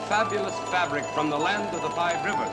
fabulous fabric from the land of the five rivers.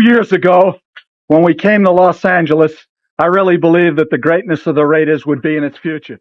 Years ago, when we came to Los Angeles, I really believed that the greatness of the Raiders would be in its future.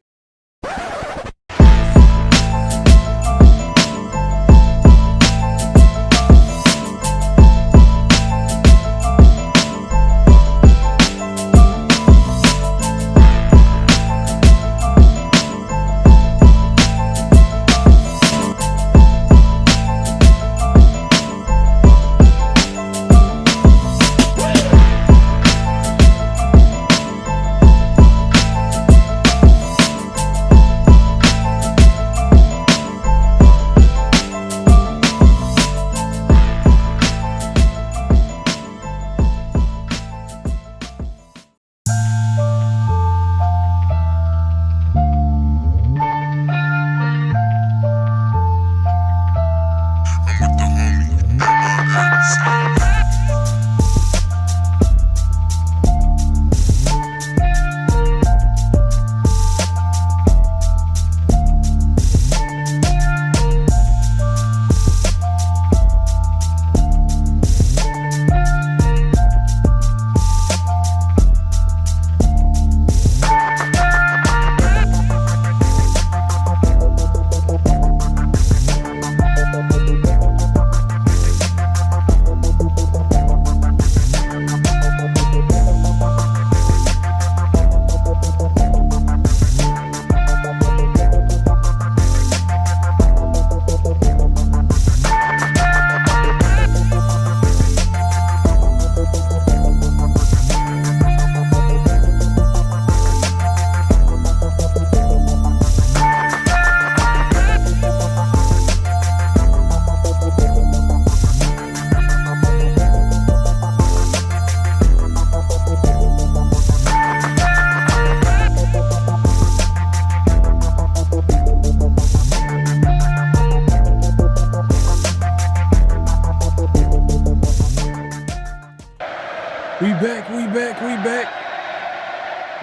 We back.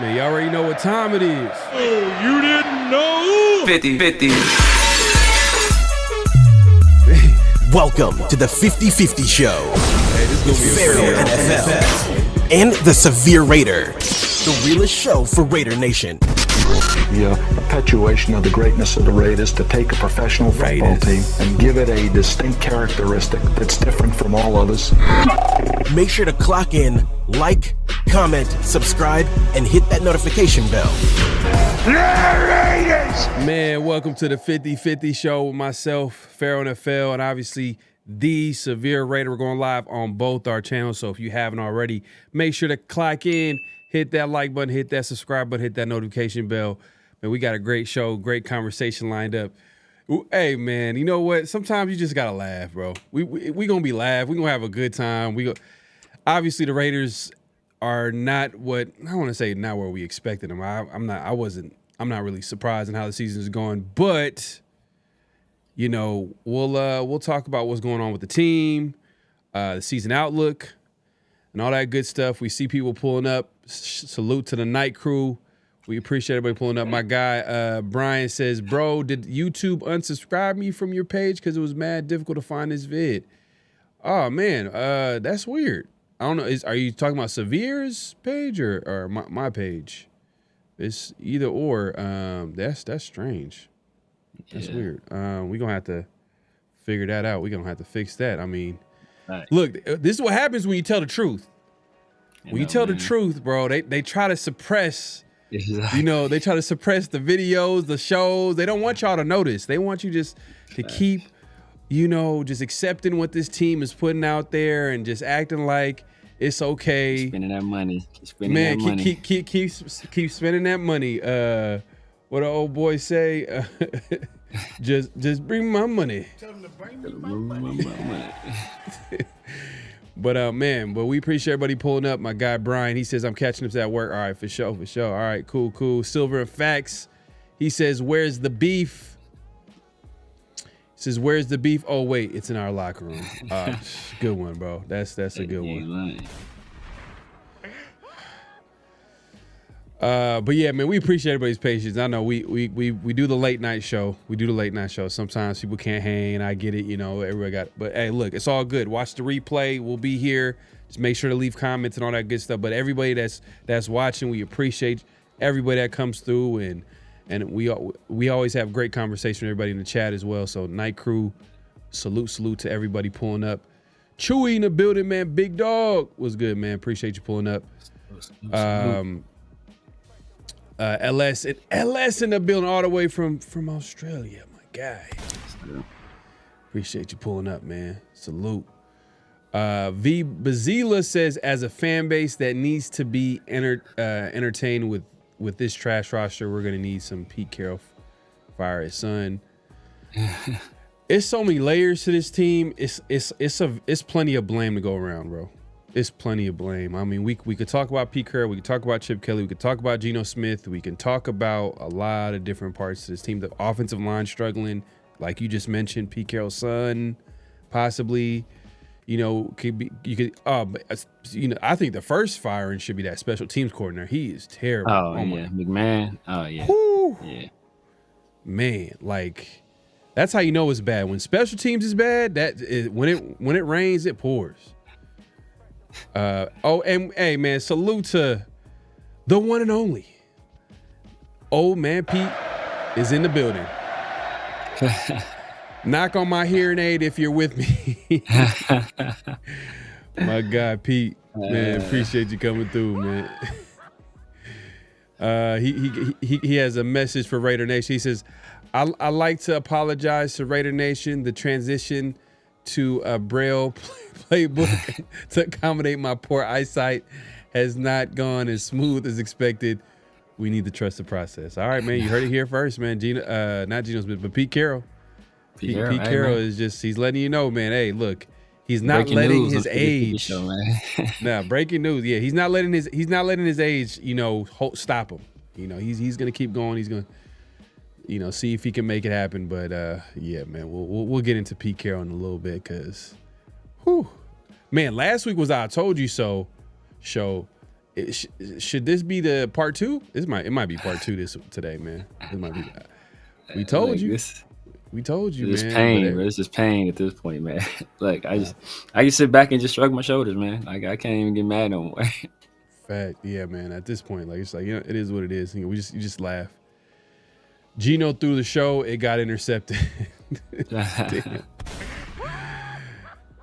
Man, you already know what time it is. Oh, you didn't know? 50-50. Welcome to the 50-50 Show. Hey, this is gonna be PharoahNFL and the Severe Raider, the realest show for Raider Nation. The perpetuation of the greatness of the Raiders, to take a professional football team and give it a distinct characteristic that's different from all others. Make sure to clock in, like, comment, subscribe, and hit that notification bell. Man, welcome to the 50-50 Show with myself, PharoahNFL, and obviously the Severe Raider. We're going live on both our channels, so if you haven't already, make sure to clock in, hit that like button, hit that subscribe button, hit that notification bell. Man, we got a great show, great conversation lined up. Hey, man, you know what? Sometimes you just got to laugh, bro. We going to be laugh. We going to have a good time. Obviously, the Raiders are not what, I want to say not where we expected them. I'm not really surprised in how the season is going, but you know, we'll talk about what's going on with the team, the season outlook, and all that good stuff. We see people pulling up. Salute to the night crew. We appreciate everybody pulling up. My guy Brian says, "Bro, did YouTube unsubscribe me from your page because it was mad difficult to find this vid?" Oh man, that's weird. I don't know. Are you talking about Severe's page or my page? It's either or. That's strange. That's weird. We're gonna have to figure that out. We're gonna have to fix that. I mean, look, this is what happens when you tell the truth. When you tell the truth, bro, they try to suppress You know, they try to suppress the videos, the shows. They don't want y'all to notice. They want you just to keep, you know, just accepting what this team is putting out there and just acting like it's okay. Spending that money. Keep spending that money. What the old boy say? Just bring my money. Tell them to bring me my money. But we appreciate everybody pulling up. My guy Brian, he says I'm catching up at work. All right, for sure. All right, cool. Silver and Facts, he says, where's the beef? He says, where's the beef? Oh wait, it's in our locker room. Good one, bro. That's a good one. But yeah, man, we appreciate everybody's patience. I know we do the late night show. Sometimes people can't hang. I get it, you know, everybody got it. But hey, look, it's all good. Watch the replay. We'll be here. Just make sure to leave comments and all that good stuff. But everybody that's watching, we appreciate everybody that comes through, and we always have great conversation with everybody in the chat as well. So Night Crew, salute to everybody pulling up. Chewy in the building, man. Big dog. What's good, man? Appreciate you pulling up. LS in the building all the way from Australia, my guy. Appreciate you pulling up, man. Salute. V Bazila says, as a fan base that needs to be entertained with this trash roster, we're gonna need some Pete Carroll fire his son. It's so many layers to this team. It's plenty of blame to go around, bro. It's plenty of blame. I mean, we could talk about Pete Carroll, we could talk about Chip Kelly, we could talk about Geno Smith, we can talk about a lot of different parts of this team. The offensive line struggling, like you just mentioned, Pete Carroll's son, possibly, you know, I think the first firing should be that special teams coordinator. He is terrible. McMahon. Oh yeah. Whew. Yeah. Man, like that's how you know it's bad. When special teams is bad, when it rains, it pours. And hey, man, salute to the one and only old man Pete is in the building. Knock on my hearing aid if you're with me. My guy Pete, man, appreciate you coming through, man. He has a message for Raider Nation. He says, I like to apologize to Raider Nation. The transition to a Braille playbook to accommodate my poor eyesight has not gone as smooth as expected. We need to trust the process. All right, man, you heard it here first, man. Not Geno Smith, but Pete Carroll. Pete Carroll is just—he's letting you know, man. Hey, look, he's not letting his age. Show, Nah, breaking news. Yeah, he's not letting his age, you know, stop him. You know, he's gonna keep going. He's gonna, you know, see if he can make it happen. But yeah, man, we'll get into Pete Carroll in a little bit because, man, last week was I told you so show. Should this be the part 2? It might be part 2 today, man. It might be. We told you. We told you, it's man. Pain, bro. It's just pain at this point, man. Like I can sit back and just shrug my shoulders, man. Like I can't even get mad no more. Fact, yeah, man. At this point, like it's like, you know, it is what it is. You know, you just laugh. Geno threw the show, it got intercepted. Damn.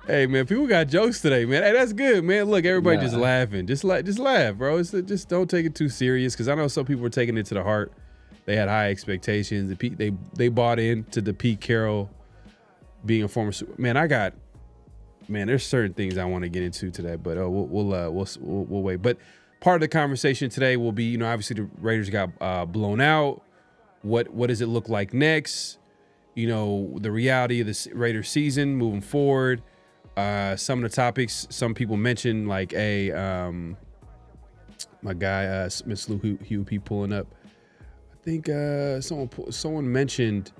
Hey, man, people got jokes today, man. Hey, that's good, man. Look, everybody just laughing. Just laugh, bro. Just don't take it too serious, because I know some people were taking it to the heart. They had high expectations. They bought into the Pete Carroll being a former man. There's certain things I want to get into today, but we'll wait. But part of the conversation today will be, you know, obviously the Raiders got blown out. What does it look like next? You know, the reality of the Raiders season moving forward. Some of the topics some people mentioned, like my guy Miss Lou Hugh pulling up. I think someone mentioned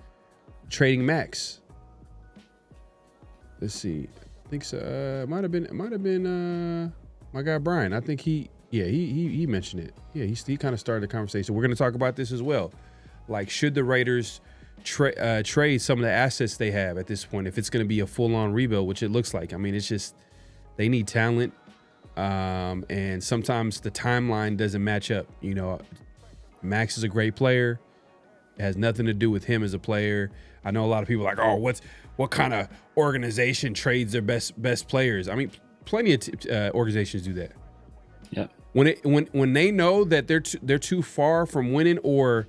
trading Max. Let's see. I think so. It might have been my guy Brian. I think he mentioned it. Yeah, he kind of started the conversation. We're going to talk about this as well. Like, should the Raiders trade some of the assets they have at this point if it's going to be a full-on rebuild, which it looks like. I mean, it's just they need talent, and sometimes the timeline doesn't match up. You know, Max is a great player. It has nothing to do with him as a player. I know a lot of people are like, oh, what kind of organization trades their best players? I mean, plenty of organizations do that. Yep. when they know that they're too far from winning, or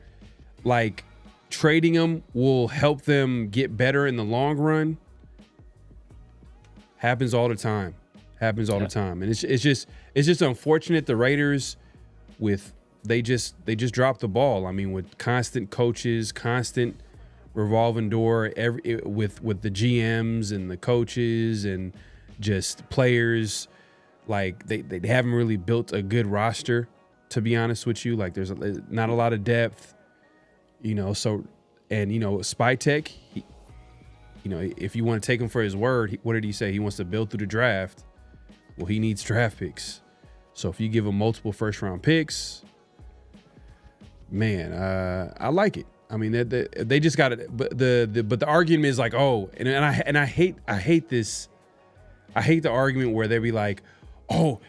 like trading them will help them get better in the long run. Happens all the time. The time. And it's just unfortunate the Raiders they just dropped the ball. I mean, with constant coaches, constant revolving door with the GMs and the coaches and just players. Like they haven't really built a good roster, to be honest with you. Like there's not a lot of depth, so, and Spytek, if you want to take him for his word, what did he say? He wants to build through the draft. Well, he needs draft picks. So if you give him multiple first round picks, man, I like it. I mean, they just got it. But the argument is like, oh, and I hate this. I hate the argument where they be like, oh,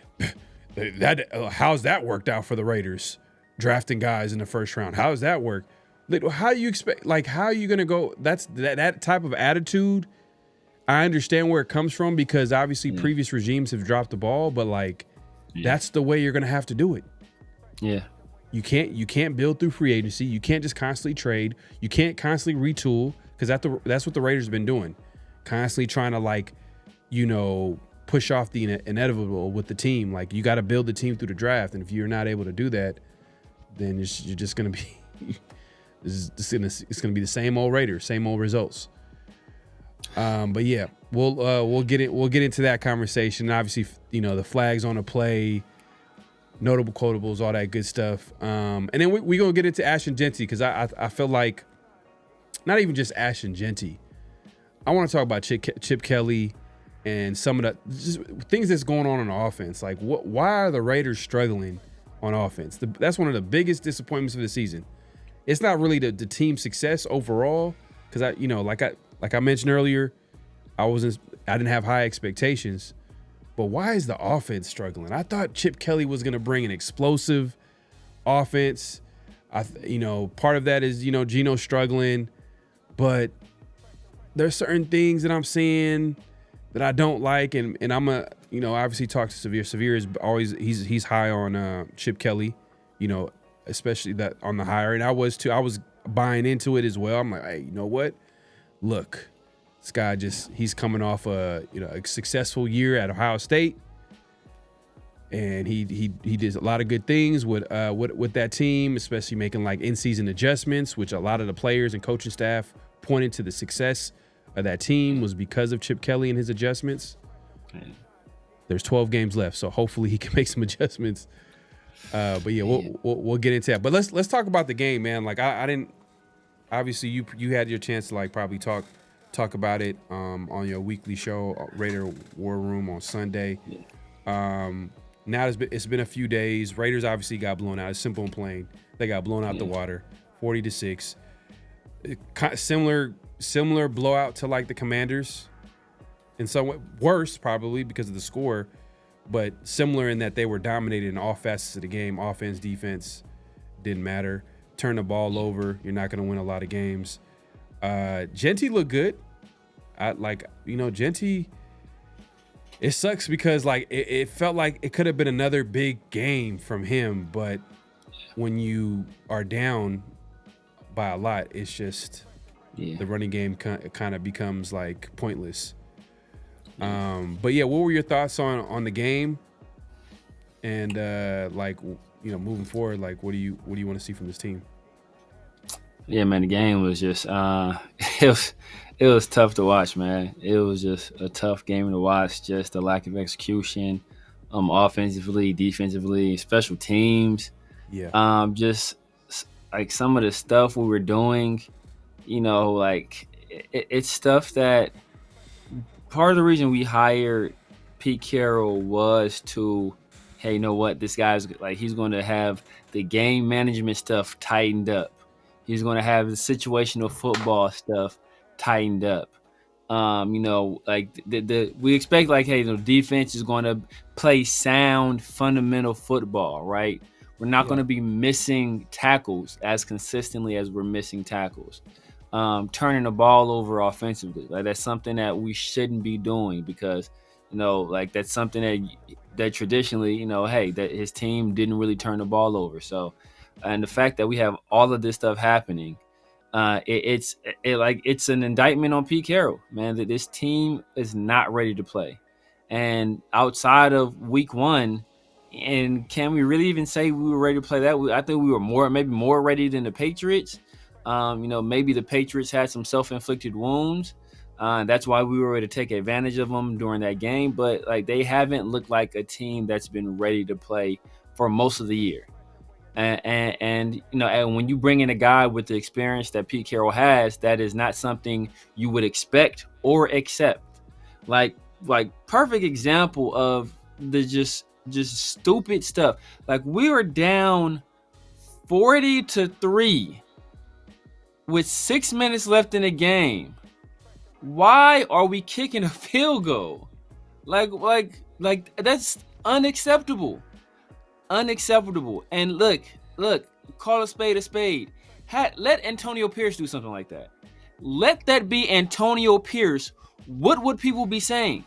how's that worked out for the Raiders drafting guys in the first round? How does that work? How do you expect? Like, how are you gonna go? That's that type of attitude. I understand where it comes from because obviously previous regimes have dropped the ball, but that's the way you're gonna have to do it. Yeah. You can't build through free agency. You can't just constantly trade. You can't constantly retool because that's what the Raiders have been doing, constantly trying to push off the inevitable with the team. Like you got to build the team through the draft, and if you're not able to do that, then you're just gonna be it's gonna be the same old Raiders, same old results. But yeah, we'll get into that conversation. Obviously, the flags on the play, notable quotables, all that good stuff. And then we're gonna get into Ashton Jeanty because I feel like not even just Ashton Jeanty. I want to talk about Chip Kelly and some of the just things that's going on the offense. Like, why are the Raiders struggling on offense? That's one of the biggest disappointments of the season. It's not really the team success overall because like I mentioned earlier, I didn't have high expectations. But why is the offense struggling? I thought Chip Kelly was going to bring an explosive offense. Part of that is Geno struggling, but there's certain things that I'm seeing that I don't like, and I'm obviously talk to Severe. Severe is always he's high on Chip Kelly, especially that on the higher, and I was too. I was buying into it as well. I'm like, hey, you know what? Look, this guy he's coming off a successful year at Ohio State, and he did a lot of good things with that team, especially making like in-season adjustments, which a lot of the players and coaching staff pointed to the success of that team was because of Chip Kelly and his adjustments. There's 12 games left, so hopefully he can make some adjustments. But yeah, we'll get into that. But let's talk about the game, man. Like I didn't. Obviously, you had your chance to like probably talk about it on your weekly show, Raider War Room on Sunday. Now it's been a few days. Raiders obviously got blown out. It's simple and plain. They got blown out the water, 40-6. Similar blowout to like the Commanders, and somewhat worse probably because of the score, but similar in that they were dominated in all facets of the game. Offense, defense, didn't matter. Turn the ball over, you're not going to win a lot of games. Jeanty looked good. Jeanty, it sucks because like it felt like it could have been another big game from him, but when you are down by a lot, it's just the running game kind of becomes like pointless. But yeah, what were your thoughts on the game? And moving forward, like what do you want to see from this team? Yeah, man, the game was just it was tough to watch, man. It was just a tough game to watch. Just the lack of execution, offensively, defensively, special teams. Yeah. Just like some of the stuff we were doing, it's stuff that part of the reason we hired Pete Carroll was to, hey, you know what? This guy's like, he's going to have the game management stuff tightened up. He's going to have the situational football stuff tightened up. We expect like, hey, the defense is going to play sound, fundamental football, right? We're not going to be missing tackles as consistently as we're missing tackles. Turning the ball over offensively, like that's something that we shouldn't be doing because Like that's something that traditionally, hey, that his team didn't really turn the ball over. So, and the fact that we have all of this stuff happening, it's an indictment on Pete Carroll, man, that this team is not ready to play. And outside of week 1, and can we really even say we were ready to play that? I think we were maybe more ready than the Patriots. Maybe the Patriots had some self-inflicted wounds. That's why we were able to take advantage of them during that game. But like, they haven't looked like a team that's been ready to play for most of the year. And when you bring in a guy with the experience that Pete Carroll has, that is not something you would expect or accept. Like perfect example of the just stupid stuff. Like, we were down 40-3 with 6 minutes left in the game. Why are we kicking a field goal? Like that's unacceptable. Unacceptable. And look, call a spade a spade. Let Antonio Pierce do something like that. Let that be Antonio Pierce. What would people be saying?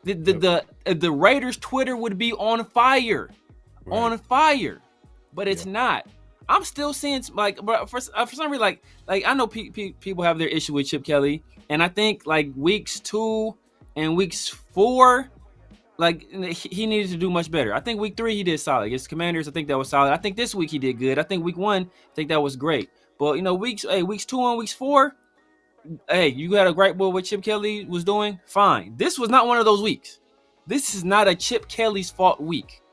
The Raiders Twitter would be on fire. Right. On fire. But it's not. I'm still seeing, like, for some reason, like I know people have their issue with Chip Kelly, and I think like weeks 2 and weeks 4, like, he needed to do much better. I think week 3 he did solid against Commanders. I think that was solid. I think this week he did good. I think week 1, I think that was great. But weeks 2 and weeks 4, hey, you got a great boy what Chip Kelly was doing. Fine. This was not one of those weeks. This is not a Chip Kelly's fault week.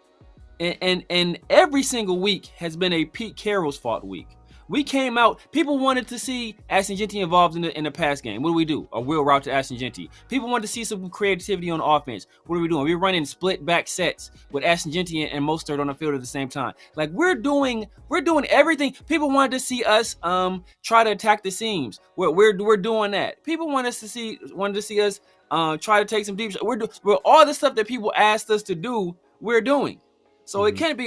And every single week has been a Pete Carroll's fault week. We came out, people wanted to see Ashton Jeanty involved in the pass game. What do? A wheel route to Ashton Jeanty. People wanted to see some creativity on offense. What are we doing? We're running split back sets with Ashton Jeanty and Mostert on the field at the same time. Like, we're doing everything. People wanted to see us try to attack the seams. We're doing that. People wanted to see us try to take some deep shots. We're all the stuff that people asked us to do, we're doing. So it can't be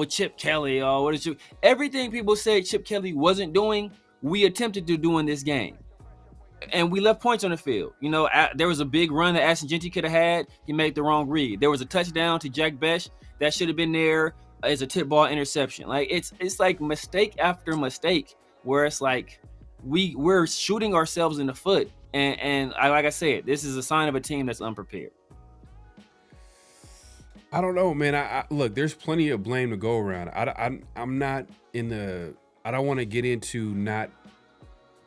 Chip Kelly, what is you? Everything people said Chip Kelly wasn't doing, we attempted to do in this game. And we left points on the field. There was a big run that Ashton Jeanty could have had. He made the wrong read. There was a touchdown to Jack Besh that should have been there as a tip ball interception. Like, it's like mistake after mistake, where it's like we're shooting ourselves in the foot. And like I said, this is a sign of a team that's unprepared. I don't know, man. I look, there's plenty of blame to go around. I'm not I don't want to get into not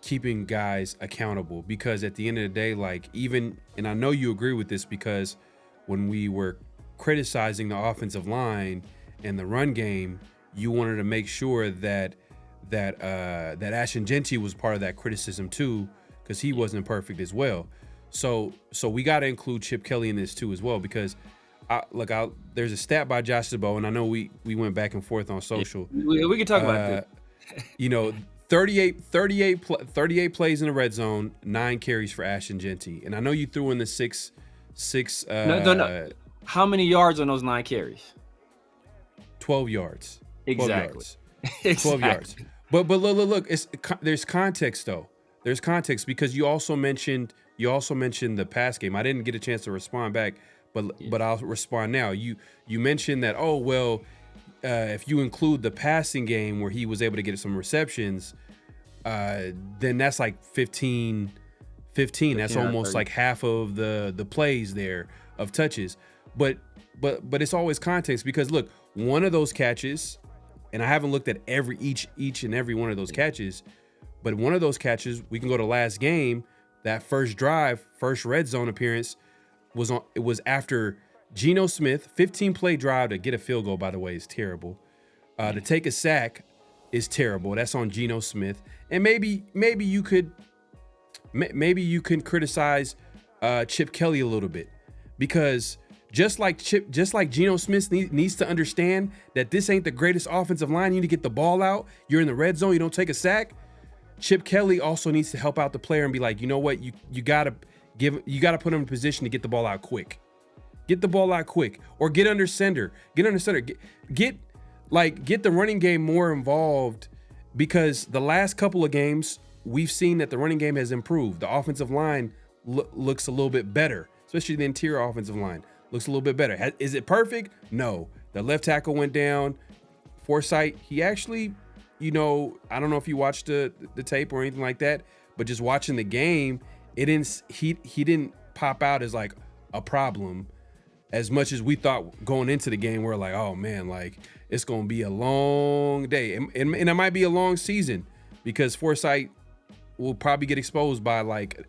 keeping guys accountable, because at the end of the day, like, and I know you agree with this, because when we were criticizing the offensive line and the run game, you wanted to make sure that Ashton Jeanty was part of that criticism too, because he wasn't perfect as well. So we got to include Chip Kelly in this too as well, because there's a stat by Josh Sabo, and I know we went back and forth on social. We can talk about that. 38 plays in the red zone, 9 carries for Ashton Jeanty, and I know you threw in the six. No. How many yards on those 9 carries? 12 yards. Exactly. 12 yards. But look, there's context though. There's context, because you also mentioned the pass game. I didn't get a chance to respond back. But I'll respond now. You mentioned that, if you include the passing game where he was able to get some receptions, then that's like 15. That's almost 30. Like half of the plays there of touches. But it's always context, because look, one of those catches, and I haven't looked at each and every one of those catches, but one of those catches, we can go to last game, that first drive, first red zone appearance, it was after Geno Smith, 15-play drive to get a field goal, by the way, is terrible. To take a sack is terrible. That's on Geno Smith. And maybe you can criticize Chip Kelly a little bit, because just like Geno Smith needs to understand that this ain't the greatest offensive line. You need to get the ball out. You're in the red zone. You don't take a sack. Chip Kelly also needs to help out the player and be like, you know what, you gotta put him in position to get the ball out quick. Get the ball out quick, or get under center. Get the running game more involved, because the last couple of games we've seen that the running game has improved. The offensive line looks a little bit better, especially the interior offensive line. Looks a little bit better. Is it perfect? No. The left tackle went down. Forsythe, he actually, I don't know if you watched the tape or anything like that, but just watching the game, he didn't pop out as like a problem as much as we thought going into the game. We're like, oh man, like it's going to be a long day. And it might be a long season because Forsythe will probably get exposed by like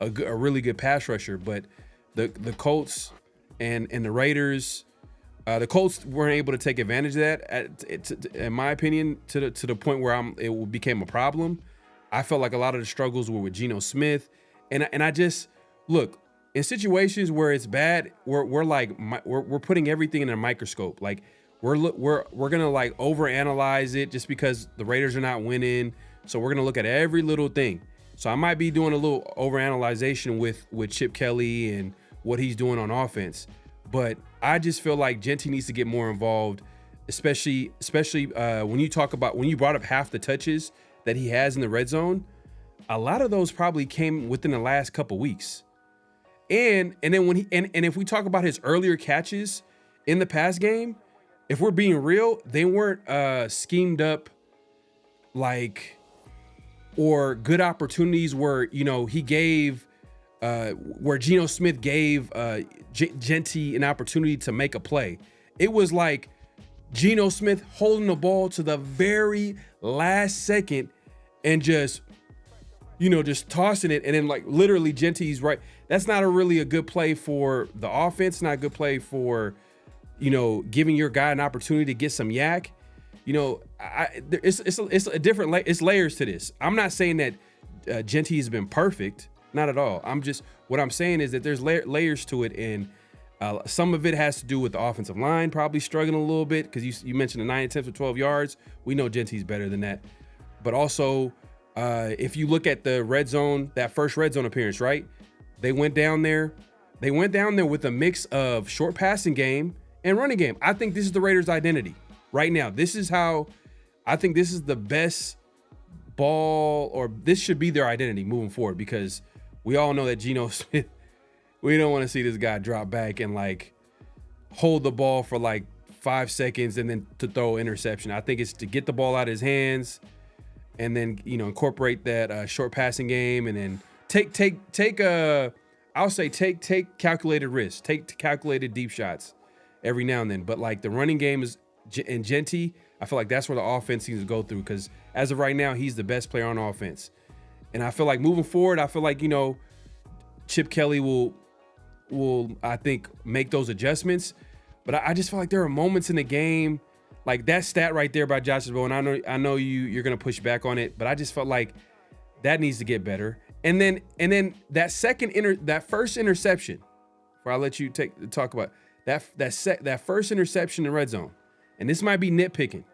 a really good pass rusher. But the Colts and the Raiders, the Colts weren't able to take advantage of that, in my opinion, to the point where it became a problem. I felt like a lot of the struggles were with Geno Smith, and I just look in situations where it's bad. We're putting everything in a microscope. Like we're gonna like overanalyze it just because the Raiders are not winning. So we're gonna look at every little thing. So I might be doing a little overanalyzation with Chip Kelly and what he's doing on offense. But I just feel like Genty needs to get more involved, especially when you brought up half the touches that he has in the red zone. A lot of those probably came within the last couple weeks. And then when if we talk about his earlier catches in the pass game, if we're being real, they weren't schemed up like or good opportunities where he gave where Geno Smith gave Genty an opportunity to make a play. It was like Geno Smith holding the ball to the very last second and just tossing it, and then like literally Genty's right. That's not really a good play for the offense. Not a good play for giving your guy an opportunity to get some yak. It's a different. It's layers to this. I'm not saying that Genty has been perfect. Not at all. What I'm saying is that there's layers to it, and some of it has to do with the offensive line probably struggling a little bit because you mentioned the 9 attempts for 12 yards. We know Genty's better than that. But also, if you look at the red zone, that first red zone appearance, right? They went down there with a mix of short passing game and running game. I think this is the Raiders' identity right now. This is how I think this is the best ball, or this should be their identity moving forward, because we all know that Geno Smith, we don't want to see this guy drop back and like hold the ball for like 5 seconds and then to throw interception. I think it's to get the ball out of his hands and then, incorporate that short passing game, and then take calculated risks, take calculated deep shots every now and then. But like the running game is, and Genty, I feel like that's where the offense needs to go through, because as of right now, he's the best player on offense. And I feel like moving forward, Chip Kelly will I think make those adjustments. But I just feel like there are moments in the game, like that stat right there by Josh Bowe, and I know you're gonna push back on it, but I just felt like that needs to get better. And then that first interception, before I let you talk about that first interception in red zone, and this might be nitpicking.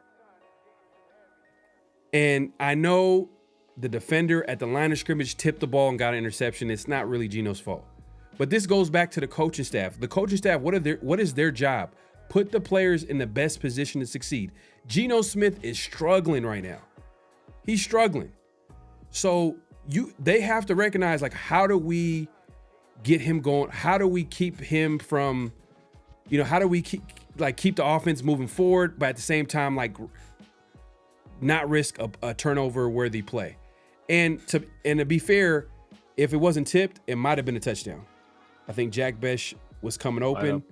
And I know the defender at the line of scrimmage tipped the ball and got an interception. It's not really Geno's fault. But this goes back to the coaching staff. The coaching staff, what is their job? Put the players in the best position to succeed. Geno Smith is struggling right now. He's struggling. So they have to recognize, like, how do we get him going? How do we keep him from, how do we keep the offense moving forward, but at the same time, like, not risk a turnover worthy play? And to be fair, if it wasn't tipped, it might have been a touchdown. I think Jack Besh was coming open,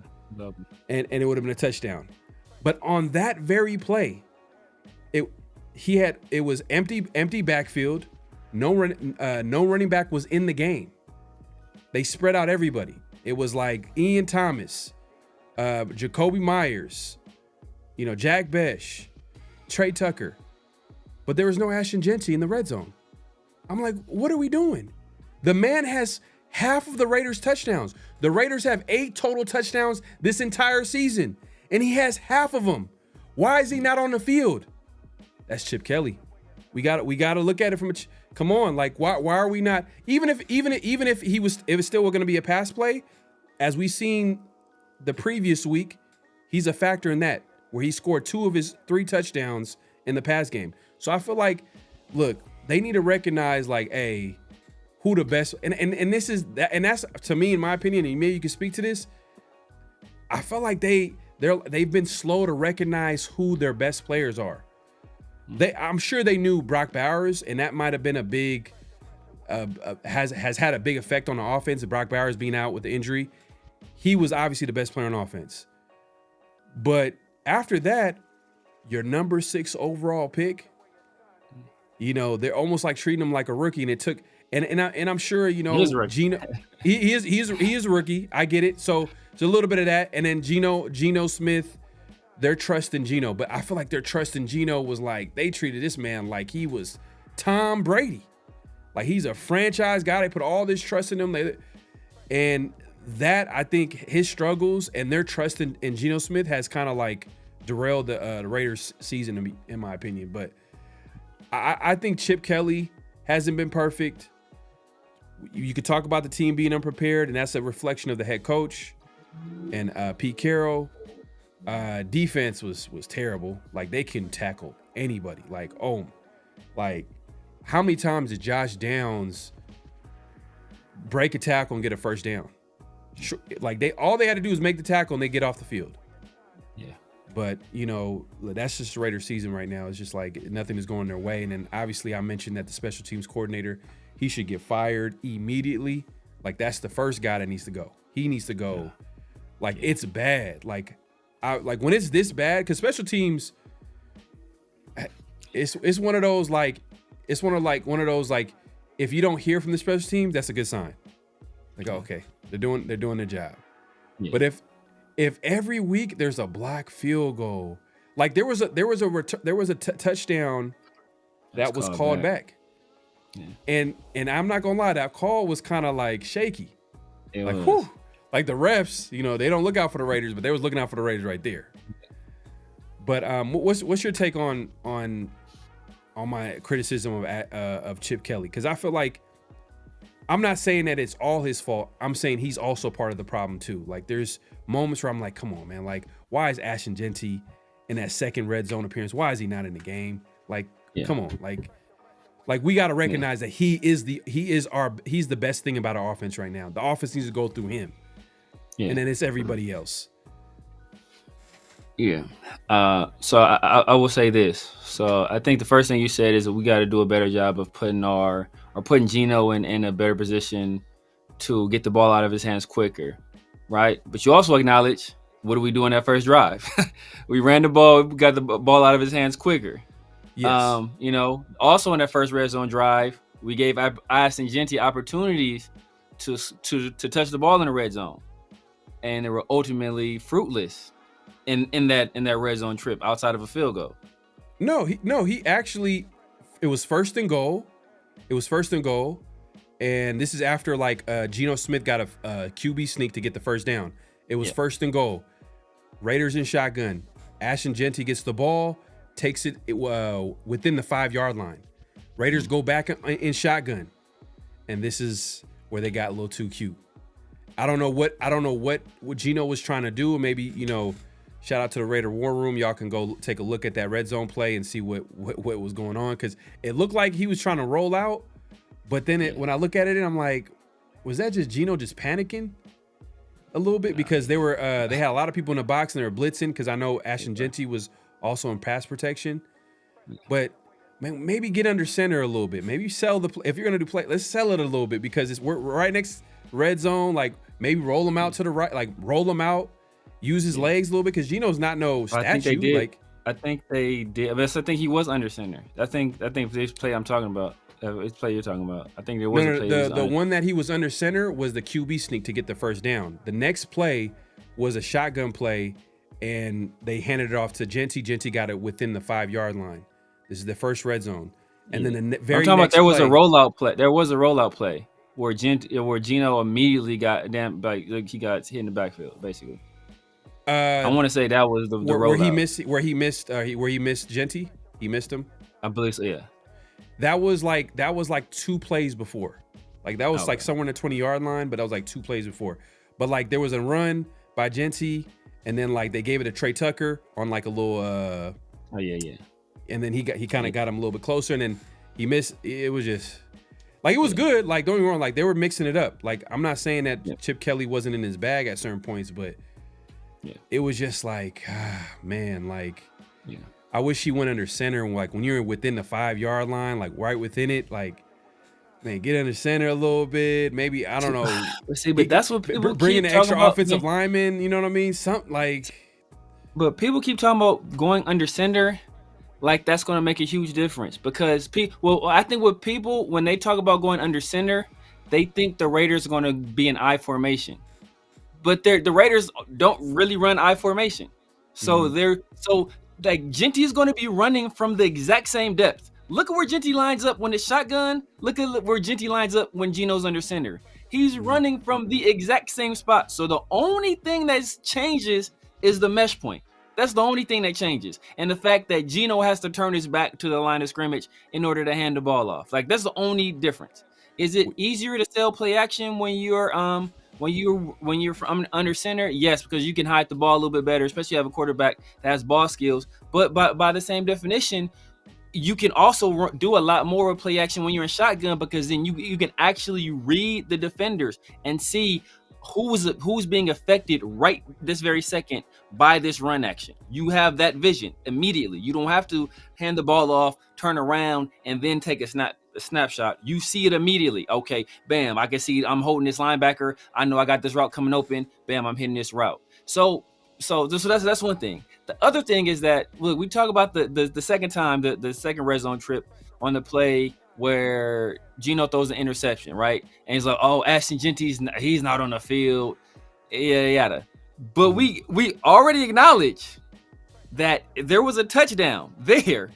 and it would have been a touchdown. But on that very play, it was empty backfield. No running back was in the game. They spread out everybody. It was like Ian Thomas, Jacoby Myers, Jack Besh, Trey Tucker. But there was no Ashton Genty in the red zone. I'm like, what are we doing? The man has half of the Raiders' touchdowns. The Raiders have 8 total touchdowns this entire season, and he has half of them. Why is he not on the field? That's Chip Kelly. We got to look at it from come on, like, why are we not? Even if it was still going to be a pass play, as we seen the previous week, he's a factor in that, where he scored 2 of his 3 touchdowns in the pass game. So I feel like, look, they need to recognize, like, hey, who the best, and this is that, and that's to me, in my opinion, and maybe you can speak to this. I feel like they've been slow to recognize who their best players are. I'm sure they knew Brock Bowers, and that might have been a big has had a big effect on the offense. Brock Bowers being out with the injury, he was obviously the best player on offense. But after that, your number 6 overall pick, you know, they're almost like treating him like a rookie, and it took. And I'm sure, you know, Geno, he is a rookie. I get it. So there's a little bit of that, and then Geno Smith, they're trusting Geno, but I feel like their trust in Geno was like they treated this man like he was Tom Brady, like he's a franchise guy. They put all this trust in him, and that I think his struggles and their trust in Geno Smith has kind of like derailed the Raiders season, in my opinion. But I think Chip Kelly hasn't been perfect. You could talk about the team being unprepared, and that's a reflection of the head coach and Pete Carroll. Defense was terrible. Like they couldn't tackle anybody. Like how many times did Josh Downs break a tackle and get a first down? Like all they had to do was make the tackle and they get off the field. Yeah. But you know, that's just the Raiders season right now. It's just like nothing is going their way. And then obviously I mentioned that the special teams coordinator, he should get fired immediately. Like that's the first guy that needs to go. He needs to go. Yeah. Like it's bad. Like when it's this bad, because special teams, it's one of those like if you don't hear from the special teams, that's a good sign. Like okay, they're doing their job. Yeah. But if every week there's a blocked field goal, like there was a touchdown that was called back. Yeah. And I'm not gonna lie, that call was kind of like shaky. Whew. Like the refs, you know, they don't look out for the Raiders, but they was looking out for the Raiders right there. But what's your take on my criticism of Chip Kelly? Because I feel like I'm not saying that it's all his fault. I'm saying he's also part of the problem too. Like there's moments where I'm like, come on, man. Like why is Ashton Jeanty in that second red zone appearance? Why is he not in the game? Like, come on, like we got to recognize that he's the best thing about our offense right now. The offense needs to go through him. Yeah. And then it's everybody else. Yeah. So I will say this. So I think the first thing you said is that we got to do a better job of putting Geno in a better position to get the ball out of his hands quicker, right? But you also acknowledge, what did we do on that first drive? We ran the ball, we got the ball out of his hands quicker. Yes. You know, also in that first red zone drive, we gave Ashton Jeanty opportunities to touch the ball in the red zone, and they were ultimately fruitless in that red zone trip outside of a field goal. He actually, it was first and goal. And this is after like Geno Smith got a QB sneak to get the first down. It was first and goal. Raiders in shotgun. Ashton Jeanty gets the ball, takes it within the 5-yard line. Raiders go back in shotgun. And this is where they got a little too cute. I don't know what Geno was trying to do. Maybe, you know, shout out to the Raider War Room. Y'all can go take a look at that red zone play and see what was going on, because it looked like he was trying to roll out. But then when I look at it, I'm like, was that just Geno just panicking a little bit? Because they had a lot of people in the box and they were blitzing, because I know Ashton Jeanty was also in pass protection. But man, maybe get under center a little bit. Maybe sell if you're gonna do play, let's sell it a little bit, because we're right next red zone. Like maybe roll him out to the right, like roll him out, use his legs a little bit, because Geno's not no statue. I think they did. I think they did. But I think he was under center. I think this play I'm talking about. This play you're talking about. I think there was a play. The one that he was under center was the QB sneak to get the first down. The next play was a shotgun play, and they handed it off to Jeanty. Jeanty got it within the 5-yard line. This is the first red zone. And then the very I'm talking next about there was play, a rollout play. There was a rollout play where Geno immediately got like he got hit in the backfield, basically. I want to say that was the rollout. Where he missed Jeanty. He missed him. I believe so. Yeah. That was like 2 plays before. Like that was like somewhere in the 20-yard line, but that was like 2 plays before. But like there was a run by Jeanty, and then like they gave it to Trey Tucker on like a little And then he kind of got him a little bit closer, and then he missed. It was just Like, it was good. Like, don't get me wrong. Like, they were mixing it up. Like, I'm not saying that Yeah. Chip Kelly wasn't in his bag at certain points, but it was just like, man, like, I wish he went under center. And like, when you're within the 5-yard line, like right within it, like, man, get under center a little bit. Maybe, I don't know. See, but that's what people bringing keep the extra talking about. offensive lineman. You know what I mean? Something like. But people keep talking about going under center, like that's going to make a huge difference because I think with people, when they talk about going under center, they think the Raiders are going to be in I formation, but the Raiders don't really run I formation. So like Genty is going to be running from the exact same depth. Look at where Genty lines up when it's shotgun. Look at where Genty lines up when Geno's under center. He's running from the exact same spot. So the only thing that changes is the mesh point. That's the only thing that changes. And the fact that Geno has to turn his back to the line of scrimmage in order to hand the ball off. Like, that's the only difference. Is it easier to sell play action when you're from under center? Yes, because you can hide the ball a little bit better, especially if you have a quarterback that has ball skills. But by the same definition, you can also do a lot more with play action when you're in shotgun, because then you can actually read the defenders and see who's being affected right this very second by this run action. You have that vision immediately. You don't have to hand the ball off, turn around, and then take a snapshot. You see it immediately. Okay, bam, I can see I'm holding this linebacker. I know I got this route coming open. Bam, I'm hitting this route. So that's one thing. The other thing is that, look, we talk about the second time, the second red zone trip on the play where Geno throws an interception, right? And he's like, oh, Ashton Genty's he's not on the field, yada. But we already acknowledge that there was a touchdown there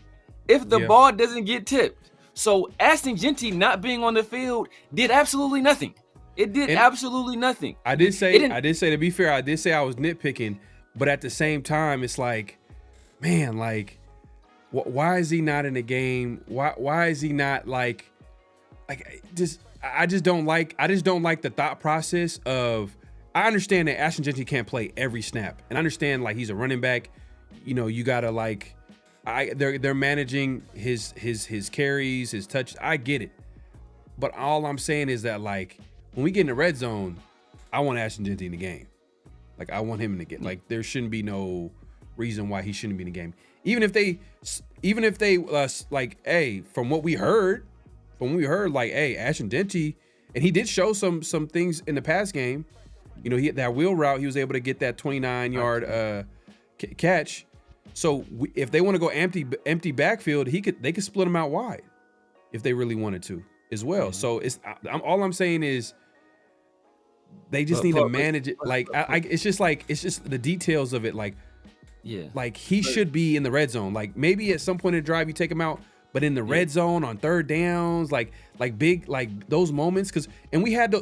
if the ball doesn't get tipped. So Ashton Genty not being on the field did absolutely nothing. It did absolutely nothing. I did say, to be fair, I did say I was nitpicking, but at the same time, it's like, man, like, why is he not in the game? Why is he not like I just don't like the thought process of, I understand that Ashton Genty can't play every snap, and I understand like he's a running back, you know, you gotta like, they're managing his carries, his touch. I get it, but all I'm saying is that, like, when we get in the red zone, I want Ashton Genty in the game. Like, I want him in the game. Like, there shouldn't be no reason why he shouldn't be in the game. Even if they like, hey, from what we heard, like, hey, Ashton Genty, and he did show some things in the pass game. You know, he hit that wheel route. He was able to get that 29-yard catch. So if they want to go empty backfield, they could split him out wide if they really wanted to as well. Mm-hmm. So all I'm saying is they just need to manage it. Like, it's just the details of it. Like, like he should be in the red zone. Like, maybe at some point in the drive you take him out, but in the red zone on third downs, like big, like those moments. And we had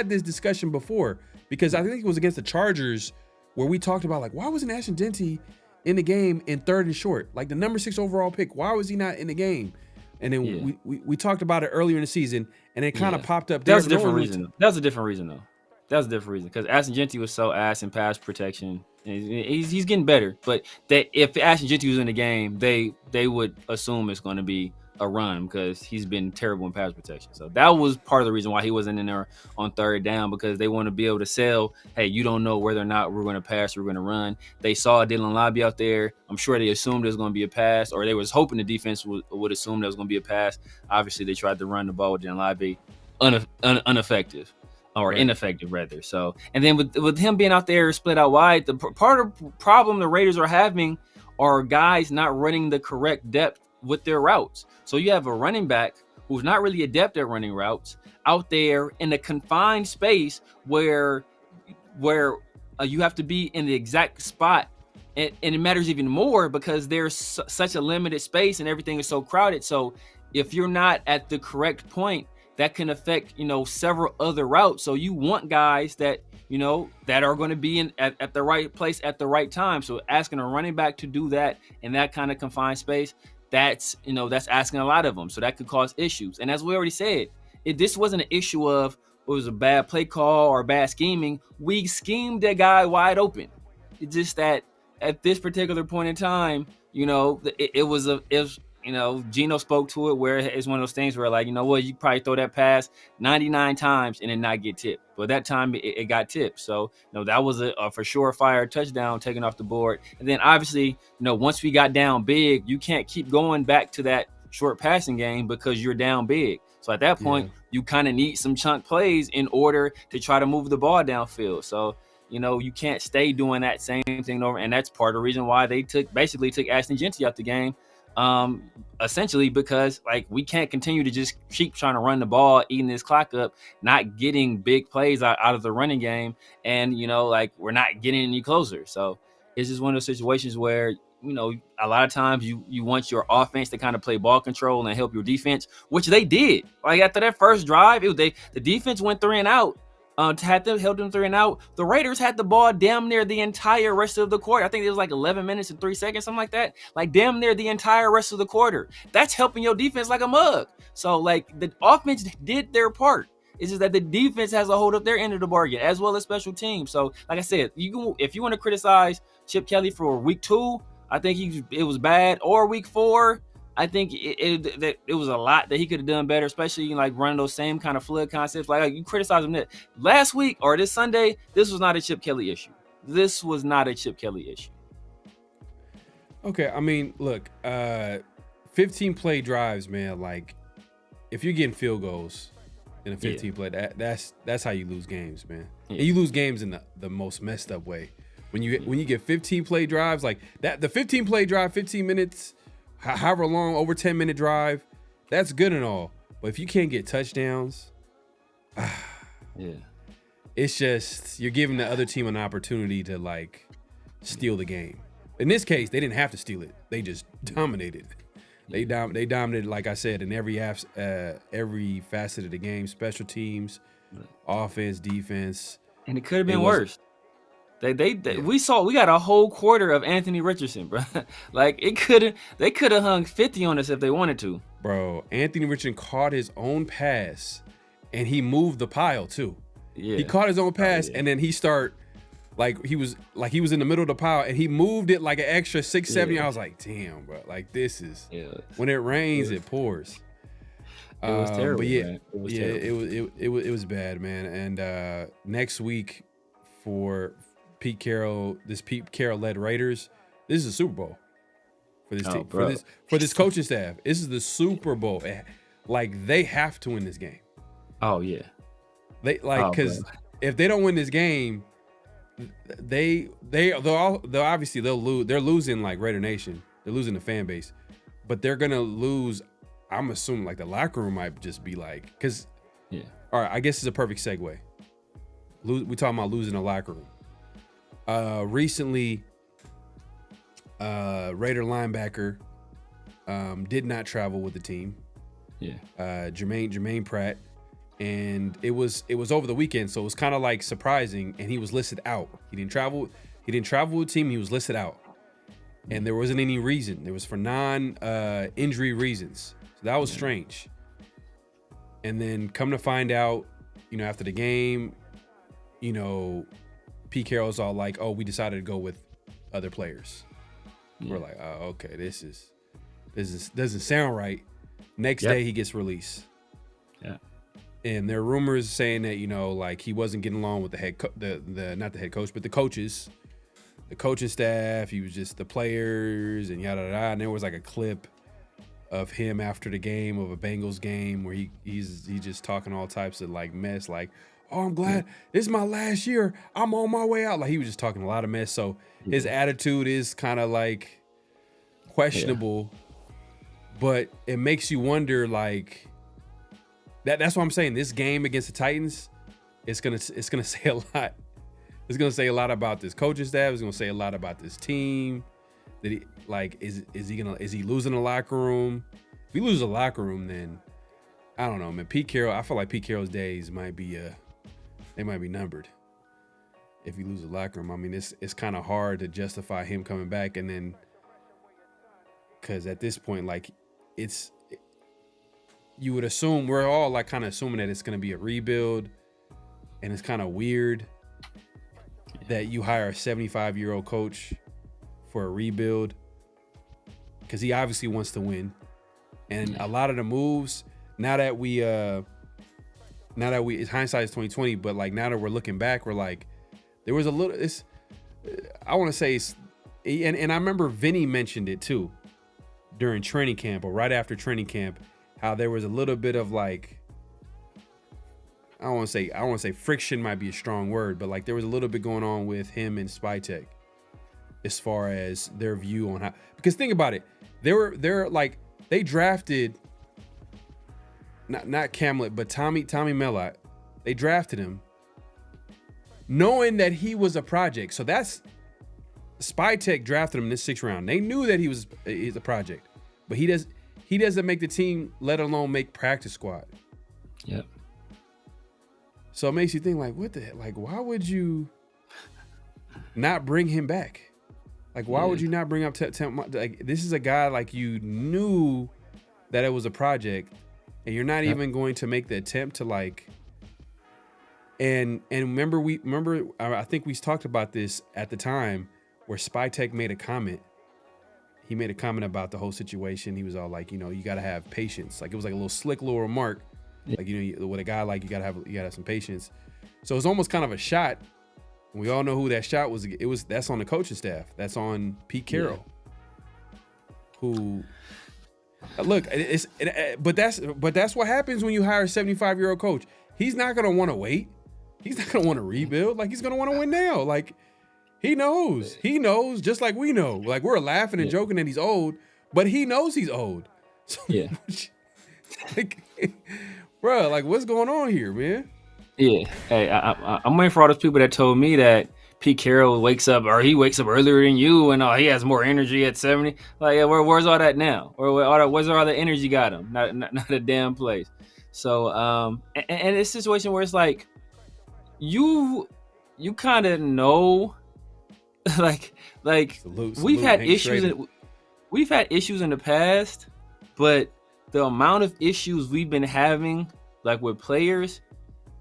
this discussion before, because I think it was against the Chargers where we talked about, like, why wasn't Ashton Genty in the game in third and short? Like, the number 6 overall pick, why was he not in the game? And then we talked about it earlier in the season, and it kind of popped up. That was a different reason. That was a different reason, though. That was a different reason, because Ashton Genty was so ass in pass protection. He's getting better, but if Ashton Genty was in the game, they would assume it's going to be a run, because he's been terrible in pass protection. So that was part of the reason why he wasn't in there on third down, because they want to be able to sell, hey, you don't know whether or not we're going to pass or we're going to run. They saw Dylan Lobby out there. I'm sure they assumed it was going to be a pass, or they was hoping the defense would assume there was going to be a pass. Obviously, they tried to run the ball with Dylan Lobby, ineffective. Or ineffective, rather. So, and then with him being out there split out wide, the part of the problem the Raiders are having are guys not running the correct depth with their routes. So you have a running back who's not really adept at running routes out there in a confined space where you have to be in the exact spot. And it matters even more because there's such a limited space and everything is so crowded. So if you're not at the correct point, that can affect, several other routes. So you want guys that, that are going to be at the right place at the right time. So asking a running back to do that in that kind of confined space, that's asking a lot of them. So that could cause issues. And as we already said, this wasn't an issue of it was a bad play call or bad scheming. We schemed that guy wide open. It's just that at this particular point in time, it was Gino spoke to it where it's one of those things where, like, you know what, you probably throw that pass 99 times and then not get tipped. But that time it got tipped. So, that was a for sure fire touchdown taken off the board. And then obviously, once we got down big, you can't keep going back to that short passing game because you're down big. So at that point, you kind of need some chunk plays in order to try to move the ball downfield. So, you can't stay doing that same thing over. And that's part of the reason why they basically took Ashton Genty out the game. Essentially because, like, we can't continue to just keep trying to run the ball, eating this clock up, not getting big plays out of the running game. And, like, we're not getting any closer. So it's just one of those situations where, a lot of times you want your offense to kind of play ball control and help your defense, which they did. Like, after that first drive, the defense went 3 and out. Held them 3 and out. The Raiders had the ball damn near the entire rest of the quarter. I think it was like 11 minutes and 3 seconds, something like that. Like, damn near the entire rest of the quarter. That's helping your defense like a mug. So, like, the offense did their part. It's just that the defense has to hold up their end of the bargain, as well as special teams. So, like I said, if you want to criticize Chip Kelly for week 2, I think it was bad, or week 4. I think it was a lot that he could have done better, especially like running those same kind of flood concepts. Like, you criticize him that last week or this Sunday, this was not a Chip Kelly issue. This was not a Chip Kelly issue. Okay, I mean, look, 15 play drives, man. Like, if you're getting field goals in a 15 play, that's how you lose games, man. Yeah. And you lose games in the most messed up way. When you get 15 play drives like that, the 15 play drive, 15 minutes. However long, over 10-minute drive, that's good and all. But if you can't get touchdowns, it's just you're giving the other team an opportunity to, like, steal the game. In this case, they didn't have to steal it; they just dominated. They dominated, like I said, in every facet of the game: special teams, offense, defense, and it could have been worse. We got a whole quarter of Anthony Richardson, bro. Like, they could have hung 50 on us if they wanted to. Bro, Anthony Richardson caught his own pass and he moved the pile too. Yeah. He caught his own pass and then he he was in the middle of the pile and he moved it like an extra 670. I was like, damn, bro. Like, this is when it rains, it pours. It was terrible. But man. It was terrible. It was bad, man. And next week for Pete Carroll led Raiders, this is a Super Bowl for this team, for this coaching staff. This is the Super Bowl. Like, they have to win this game. Oh yeah, because if they don't win this game, they'll obviously lose. They're losing, like, Raider Nation. They're losing the fan base, but they're gonna lose. I'm assuming, like, the locker room might just be like, because all right, I guess it's a perfect segue. We talking about losing the locker room. Recently, Raider linebacker did not travel with the team. Jermaine Pratt, and it was over the weekend, so it was kind of like surprising. And he was listed out. He didn't travel with the team. He was listed out, and there wasn't any reason. There was for non-injury reasons. So that was strange. And then come to find out, after the game, Pete Carroll's all like, "Oh, we decided to go with other players." We're like, "Oh, okay, this doesn't sound right." Next day, he gets released. Yeah, and there are rumors saying that like, he wasn't getting along with the not the head coach, but the coaches, the coaching staff. He was just the players and yada yada. And there was like a clip of him after the game of a Bengals game where he's just talking all types of, like, mess, like, "Oh, I'm glad this is my last year. I'm on my way out." Like, he was just talking a lot of mess. So his attitude is kind of, like, questionable, but it makes you wonder, like, that's what I'm saying. This game against the Titans, it's gonna say a lot. It's gonna say a lot about this coaching staff. It's gonna say a lot about this team. That he, like, is he losing the locker room? If he loses the locker room, then I don't know, man. Pete Carroll, I feel like Pete Carroll's days might be numbered. If he loses the locker room, I mean, it's kind of hard to justify him coming back, and then because at this point, like, you would assume, we're all, like, kind of assuming that it's going to be a rebuild, and it's kind of weird that you hire a 75-year-old coach for a rebuild, because he obviously wants to win. And a lot of the moves, now that hindsight is 2020, but like now that we're looking back, we're like, there was a little, I want to say, and I remember Vinny mentioned it too during training camp or right after training camp, how there was a little bit of like, I don't want to say friction might be a strong word, but like there was a little bit going on with him and Spytek as far as their view on how, because think about it, they're like, they drafted not Camlet, but Tommy Mellott. They drafted him knowing that he was a project. So that's Spytek drafted him in this 6th round. They knew that he's a project, but he doesn't make the team, let alone make practice squad. Yep. So it makes you think like, what the heck? Like, why would you not bring him back? Like, why would you not bring up like, this is a guy like you knew that it was a project, and you're not even going to make the attempt to like. And remember, I think we talked about this at the time where Spytek made a comment. He made a comment about the whole situation. He was all like, you got to have patience. Like it was like a little slick little remark. Like, with a guy like you gotta have some patience. So it's almost kind of a shot. We all know who that shot was. That's on the coaching staff. That's on Pete Carroll. Who look, but that's what happens when you hire a 75-year-old coach. He's not gonna want to wait. He's not gonna want to rebuild. Like he's gonna want to win now. Like he knows, just like we know. Like we're laughing and joking that he's old, but he knows he's old. So, like, bro, like what's going on here, man? Yeah. Hey, I'm waiting for all those people that told me that Pete Carroll wakes up earlier than you and he has more energy at 70. Like, where's all that now? Where's all the energy got him? Not a damn place. So, and it's a situation where it's like, you kind of know, like we've had issues. We've had issues in the past, but the amount of issues we've been having, like with players,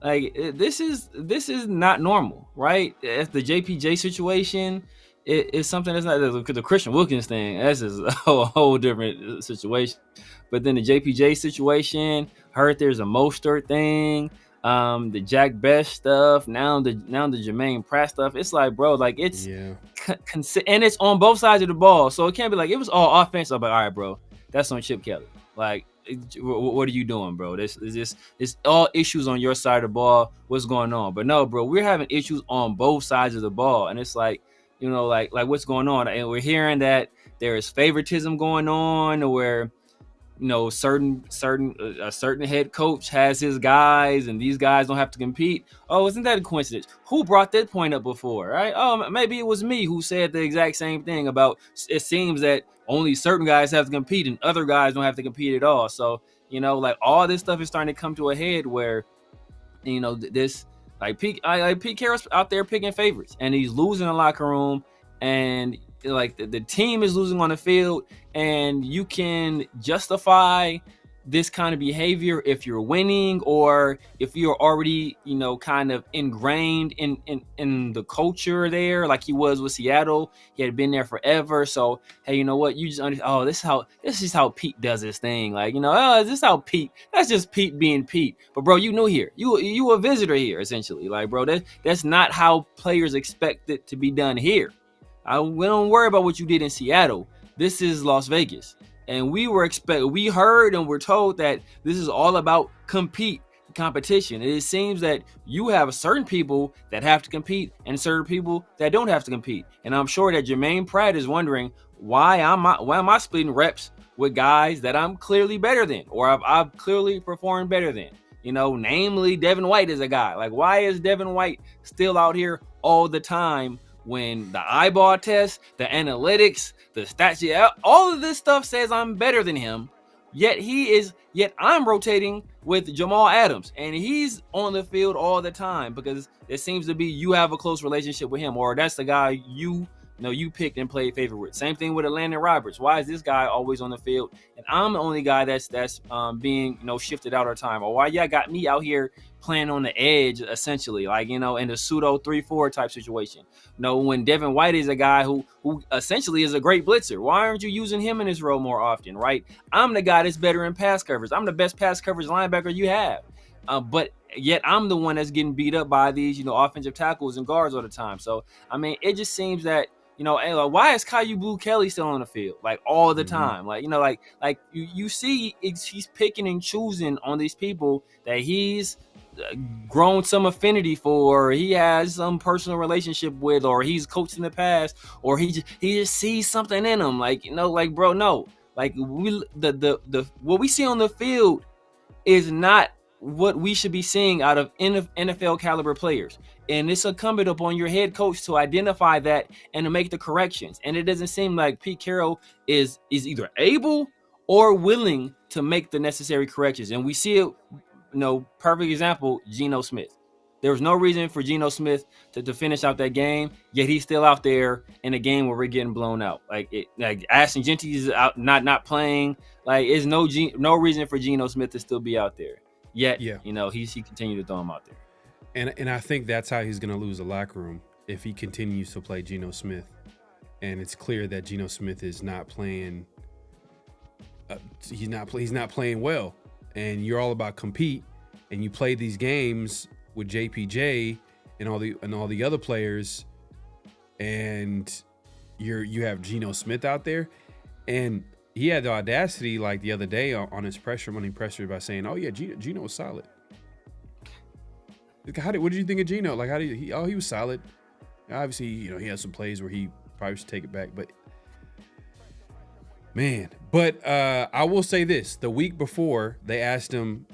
like this is not normal, right? It's the JPJ situation. It's something that's not the Christian Wilkins thing. That's just a whole different situation. But then the JPJ situation, heard there's a Mostert thing, the Jack Best stuff, now the Jermaine Pratt stuff. It's like, bro, like it's and it's on both sides of the ball, so it can't be like it was all offensive. But all right, bro, that's on Chip Kelly. Like, what are you doing, bro? This it's all issues on your side of the ball. What's going on? But no, bro, we're having issues on both sides of the ball, and it's like, like what's going on? And we're hearing that there is favoritism going on, where a certain head coach has his guys, and these guys don't have to compete. Oh, isn't that a coincidence? Who brought that point up before, right? Oh, maybe it was me who said the exact same thing about it seems that only certain guys have to compete and other guys don't have to compete at all. So, like all this stuff is starting to come to a head where, this like Pete Carroll's out there picking favorites, and he's losing the locker room, and like the team is losing on the field, and you can justify this kind of behavior if you're winning, or if you're already, kind of ingrained in the culture there, like he was with Seattle. He had been there forever. So, hey, you know what? You just understand, this is how Pete does his thing. Like, is this how Pete, that's just Pete being Pete. But bro, you new here. You a visitor here, essentially. Like, bro, that's not how players expect it to be done here. We don't worry about what you did in Seattle. This is Las Vegas. And we heard and were told that this is all about competition. It seems that you have certain people that have to compete and certain people that don't have to compete. And I'm sure that Jermaine Pratt is wondering, why am I splitting reps with guys that I'm clearly better than, or I've clearly performed better than? Namely Devin White is a guy. Like, why is Devin White still out here all the time when the eyeball test, the analytics, the stats, all of this stuff says I'm better than him, yet I'm rotating with Jamal Adams, and he's on the field all the time because it seems to be you have a close relationship with him, or that's the guy you you picked and played favorite with. Same thing with Landon Roberts. Why is this guy always on the field and I'm the only guy that's being shifted out of time? Or why y'all got me out here playing on the edge, essentially, like, in a pseudo 3-4 type situation? When Devin White is a guy who essentially is a great blitzer, why aren't you using him in this role more often, right? I'm the guy that's better in pass coverage. I'm the best pass coverage linebacker you have. But yet I'm the one that's getting beat up by these, offensive tackles and guards all the time. So, I mean, it just seems that, why is Caillou Blue Kelly still on the field, like, all the time? Like, you see he's picking and choosing on these people that he's grown some affinity for, or he has some personal relationship with, or he's coached in the past, or he just sees something in him. Like, bro, no. Like, what we see on the field is not what we should be seeing out of NFL caliber players. And it's incumbent upon your head coach to identify that and to make the corrections. And it doesn't seem like Pete Carroll is either able or willing to make the necessary corrections. And we see it, perfect example, Geno Smith. There was no reason for Geno Smith to finish out that game, yet he's still out there in a game where we're getting blown out. Like Ashton Jeanty is out, not playing. Like, there's no reason for Geno Smith to still be out there. Yet, he continued to throw him out there. And I think that's how he's going to lose the locker room if he continues to play Geno Smith. And it's clear that Geno Smith is not playing. He's not playing well. And you're all about compete. And you play these games with JPJ and all the other players, and you have Geno Smith out there, and he had the audacity, like, the other day on his running pressure by saying, "Oh yeah, Geno was solid." What did you think of Geno? Like, he was solid. Obviously, he has some plays where he probably should take it back, but man. But I will say this: the week before, they asked him,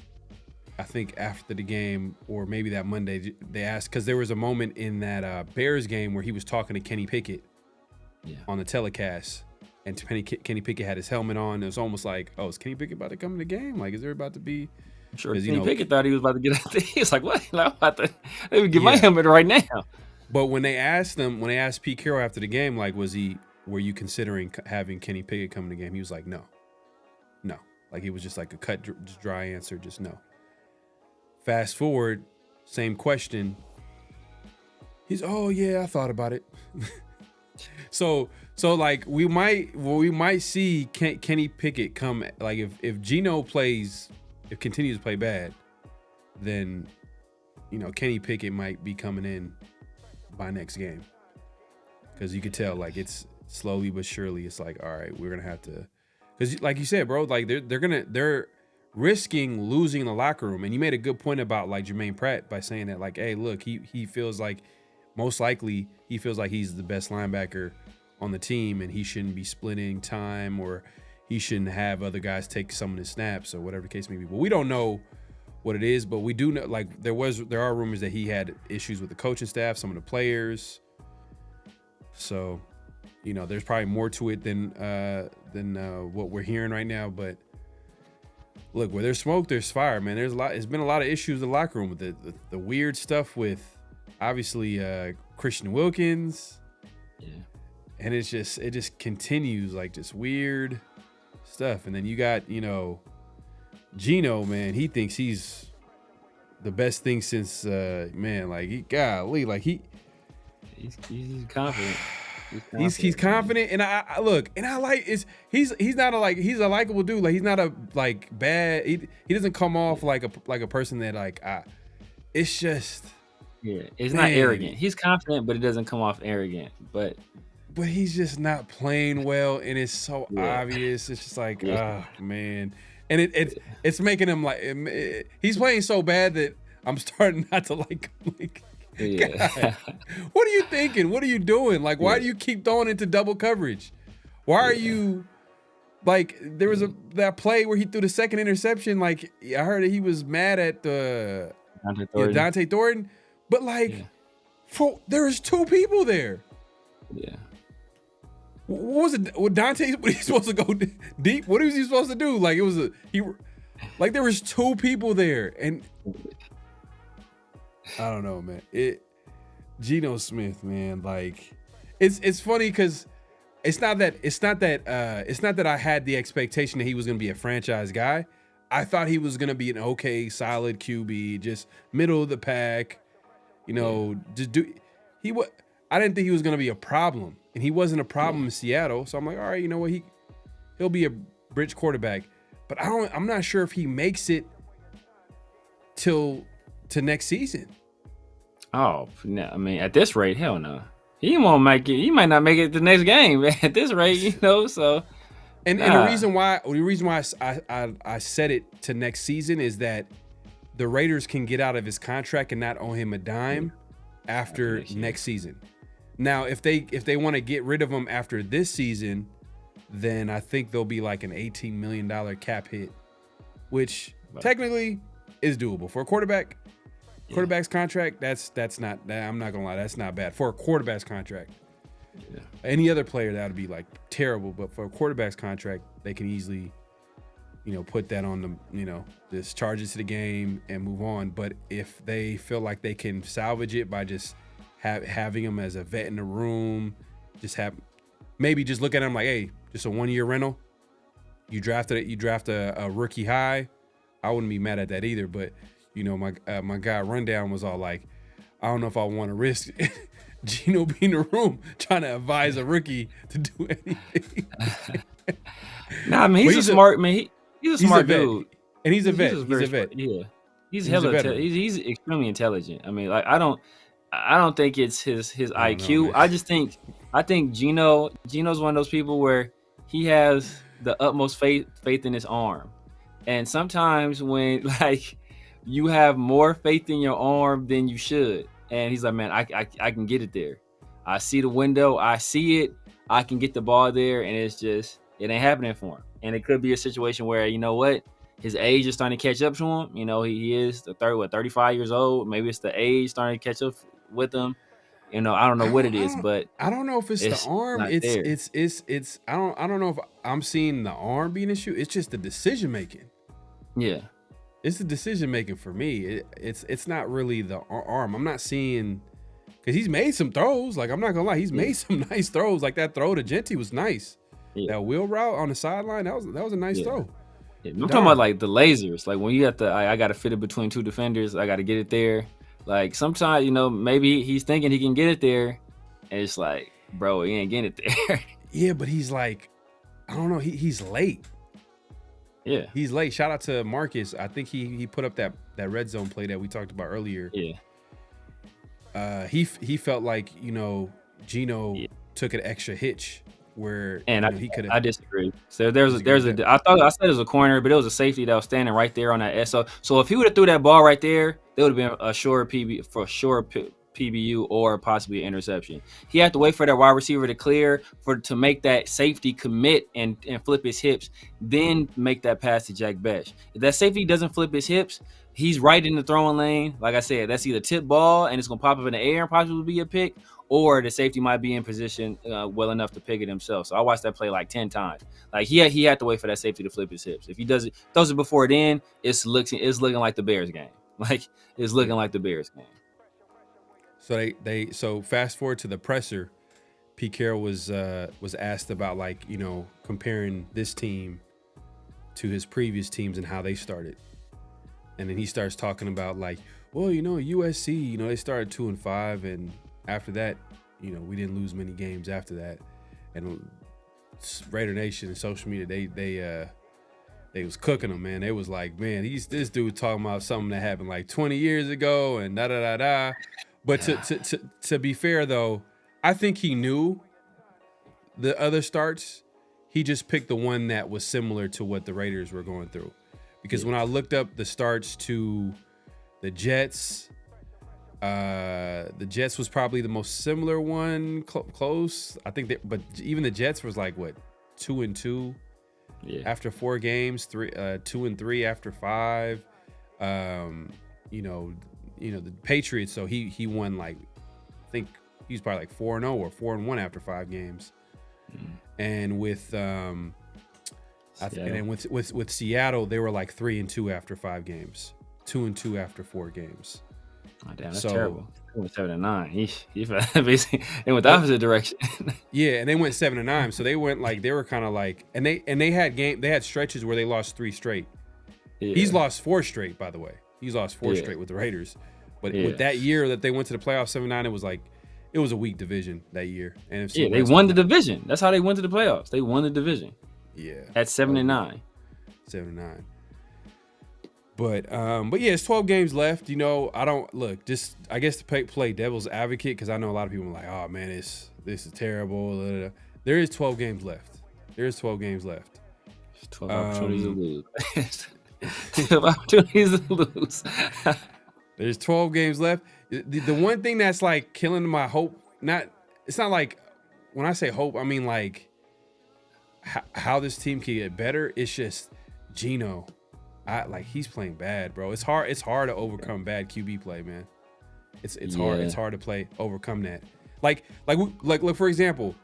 I think after the game, or maybe that Monday, they asked, because there was a moment in that Bears game where he was talking to Kenny Pickett on the telecast, and Kenny Pickett had his helmet on. It was almost like, oh, is Kenny Pickett about to come in the game? Like, is there about to be? I'm sure Kenny Pickett thought he was about to get out there. He was like, what? I'm about to let me get my helmet right now. But when they asked Pete Carroll after the game, like, were you considering having Kenny Pickett come in the game? He was like, no. Like, it was just like a cut, just dry answer, just no. Fast forward, same question. He's, oh yeah, I thought about it. so like we might see Kenny Pickett come, like, if Geno continues to play bad, then Kenny Pickett might be coming in by next game, because you could tell, like, it's slowly but surely. It's like, all right, we're gonna have to, because like you said, bro, like they're risking losing the locker room. And you made a good point about, like, Jermaine Pratt by saying that, like, hey, look, he feels like, most likely he feels like he's the best linebacker on the team, and he shouldn't be splitting time, or he shouldn't have other guys take some of his snaps, or whatever the case may be. But we don't know what it is, but we do know, like, there are rumors that he had issues with the coaching staff, some of the players. So, there's probably more to it than what we're hearing right now. But look, where there's smoke, there's fire, man. There's been a lot of issues in the locker room with the weird stuff with, obviously, Christian Wilkins. Yeah. And it just continues, like, just weird stuff. And then you got, Geno, man, he thinks he's the best thing since, man, like, he's confident. He's confident, and I look, and I like, he's not he's a likable dude. Like, he's not a, like, bad. He doesn't come off like a person that, like, it's just, it's not arrogant. He's confident, but it doesn't come off arrogant. But he's just not playing well, and it's so obvious. It's just like, oh man, and it's making him, like, he's playing so bad that I'm starting not to like him. Like, God, what are you thinking? What are you doing? Like, why do you keep throwing into double coverage? Why are you, like, there was that play where he threw the second interception. Like, I heard that he was mad at Dante Thornton, but, like, there was two people there. Yeah. What was it? What Dante? What he supposed to go deep? What was he supposed to do? Like, there was two people there, and I don't know, man. Geno Smith, man, like, It's funny because it's not that I had the expectation that he was going to be a franchise guy. I thought he was going to be an okay, solid QB, just middle of the pack. You know, I didn't think he was going to be a problem, and he wasn't a problem in Seattle. So I'm like, all right, you know what? He'll be a bridge quarterback, but I'm not sure if he makes it to next season. Oh, no, I mean, at this rate, hell no. He won't make it. He might not make it the next game at this rate, you know. So, and the reason why I said it to next season is that the Raiders can get out of his contract and not owe him a dime after next season. Now, if they want to get rid of him after this season, then I think there'll be like an $18 million cap hit, which technically is doable for a quarterback. Quarterback's contract, that's not. I'm not gonna lie, that's not bad for a quarterback's contract. Yeah. Any other player that would be like terrible, but for a quarterback's contract, they can easily, you know, put that on the, you know, just charges to the game and move on. But if they feel like they can salvage it by just having him as a vet in the room, maybe just look at him like, hey, just a 1-year rental. You draft a rookie high. I wouldn't be mad at that either, but. You know, my guy Rundown was all like, I don't know if I want to risk Gino being in the room trying to advise a rookie to do anything. Nah, I mean, he's a smart man. He's a smart dude, and he's a vet. He's a vet. Yeah, he's he's extremely intelligent. I mean, like I don't think it's his IQ. I think Gino's one of those people where he has the utmost faith in his arm, and sometimes when like. You have more faith in your arm than you should. And he's like, man, I can get it there. I see the window. I see it. I can get the ball there. And it ain't happening for him. And it could be a situation where, you know what? His age is starting to catch up to him. You know, he is 35 years old. Maybe it's the age starting to catch up with him. You know, I don't know what it is, but I don't know if it's the arm. It's I don't know if I'm seeing the arm being an issue. It's just the decision making. Yeah. It's the decision making for me. It's not really the arm. I'm not seeing because he's made some throws. Like I'm not gonna lie, he's made some nice throws. Like that throw to Genty was nice. Yeah. That wheel route on the sideline, that was a nice throw. Yeah. I'm talking about like the lasers. Like when you have to, I got to fit it between two defenders. I got to get it there. Like sometimes, you know, maybe he's thinking he can get it there, and it's like, bro, he ain't getting it there. Yeah, but he's like, I don't know. He's late. Yeah, he's late. Shout out to Marcus. I think he put up that red zone play that we talked about earlier. Yeah. He felt like, you know, Gino took an extra hitch where he could have. I disagree. So I thought I said it was a corner, but it was a safety that was standing right there on that S. So if he would have threw that ball right there, there would have been a sure PBU or possibly an interception. He had to wait for that wide receiver to clear to make that safety commit and flip his hips, then make that pass to Jack Besh. If that safety doesn't flip his hips, he's right in the throwing lane. Like I said, that's either tip ball and it's gonna pop up in the air and possibly be a pick, or the safety might be in position well enough to pick it himself. So I watched that play like 10 times. Like he had to wait for that safety to flip his hips. If he throws it before then, it's looking like the Bears game. Like it's looking like the Bears game. So fast forward to the presser, Pete Carroll was asked about, like, you know, comparing this team to his previous teams and how they started. And then he starts talking about like, well, you know, USC, you know, they started 2-5, and after that, you know, we didn't lose many games after that. And Raider Nation and social media, they was cooking them, man. They was like, man, this dude talking about something that happened like 20 years ago and da da da da. But to be fair, though, I think he knew the other starts. He just picked the one that was similar to what the Raiders were going through. Because when I looked up the starts to the Jets was probably the most similar one, close. I think but even the Jets was like, what, 2-2 after 4 games, 2-3 after 5. The Patriots, so he won, like, I think he's probably like 4-0 or 4-1 after 5 games. And with with Seattle, they were like 3-2 after 5 games, 2-2 after 4 games. Oh, damn, that's So- terrible. He went 7-9. He basically they went the opposite direction. Yeah, and they went 7-9. So they went like they were kind of like, and they had stretches where they lost 3 straight. Yeah. He's lost 4 straight, by the way. He's lost 4 Yeah. straight with the Raiders. But Yeah. with that year that they went to the playoffs 7-9, it was a weak division that year. NFC Yeah, they West won was the not- division. That's how they went to the playoffs. They won the division Yeah, at 7-9. 7-9. But yeah, it's 12 games left. You know, I don't look. Just I guess to play devil's advocate, because I know a lot of people are like, oh man, this is terrible. Blah, blah, blah. There is 12 games left. There's 12 games left. 12 opportunities to lose. 12 opportunities to lose. There's 12 games left. The one thing that's like killing my hope, it's not like when I say hope, I mean like how this team can get better. It's just Geno. He's playing bad, bro. It's hard to overcome bad QB play, man. It's hard. It's hard to overcome that. Like look, for example,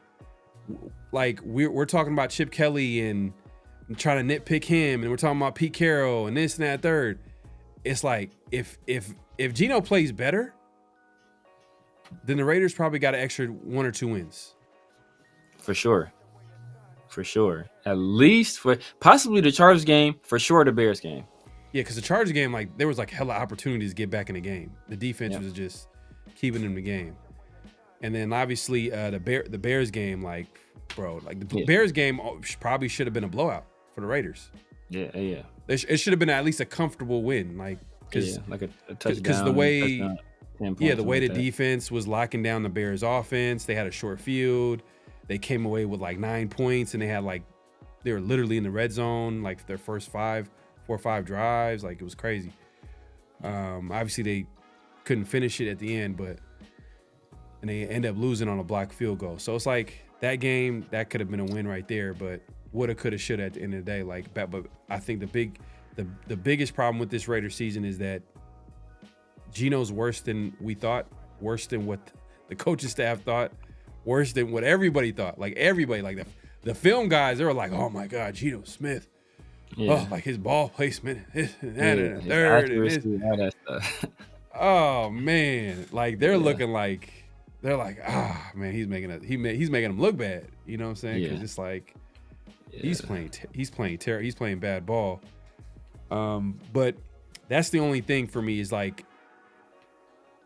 like we're talking about Chip Kelly and trying to nitpick him, and we're talking about Pete Carroll and this and that third. It's like if Geno plays better, then the Raiders probably got an extra 1 or 2 wins. For sure. At least for possibly the Chargers game, for sure the Bears game. Yeah, because the Chargers game, like there was like hella opportunities to get back in the game. The defense was just keeping them in the game. And then obviously the Bears game, like, bro, like the Bears game probably should have been a blowout for the Raiders. Yeah. It should have been at least a comfortable win, like because like a touchdown. because the way, touchdown, 10 points, the way the like that. defense was locking down the Bears offense. They had a short field. They came away with like 9 points, and they were literally in the red zone, like their first 4 or 5 drives. Like it was crazy. Obviously they couldn't finish it at the end, and they end up losing on a blocked field goal. So it's like that game, that could have been a win right there, but woulda, coulda, shoulda at the end of the day. Like, but I think the biggest problem with this Raiders season is that Geno's worse than we thought, worse than what the coaching staff thought, worse than what everybody thought. Like everybody, like the film guys, they were like, "Oh my God, Geno Smith! Oh, like his ball placement, this and that, and the third, and this." All that stuff. Oh man, like they're looking like man, he's making them look bad. You know what I'm saying? Because it's like he's playing terrible. He's playing bad ball. But that's the only thing for me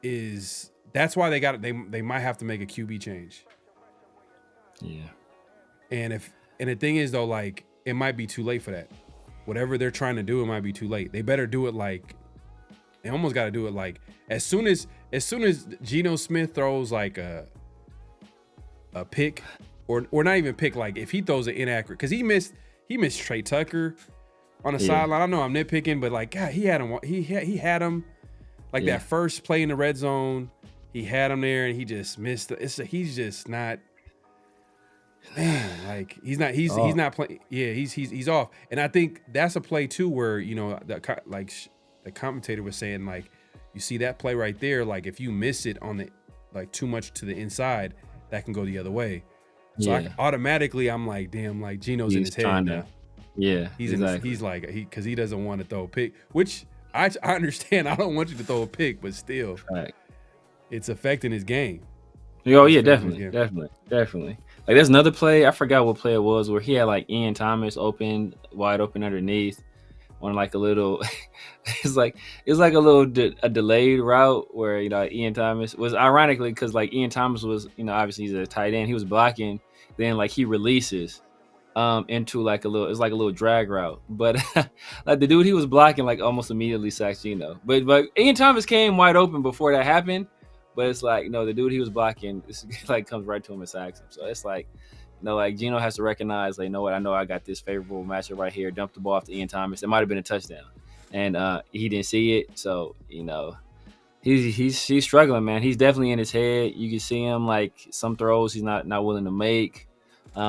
is that's why they might have to make a QB change. Yeah. And the thing is though, like it might be too late for that. Whatever they're trying to do, it might be too late. They better do it like they almost got to do it like as soon as Geno Smith throws like a pick or not even pick, like if he throws an inaccurate, because he missed Trey Tucker on the sideline. I know I'm nitpicking, but like God, he had him like that first play in the red zone. He had him there and he just missed. He's just not. Man, like he's not playing. Yeah, he's off. And I think that's a play too where the commentator was saying, like, you see that play right there, like if you miss it on the like too much to the inside, that can go the other way. So automatically I'm like, damn, like Geno's in his head now. Yeah, he's because he doesn't want to throw a pick, which I understand. I don't want you to throw a pick, but still, it's affecting his game. Oh yeah, definitely. Like there's another play, I forgot what play it was, where he had like Ian Thomas wide open underneath on like a little it's like a little a delayed route where Ian Thomas was, ironically, because like Ian Thomas was obviously he's a tight end, he was blocking, then like he releases into like it's like a little drag route, but like the dude he was blocking like almost immediately sacks Geno, but Ian Thomas came wide open before that happened. But it's like, the dude he was blocking, this like comes right to him and sacks him. So it's like, like Geno has to recognize, like, what, I know I got this favorable matchup right here. Dump the ball off to Ian Thomas. It might have been a touchdown, and he didn't see it. So he's struggling, man. He's definitely in his head. You can see him like some throws he's not willing to make. You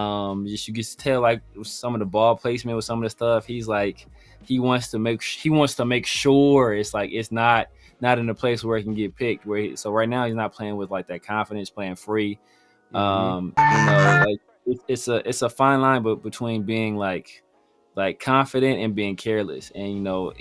can tell like some of the ball placement with some of the stuff. He's like he wants to make sure it's like it's not in a place where he can get picked. So right now he's not playing with like that confidence, playing free. Mm-hmm. Like it's a fine line, but between being like like confident and being careless. And you know,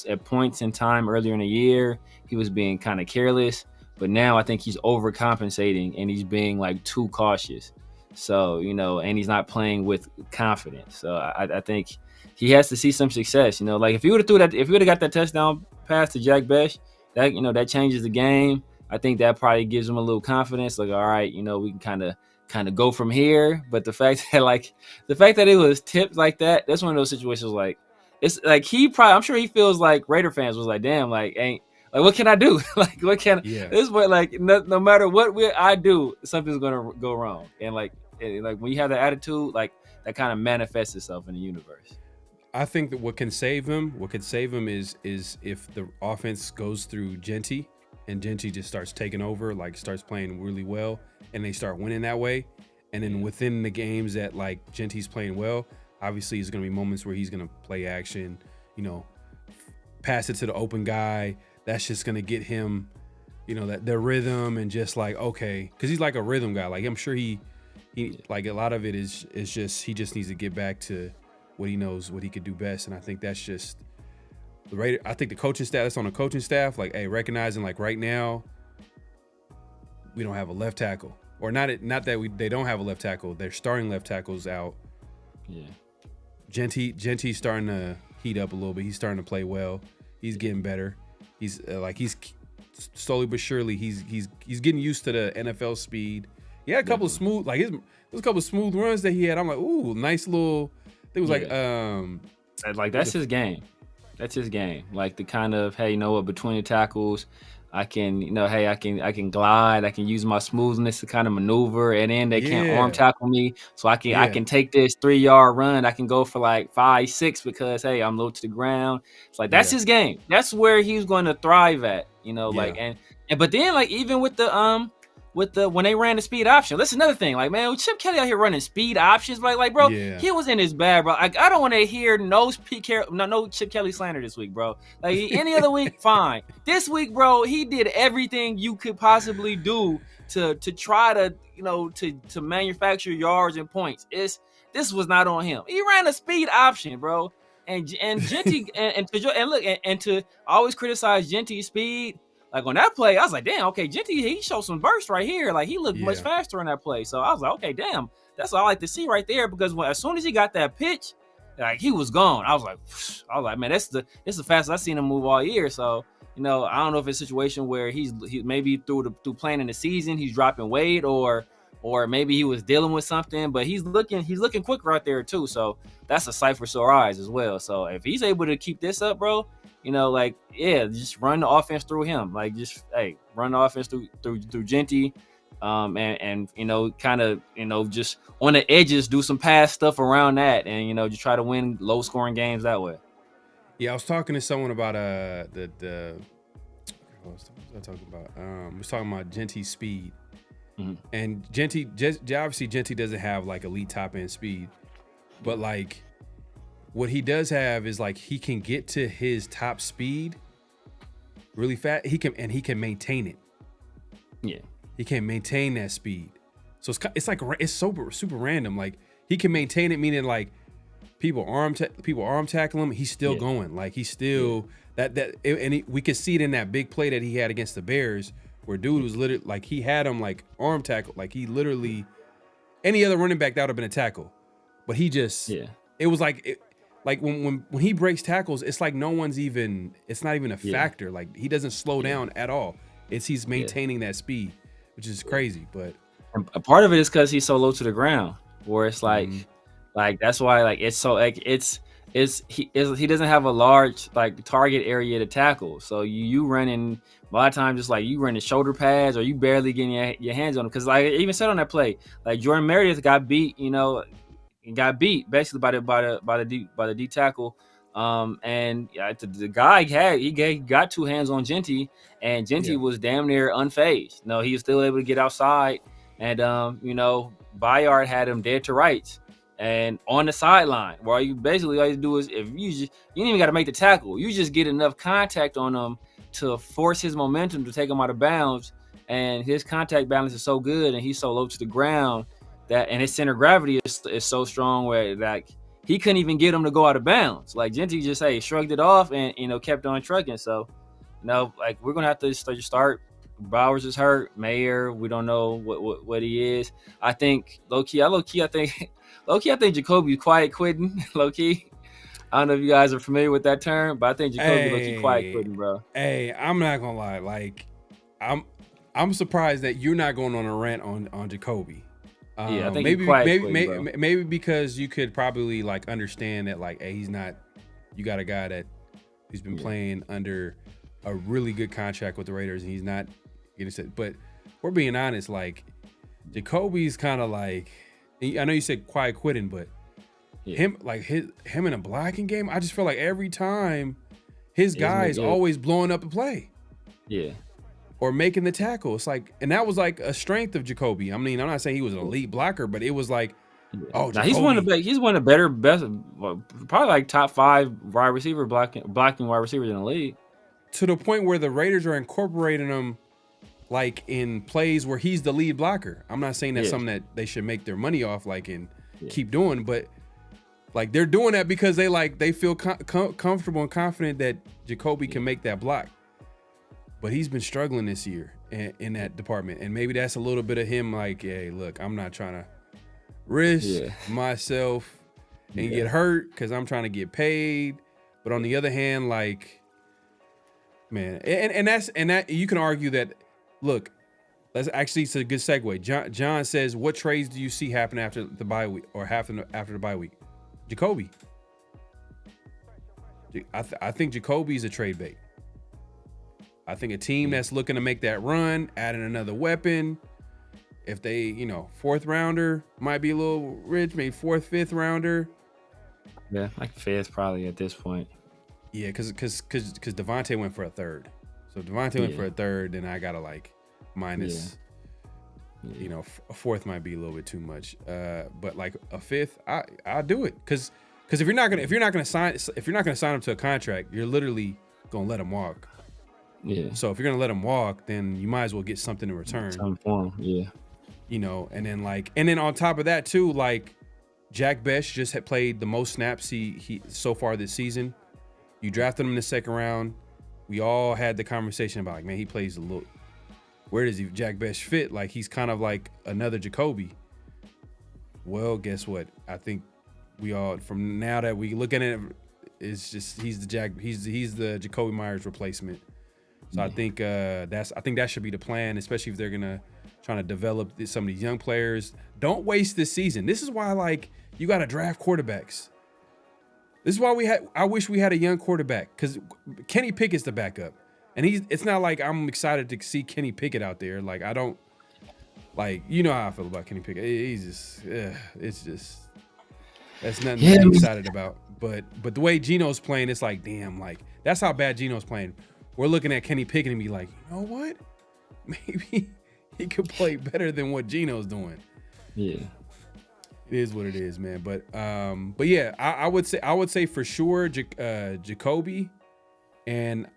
at points in time earlier in the year, he was being kind of careless, but now I think he's overcompensating and he's being like too cautious. So you know, and he's not playing with confidence. So I think he has to see some success. You know, like if he would have got that touchdown pass to Jack Besh, that you know that changes the game. I think that probably gives him a little confidence. Like, all right, you know, we can kind of go from here. But the fact that it was tipped like that, that's one of those situations. Like, it's like I'm sure he feels like Raider fans was like, damn, like what can I do? Like, what can this is what like no matter what I do, something's gonna go wrong. And like when you have that attitude, like that kind of manifests itself in the universe. I think that what can save him is if the offense goes through Genty and Genty just starts taking over, like starts playing really well, and they start winning that way. And then within the games that like Genty's playing well, obviously there's going to be moments where he's going to play action, you know, pass it to the open guy. That's just going to get him, you know, that their rhythm and just like, okay, because he's like a rhythm guy. Like I'm sure he like a lot of it is just he just needs to get back to what he knows, what he could do best. And I think that's just the Raider. I think the coaching staff, that's on the coaching staff, like, hey, recognizing like right now we don't have a left tackle, or not that they don't have a left tackle. Their starting left tackle's out. Yeah, Genty's starting to heat up a little bit. He's starting to play well. He's getting better. He's he's slowly but surely he's getting used to the NFL speed. He had a couple of smooth, like there's a couple of smooth runs that he had. I'm like, ooh, nice little. It was like that's his game. That's his game. Like the kind of, hey, you know what, between the tackles, I can, you know, hey, I can glide, I can use my smoothness to kind of maneuver, and then they can't arm tackle me. So I can take this 3-yard run. I can go for like 5-6 because hey, I'm low to the ground. It's like that's his game. That's where he's going to thrive at, you know, like and but then like even with the when they ran the speed option, that's another thing. Like, man, with Chip Kelly out here running speed options, like, bro, he was in his bag, bro. I don't want to hear no Chip Kelly slander this week, bro. Like any other week, fine. This week, bro, he did everything you could possibly do to try to, you know, to manufacture yards and points. This was not on him. He ran a speed option, bro. And Genty and to always criticize Genty's speed. Like on that play, I was like, damn, okay, Genty, he showed some burst right here. Like he looked much faster on that play. So I was like, okay, damn, that's what I like to see right there. Because as soon as he got that pitch, like he was gone. I was like, man, this is the fastest I've seen him move all year. So, you know, I don't know if it's a situation where he maybe through playing in the season, he's dropping weight or maybe he was dealing with something, but he's looking quick right there too. So that's a sight for sore eyes as well. So if he's able to keep this up, bro, you know, like, yeah, just run the offense through him. Like, just, hey, run the offense through Genty, and you know, kind of, you know, just on the edges, do some pass stuff around that, and you know, just try to win low scoring games that way. Yeah, I was talking to someone about what was I talking about? I was talking about Genty's speed, and obviously Genty doesn't have like elite top end speed, but like. What he does have is like he can get to his top speed really fast. He can maintain it. Yeah, he can maintain that speed. So it's super random. Like he can maintain it, meaning like people arm tackle him. He's still going. Like he's still we could see it in that big play that he had against the Bears, where dude was literally like he had him like arm tackle. Like he literally any other running back that would have been a tackle, but he just it was like. Like when he breaks tackles, it's like it's not even a factor. Like he doesn't slow down at all. He's maintaining that speed, which is crazy. But a part of it is because he's so low to the ground, where it's like, like that's why like it's so like he doesn't have a large like target area to tackle. So you running a lot of times just like you running shoulder pads or you barely getting your hands on him. Because like I even said on that play, like Jordan Meredith got beat, you know. He got beat basically by the D tackle, and the guy got two hands on Genty, and Genty was damn near unfazed. No, he was still able to get outside, and you know, Bayard had him dead to rights and on the sideline. Where you basically all you do is you ain't even got to make the tackle, you just get enough contact on him to force his momentum to take him out of bounds, and his contact balance is so good, and he's so low to the ground. And his center of gravity is so strong where like he couldn't even get him to go out of bounds. Like Genty just shrugged it off and kept on trucking. So, like we're gonna have to start. Bowers is hurt. Mayer, we don't know what he is. I think low key. I think Jacoby quiet quitting. Low key. I don't know if you guys are familiar with that term, but I think Jacoby low key quiet quitting, bro. Hey, I'm not gonna lie. Like, I'm surprised that you're not going on a rant on Jacoby. Yeah, I think maybe because you could probably like understand that like, hey, he's not. You got a guy that he's been playing under a really good contract with the Raiders, and he's not getting set. But we're being honest, like Jacoby's kind of like, I know you said quiet quitting, but him in a blocking game, I just feel like every time his guy is always blowing up a play. Yeah. Or making the tackle. It's like, and that was like a strength of Jacoby. I mean, I'm not saying he was an elite blocker, but it was like, oh, now, he's one of the better, best, probably like top 5 wide receiver blocking wide receivers in the league. To the point where the Raiders are incorporating him like in plays where he's the lead blocker. I'm not saying that's something that they should make their money off, like, and keep doing, but like they're doing that because they feel comfortable and confident that Jacoby can make that block. But he's been struggling this year in that department, and maybe that's a little bit of him. Like, hey, look, I'm not trying to risk myself and get hurt because I'm trying to get paid. But on the other hand, like, man, and that you can argue that. Look, it's a good segue. John says, what trades do you see happen after the bye week or after the bye week? Jacoby. I think Jacoby's a trade bait. I think a team that's looking to make that run, adding another weapon, if they, 4th rounder might be a little rich, maybe 4th, 5th rounder. Yeah, like 5th probably at this point. Yeah, because Devontae went for a 3rd. So if Devontae went for a 3rd, then I gotta like minus. A 4th might be a little bit too much. But like a 5th, I'll do it because if you're not gonna sign him to a contract, you're literally gonna let him walk. Yeah. So if you're gonna let him walk, then you might as well get something in return. Some form, yeah. And then on top of that too, like Jack Bech just had played the most snaps he so far this season. You drafted him in the 2nd round. We all had the conversation about like, man, he plays a little. Where does Jack Bech fit? Like he's kind of like another Jacoby. Well, guess what? I think we all from now that we look at it, it's just he's the Jacoby Myers replacement. So I think that should be the plan, especially if they're trying to develop some of these young players. Don't waste this season. This is why like you got to draft quarterbacks. This is why I wish we had a young quarterback because Kenny Pickett's the backup, and it's not like I'm excited to see Kenny Pickett out there. Like I don't like how I feel about Kenny Pickett. He's just it's just that's nothing to be excited about. But the way Geno's playing, it's like damn, like that's how bad Geno's playing. We're looking at Kenny Pickett and be like, you know what? Maybe he could play better than what Geno's doing. Yeah. It is what it is, man. But yeah, I would say for sure Jacoby, and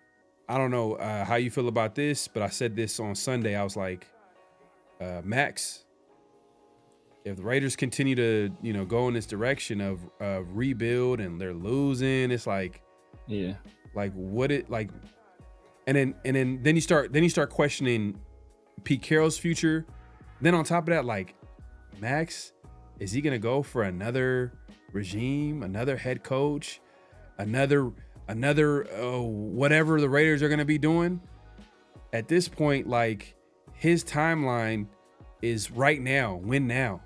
I don't know how you feel about this, but I said this on Sunday. I was like, Max, if the Raiders continue to go in this direction of rebuild and they're losing, it's like like what it like. And then you start questioning Pete Carroll's future. Then on top of that, like Max, is he gonna go for another regime, another head coach, another whatever the Raiders are gonna be doing? At this point, like his timeline is right now, win now.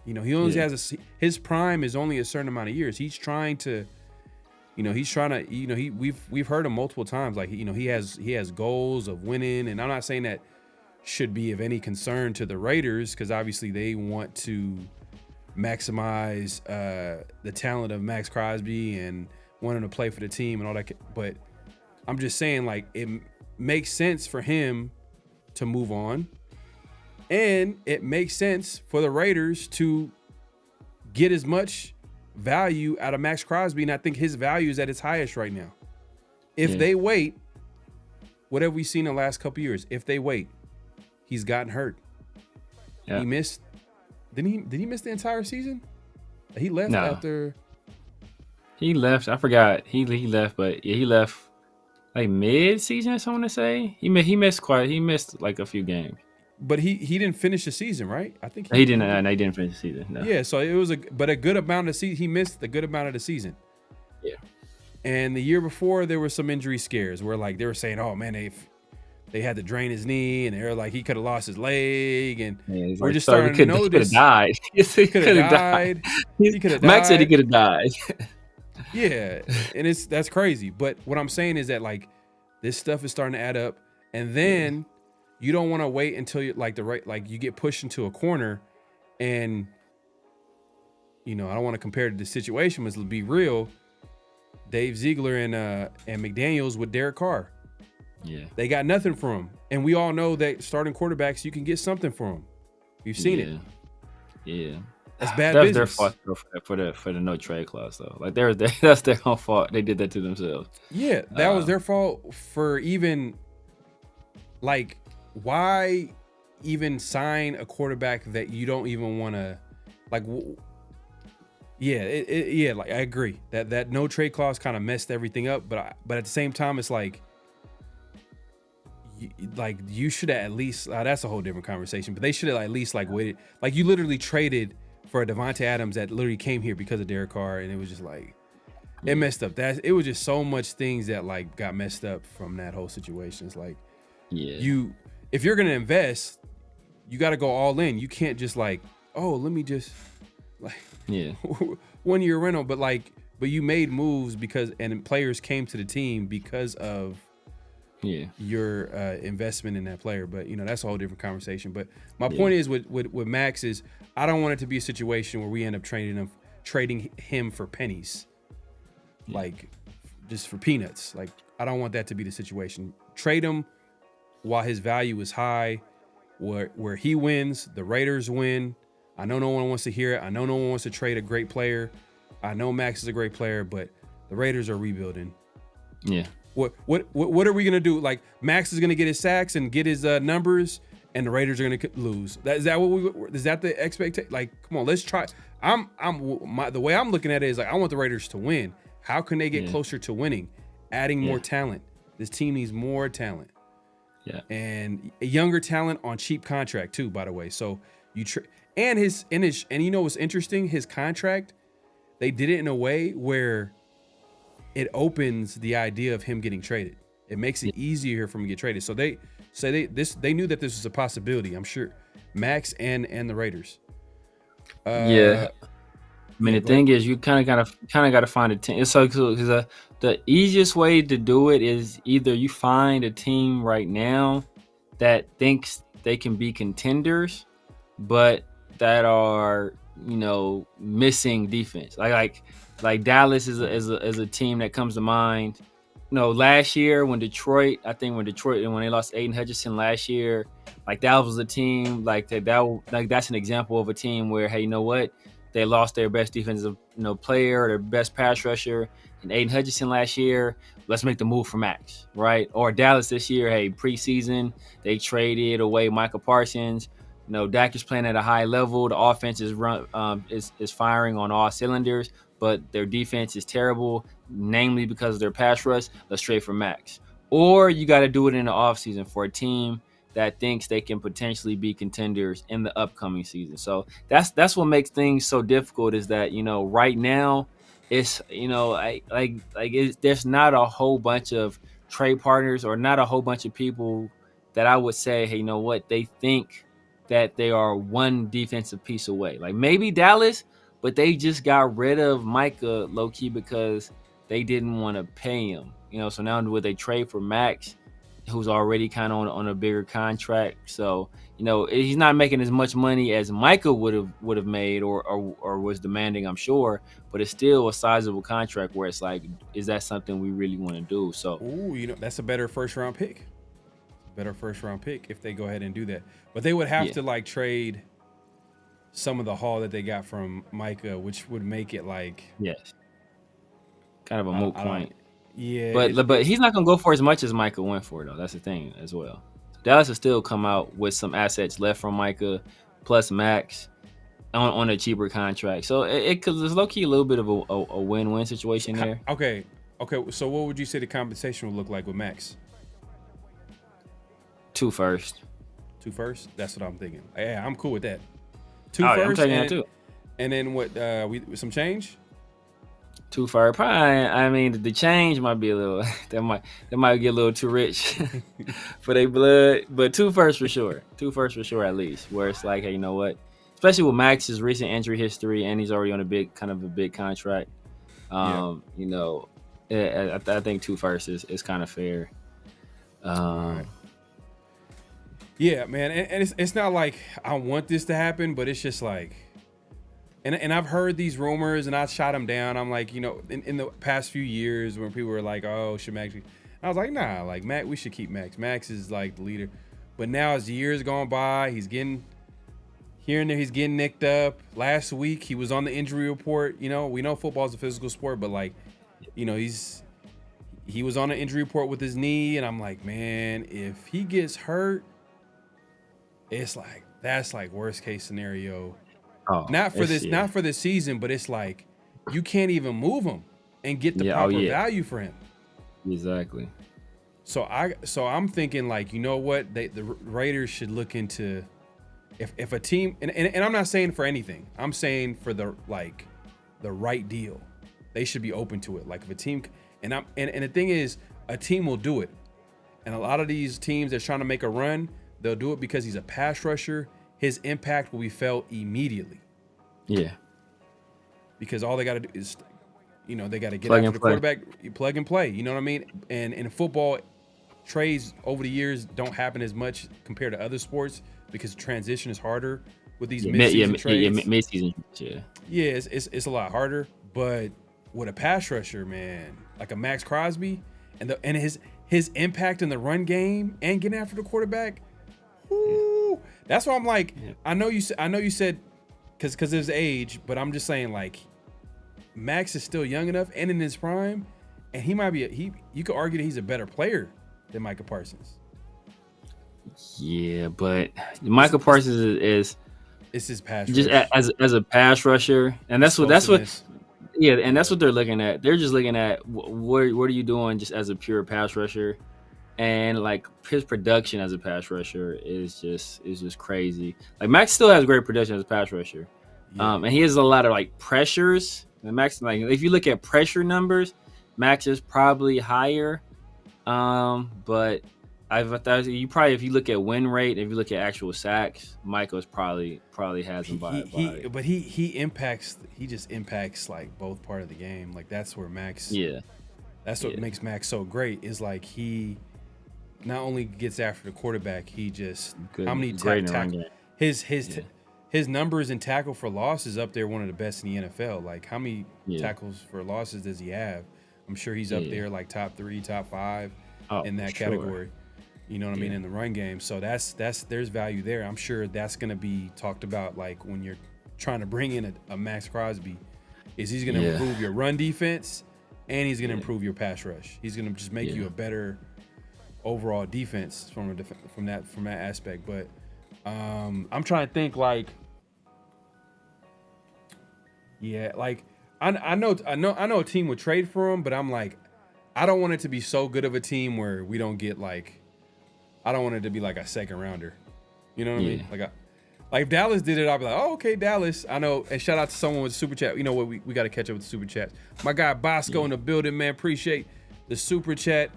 He only has his prime is only a certain amount of years. He's trying to. We've heard him multiple times. Like, he has goals of winning, and I'm not saying that should be of any concern to the Raiders because obviously they want to maximize the talent of Max Crosby and want him to play for the team and all that. But I'm just saying, like, it makes sense for him to move on, and it makes sense for the Raiders to get as much value out of Max Crosby, and I think his value is at its highest right now. If they wait, what have we seen in the last couple of years? If they wait, he's gotten hurt. He missed. Did he miss the entire season? He left after. He left. I forgot. He left, but yeah, he left like mid-season. I want to say he missed like a few games. But he didn't finish the season, right? I think He didn't. They didn't finish the season. No. Yeah, so it was a good amount of season. He missed a good amount of the season. Yeah. And the year before, there were some injury scares where like they were saying, "Oh man, they had to drain his knee," and they were like he could have lost his leg, and Yeah, we're just starting to know this. He could have died. He could have died. He could have died. Max said he could have died. Yeah, and that's crazy. But what I'm saying is that like this stuff is starting to add up, and then you don't want to wait until you you get pushed into a corner, and I don't want to compare to the situation, but let's be real. Dave Ziegler and McDaniels with Derek Carr. Yeah, they got nothing for him, and we all know that starting quarterbacks you can get something for them. We've seen it. Yeah. That's bad That's business. their fault for the no trade clause though. Like that's their own fault. They did that to themselves. Yeah, that was their fault for even like why even sign a quarterback that you don't even want to like. Yeah, like I agree that no trade clause kind of messed everything up. But at the same time, it's like you should have at least. That's a whole different conversation. But they should have at least like waited. Like you literally traded for a Devontae Adams that literally came here because of Derek Carr, and it was just like it messed up. It was just so much things that like got messed up from that whole situation. It's like if you're gonna invest, you got to go all in. You can't just like, oh, let me just like 1 year rental, but you made moves and players came to the team because of your investment in that player. But that's a whole different conversation. But my point is with Max is I don't want it to be a situation where we end up trading him for pennies, like just for peanuts. Like I don't want that to be the situation. Trade him while his value is high, where he wins, the Raiders win. I know no one wants to hear it. I know no one wants to trade a great player. I know Max is a great player, but the Raiders are rebuilding. Yeah. What are we gonna do? Like Max is gonna get his sacks and get his numbers, and the Raiders are gonna lose. Is that the expectation? Like, come on, let's try. The way I'm looking at it is like I want the Raiders to win. How can they get closer to winning? Adding more talent. This team needs more talent. Yeah. And a younger talent on cheap contract too, by the way. So and you know what's interesting? His contract, they did it in a way where it opens the idea of him getting traded. It makes it easier for him to get traded. So they knew that this was a possibility. I'm sure Max and the Raiders. I mean, the thing is, you kind of gotta find a team. It's so cool because the easiest way to do it is either you find a team right now that thinks they can be contenders, but that are missing defense. Like Dallas is a team that comes to mind. Last year when Detroit, when they lost Aiden Hutchinson last year, like that was a team like that's an example of a team where, hey, you know what? They lost their best defensive player, their best pass rusher, and Aiden Hutchinson last year. Let's make the move for Max, right? Or Dallas this year, hey, preseason they traded away Michael Parsons. Dak is playing at a high level. The offense is firing on all cylinders, but their defense is terrible, namely because of their pass rush. Let's trade for Max. Or you got to do it in the offseason for a team that thinks they can potentially be contenders in the upcoming season. So that's what makes things so difficult is that, right now it's, there's not a whole bunch of trade partners or not a whole bunch of people that I would say, hey, you know what, they think that they are one defensive piece away. Like maybe Dallas, but they just got rid of Micah low-key because they didn't want to pay him. So now would they trade for Max, who's already kind of on a bigger contract? So, he's not making as much money as Micah would have made or was demanding, I'm sure, but it's still a sizable contract where it's like, is that something we really want to do? So, that's a better first round pick. If they go ahead and do that. But they would have to trade some of the haul that they got from Micah, which would make it kind of a moot point. Yeah. But he's not going to go for as much as Micah went for, though. That's the thing as well. Dallas will still come out with some assets left from Micah plus Max. on a cheaper contract. So because there's low key a little bit of a win-win situation there. Okay. So what would you say the compensation would look like with Max? 2 first. 2 first? That's what I'm thinking. Yeah, I'm cool with that. 2 I'm first, taking that too. And then what? Some change? 2 first. Probably. I mean, the change might be a little. that might get a little too rich for their blood. But 2 first for sure. 2 first for sure at least. Where it's like, hey, you know what? Especially with Max's recent injury history, and he's already on a big contract. You know, I think 2 first is kind of fair. Right. Yeah, man, and it's not like I want this to happen, but it's just like, and I've heard these rumors, and I shot them down. I'm like, you know, in the past few years when people were like, oh, should Max? I was like, nah, like Max, we should keep Max. Max is like the leader. But now as years gone by, he's getting here and there, he's getting nicked up. Last week he was on the injury report. You know, we know football is a physical sport, but like, you know, he was on an injury report with his knee, and I'm like, man, if he gets hurt, it's like that's like worst case scenario. Oh, not for this season, but it's like you can't even move him and get the proper value for him. Exactly. So I'm thinking like, you know what, the Raiders should look into if a team and I'm not saying for anything, I'm saying for the right deal, they should be open to it. Like if a team and the thing is, a team will do it, and a lot of these teams that's trying to make a run, they'll do it because he's a pass rusher. His impact will be felt immediately. Yeah. Because all they got to do is, you know, they got to get after the quarterback, you plug and play. You know what I mean? And in football, trades over the years don't happen as much compared to other sports because transition is harder with these mid-season trades. Yeah, mid-season. Yeah. Yeah, it's a lot harder. But with a pass rusher, man, like a Max Crosby, and his impact in the run game and getting after the quarterback. Woo, that's why I'm like, I know you said because of his age, but I'm just saying like Max is still young enough and in his prime, and he might be you could argue that he's a better player than Micah Parsons. Yeah, but Micah Parsons is it's his pass just rush. as a pass rusher, and that's what and that's what they're looking at. They're just looking at what are you doing just as a pure pass rusher. And like his production as a pass rusher is just crazy. Like Max still has great production as a pass rusher, and he has a lot of like pressures. And Max, like if you look at pressure numbers, Max is probably higher. But if you look at win rate, if you look at actual sacks, Michael's probably has him by. But he just impacts like both part of the game. Like that's where Max. Yeah. That's what makes Max so great. Is like he not only gets after the quarterback, he just how many tackles. His numbers in tackle for loss is up there, one of the best in the NFL. Like how many tackles for losses does he have? I'm sure he's up there like top 3, top 5 in that category. You know what I mean, in the run game. So there's value there. I'm sure that's going to be talked about like when you're trying to bring in a Max Crosby. Is he's going to improve your run defense and he's going to improve your pass rush. He's going to just make you a better overall defense from that aspect. But I'm trying to think like I know a team would trade for him, but I'm like I don't want it to be so good of a team where we don't get like I don't want it to be like a second rounder. You know what I mean? Like if Dallas did it, I'd be like, oh, okay, Dallas. I know. And shout out to someone with the super chat. You know what? We got to catch up with the super chat. My guy Bosco in the building, man. Appreciate the super chat.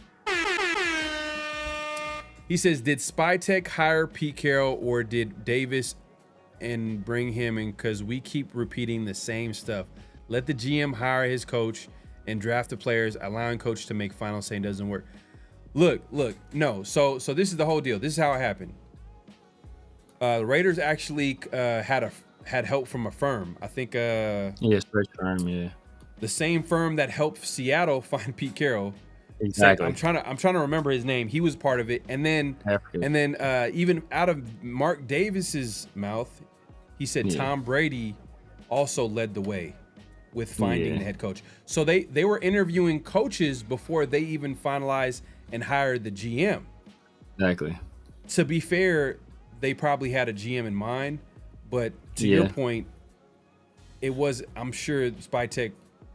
He says, did Spytech hire Pete Carroll or did Davis and bring him in? Because we keep repeating the same stuff. Let the GM hire his coach and draft the players. Allowing coach to make final say doesn't work. Look, no. So this is the whole deal. This is how it happened. The Raiders actually had help from a firm. I think search firm, the same firm that helped Seattle find Pete Carroll. Exactly. I'm trying to remember his name. He was part of it. And then even out of Mark Davis's mouth, he said Tom Brady also led the way with finding the head coach. So they were interviewing coaches before they even finalized and hired the GM. Exactly. To be fair, they probably had a GM in mind, but to your point, I'm sure Spytek,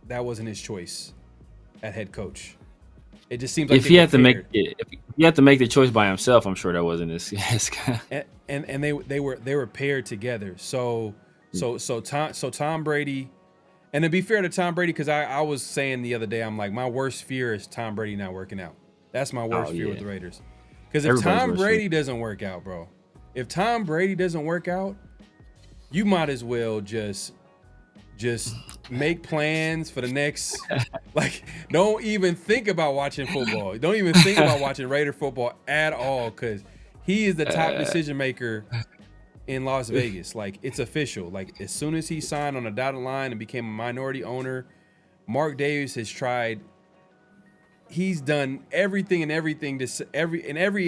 that wasn't his choice at head coach. It just seems like if he had to make the choice by himself, I'm sure that wasn't his guy. And they were paired together. So Tom Brady, and to be fair to Tom Brady, because I was saying the other day, I'm like, my worst fear is Tom Brady not working out. That's my worst fear with the Raiders. Because if Tom Brady doesn't work out, bro, if Tom Brady doesn't work out, you might as well just make plans for the next, like, don't even think about watching football. Don't even think about watching Raider football at all, because he is the top decision maker in Las Vegas. Like, it's official. Like, as soon as he signed on a dotted line and became a minority owner, Mark Davis has tried. He's done everything in every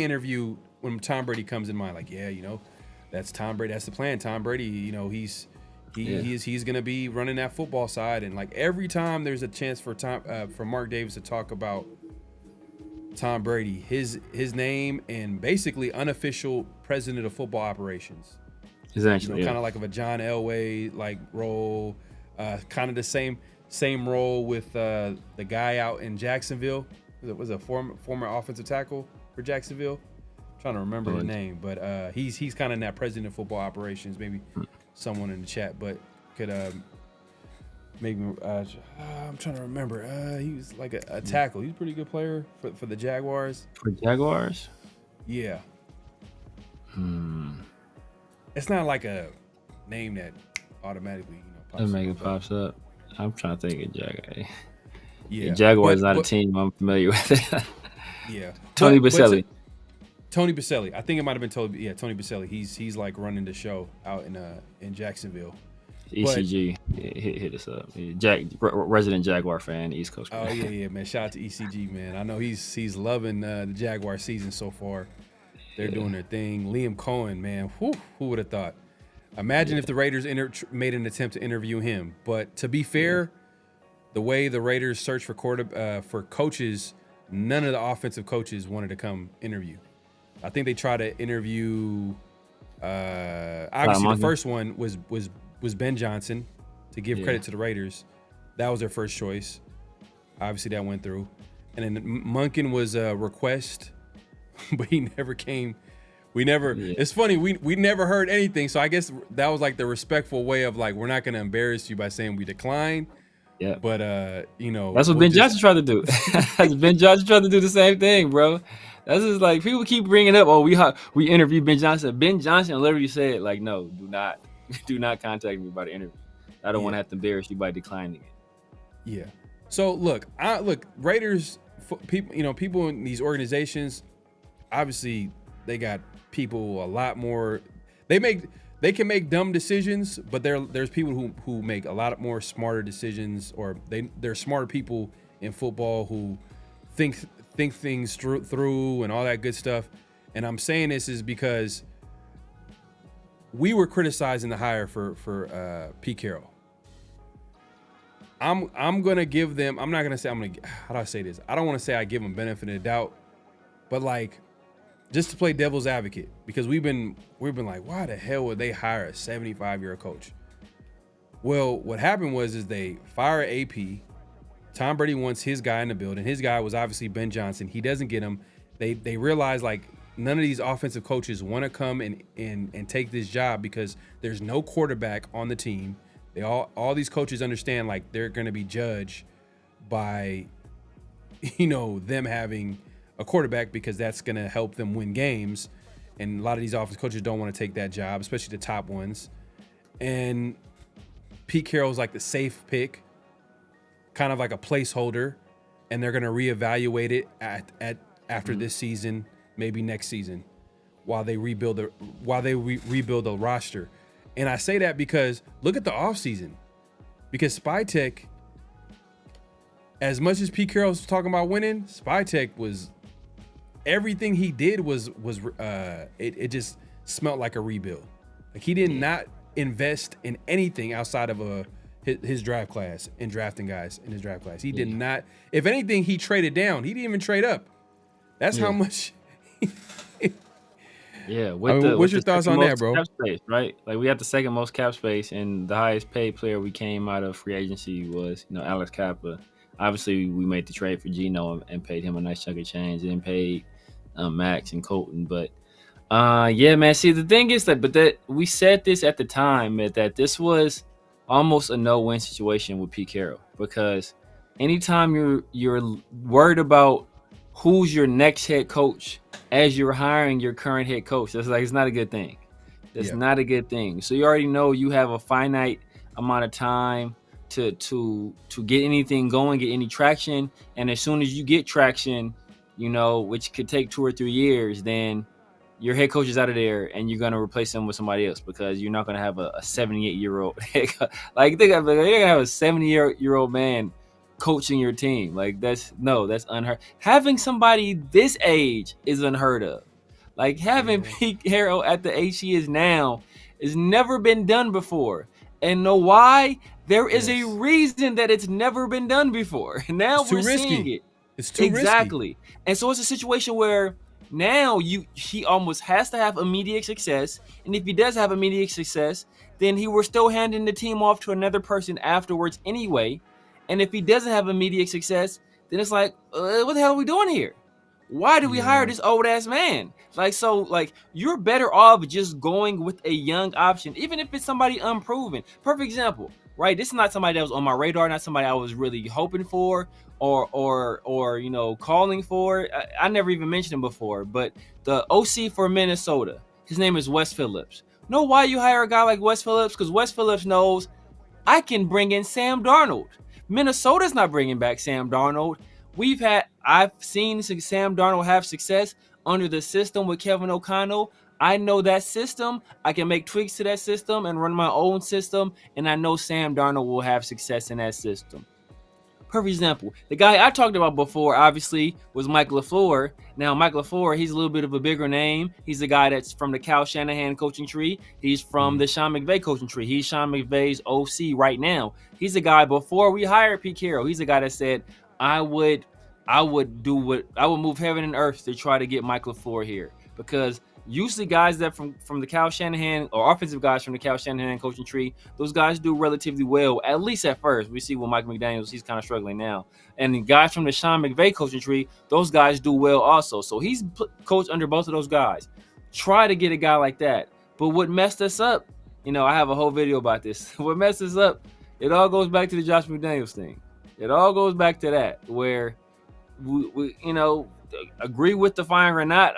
interview when Tom Brady comes in mind. Like, yeah, that's Tom Brady. That's the plan. Tom Brady, he's going to be running that football side. And like every time there's a chance for Mark Davis to talk about Tom Brady, his name and basically unofficial president of football operations. Essentially, kind of like of a John Elway like role, kind of the same role with the guy out in Jacksonville. It was a former offensive tackle for Jacksonville. I'm trying to remember his name, but he's kind of in that president of football operations. Maybe someone in the chat, but could maybe I'm trying to remember. He was like a tackle. He's a pretty good player for the Jaguars. For Jaguars? Yeah. It's not like a name that automatically pops up. I'm trying to think of Jaguars. Yeah, Jaguars is not a team I'm familiar with. Yeah, Tony Baselli. Tony Baselli. I think it might have been Tony Baselli. He's like running the show out in Jacksonville. ECG, hit us up. Resident Jaguar fan, East Coast. Oh yeah, man. Shout out to ECG, man. I know he's loving the Jaguar season so far. They're doing their thing. Liam Cohen, man. Who would have thought? Imagine if the Raiders made an attempt to interview him. But to be fair, the way the Raiders searched for coaches, none of the offensive coaches wanted to come interview. I think they tried to interview. Obviously, the first one was Ben Johnson, to give credit to the Raiders. That was their first choice. Obviously, that went through. And then Munkin was a request, but he never came. It's funny, we never heard anything. So I guess that was like the respectful way of like, we're not going to embarrass you by saying we declined. Yeah. But, that's what Ben Johnson tried to do. Ben Johnson tried to do the same thing, bro. That's just like, people keep bringing up, we interviewed Ben Johnson. Ben Johnson literally said, like, no, do not contact me about the interview. I don't want to have to embarrass you by declining it. Yeah. So look, Raiders people in these organizations, obviously they got people a lot more. They can make dumb decisions, but there's people who make a lot more smarter decisions, or they're smarter people in football who think things through and all that good stuff. And I'm saying this is because we were criticizing the hire for Pete Carroll. I'm gonna give them. I'm not gonna say how do I say this? I don't want to say I give them benefit of the doubt, but like, just to play devil's advocate, because we've been like, why the hell would they hire a 75-year-old coach? Well, what happened was they fire AP. Tom Brady wants his guy in the building. His guy was obviously Ben Johnson. He doesn't get him. They realize like none of these offensive coaches want to come and take this job because there's no quarterback on the team. All these coaches understand like they're going to be judged by, them having a quarterback, because that's going to help them win games. And a lot of these offensive coaches don't want to take that job, especially the top ones. And Pete Carroll's like the safe pick, kind of like a placeholder, and they're going to reevaluate it after this season, maybe next season, while they rebuild the roster. And I say that because look at the offseason. Because Spytek, as much as Pete Carroll was talking about winning, Spytek was, everything he did was it just smelled like a rebuild. Like he did not invest in anything outside of his draft class and drafting guys in his draft class. He did not. If anything, he traded down. He didn't even trade up. That's how much. Yeah, I mean, what's your thoughts on that, bro? Cap space, right? Like we had the second most cap space, and the highest paid player we came out of free agency was, Alex Kappa. Obviously, we made the trade for Geno and paid him a nice chunk of change, and paid Max and Colton. But yeah, man. See, the thing is that we said this at the time that this was almost a no-win situation with Pete Carroll, because anytime you're worried about who's your next head coach as you're hiring your current head coach, that's like, it's not a good thing. That's not a good thing. So you already know you have a finite amount of time to get anything going, get any traction, and as soon as you get traction, which could take 2 or 3 years, then your head coach is out of there, and you're gonna replace him with somebody else, because you're not gonna have a 78-year-old like they're gonna have a 70-year-old man coaching your team. Like that's unheard. Having somebody this age is unheard of. Like having Pete Carroll at the age he is now has never been done before. And know why? There is a reason that it's never been done before. Now we're seeing it. It's too risky. And so it's a situation where now he almost has to have immediate success. And if he does have immediate success, then he will still handing the team off to another person afterwards anyway. And if he doesn't have immediate success, then it's like, what the hell are we doing here? Why do we hire this old ass man? Like, you're better off just going with a young option, even if it's somebody unproven. Perfect example, right? This is not somebody that was on my radar, not somebody I was really hoping for or calling for. I never even mentioned him before, but the OC for Minnesota, his name is Wes Phillips. Know why you hire a guy like Wes Phillips? Because Wes Phillips knows I can bring in Sam Darnold. Minnesota's not bringing back Sam Darnold. I've seen Sam Darnold have success under the system with Kevin O'Connell. I know that system. I can make tweaks to that system and run my own system, and I know Sam Darnold will have success in that system. Perfect example. The guy I talked about before, obviously, was Mike LaFleur. Now, Mike LaFleur, he's a little bit of a bigger name. He's the guy that's from the Kyle Shanahan coaching tree. He's from the Sean McVay coaching tree. He's Sean McVay's OC right now. He's the guy before we hired Pete Carroll. He's the guy that said, I would move heaven and earth to try to get Mike LaFleur here, because usually guys that from the Kyle Shanahan, or offensive guys from the Kyle Shanahan coaching tree, those guys do relatively well, at least at first. We see with Mike McDaniels, he's kind of struggling now. And the guys from the Sean McVay coaching tree, those guys do well also. So he's coached under both of those guys. Try to get a guy like that. But what messed us up, I have a whole video about this. What messed us up, it all goes back to the Josh McDaniels thing. It all goes back to that, where we agree with the firing or not,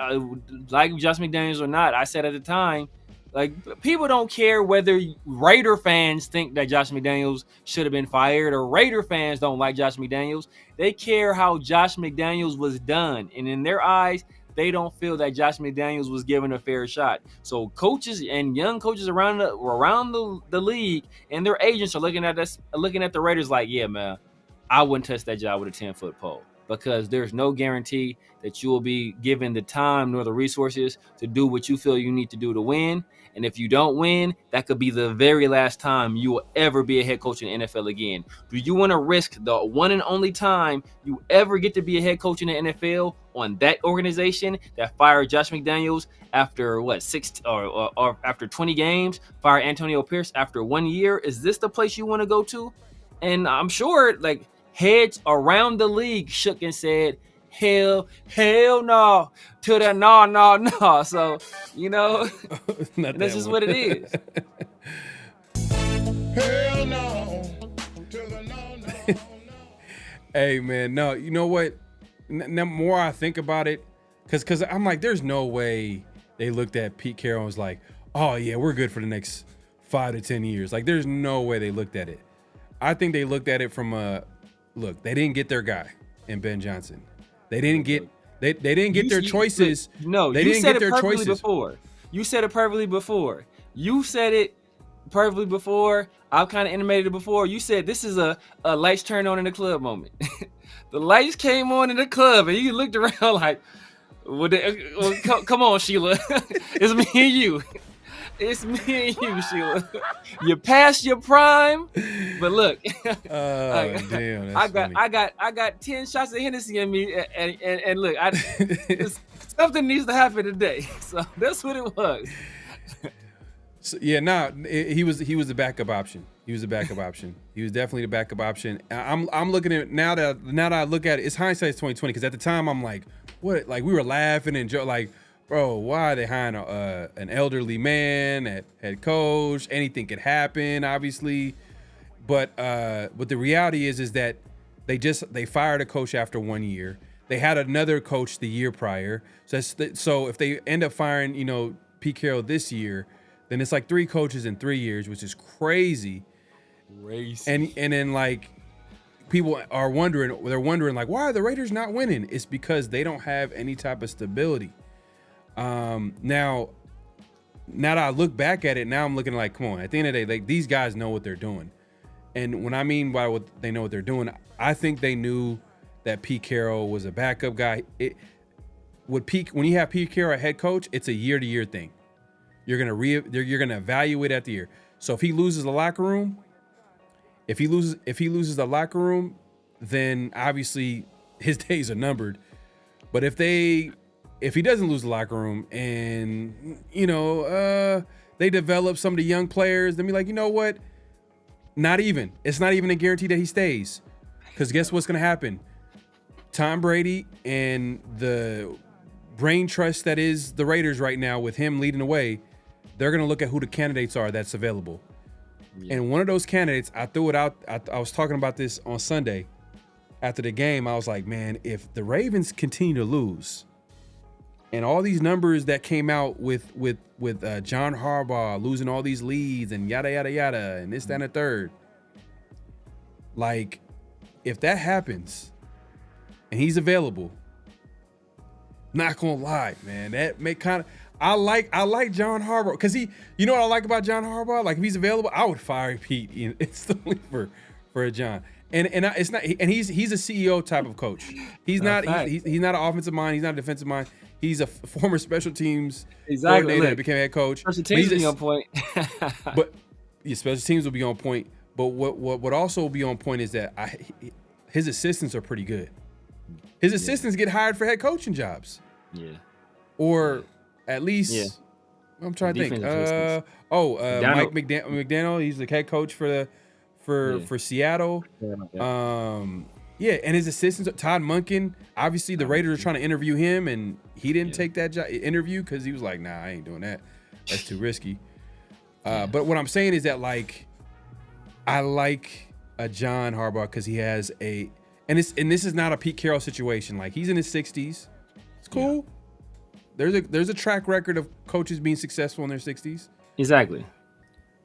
like Josh McDaniels or not. I said at the time, like, people don't care whether Raider fans think that Josh McDaniels should have been fired, or Raider fans don't like Josh McDaniels. They care how Josh McDaniels was done, and in their eyes, they don't feel that Josh McDaniels was given a fair shot. So coaches and young coaches around the league and their agents are looking at the Raiders like, yeah, man, I wouldn't touch that job with a 10-foot pole, because there's no guarantee that you will be given the time nor the resources to do what you feel you need to do to win. And if you don't win, that could be the very last time you will ever be a head coach in the NFL again. Do you want to risk the one and only time you ever get to be a head coach in the NFL on that organization that fired Josh McDaniels after or after 20 games, fired Antonio Pierce after 1 year? Is this the place you want to go to? And I'm sure, like, heads around the league shook and said, hell no, to the no. So, that's just what it is. Hell no to the no. Hey, man, no, you know what? The more I think about it, because I'm like, there's no way they looked at Pete Carroll and was like, oh, yeah, we're good for the next 5 to 10 years. Like, there's no way they looked at it. I think they looked at it from look, they didn't get their guy in Ben Johnson. They didn't get their choices. No, they didn't get their choices before. You said it perfectly before. I've kind of animated it before. You said this is a lights turn on in the club moment. The lights came on in the club, and you looked around like, come on, Sheila. It's me and you. It's me and you, Sheila. You passed your prime, but look. Damn, I got 10 shots of Hennessy in me, and look, something needs to happen today. So that's what it was. So, yeah, he was the backup option. He was the backup option. He was definitely the backup option. I'm looking at it now that I look at it, it's hindsight's 2020. Because at the time I'm like, what? Like we were laughing and like, bro, why are they hiring an elderly man at head coach? Anything could happen, obviously. But the reality is that they fired a coach after 1 year. They had another coach the year prior. So if they end up firing, Pete Carroll this year, then it's like 3 coaches in 3 years, which is crazy. And then like people are wondering like, why are the Raiders not winning? It's because they don't have any type of stability. Now that I look back at it, now I'm looking like, come on, at the end of the day, like these guys know what they're doing. And when I mean by what they know what they're doing, I think they knew that Pete Carroll was a backup guy. When you have Pete Carroll a head coach, it's a year-to-year thing. You're gonna evaluate at the year. So if he loses the locker room, then obviously his days are numbered. But if he doesn't lose the locker room and they develop some of the young players, then be like, you know what? It's not even a guarantee that he stays. Because guess what's gonna happen? Tom Brady and the brain trust that is the Raiders right now with him leading the way, they're going to look at who the candidates are that's available. Yeah. And one of those candidates, I threw it out. I was talking about this on Sunday after the game. I was like, man, if the Ravens continue to lose and all these numbers that came out with John Harbaugh losing all these leads and yada, yada, yada, and this, that, and the third, like if that happens and he's available, not gonna lie, man, that make kind of, I like John Harbaugh because you know what I like about John Harbaugh? Like if he's available, I would fire Pete instantly for John. And it's not, and he's a CEO type of coach. He's not an offensive mind. He's not a defensive mind. He's a former special teams coordinator that became head coach. Special teams will be on point. But yeah, special teams will be on point. But what also will be on point is that his assistants are pretty good. His assistants get hired for head coaching jobs. Yeah. Or at least I'm trying to think. Mike McDaniel, he's the head coach for Seattle. Yeah, and his assistants, Todd Monken. Obviously, the Raiders are trying to interview him, and he didn't take that interview because he was like, "Nah, I ain't doing that. That's too risky." But what I'm saying is that, like, I like a John Harbaugh because he has and this is not a Pete Carroll situation. Like, he's in his 60s. It's cool. Yeah. There's a track record of coaches being successful in their 60s. Exactly.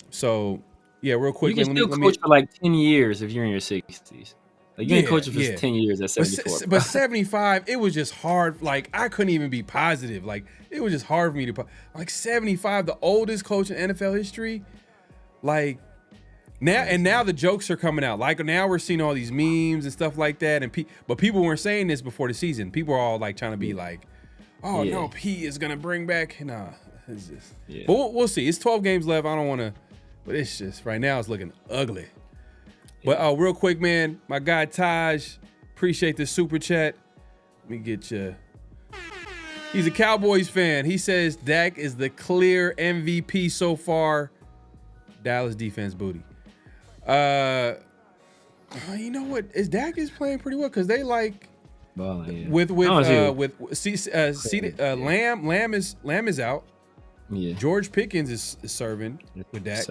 So, yeah, real quick. You can still coach for like 10 years if you're in your 60s. Like, you ain't coaching for 10 years at 74. But 75, it was just hard. Like, I couldn't even be positive. Like, it was just hard for me to, like, 75, the oldest coach in NFL history. Like, now the jokes are coming out. Like, now we're seeing all these memes and stuff like that. But people weren't saying this before the season. People are all like trying to be like, oh no, Pete is gonna bring back. Nah, it's just. Yeah. But we'll see. It's 12 games left. I don't want to, but it's just right now it's looking ugly. But real quick, man, my guy Taj, appreciate the super chat. Let me get you. He's a Cowboys fan. He says Dak is the clear MVP so far. Dallas defense booty. You know what? Dak is playing pretty well because they like with Lamb is out. Yeah. George Pickens is serving with Dak.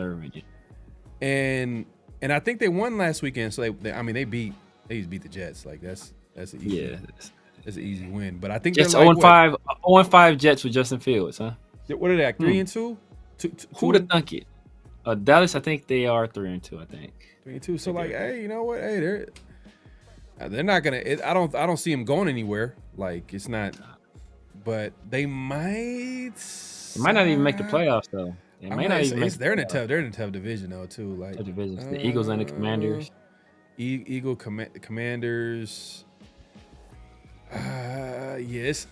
And I think they won last weekend, so they beat the Jets. Like that's an easy that's an easy win. But I think Jets 0-5 Jets with Justin Fields, huh? What are they at? 3-2? Who'd have thunk it? Dallas, I think they are 3-2. I think 3-2. So hey, you know what? Hey, they're not gonna. I don't see them going anywhere. Like it's not. But they might. They might not even make the playoffs though. They're in a tough division though too. Like tough divisions. The Eagles and the Commanders. Commanders.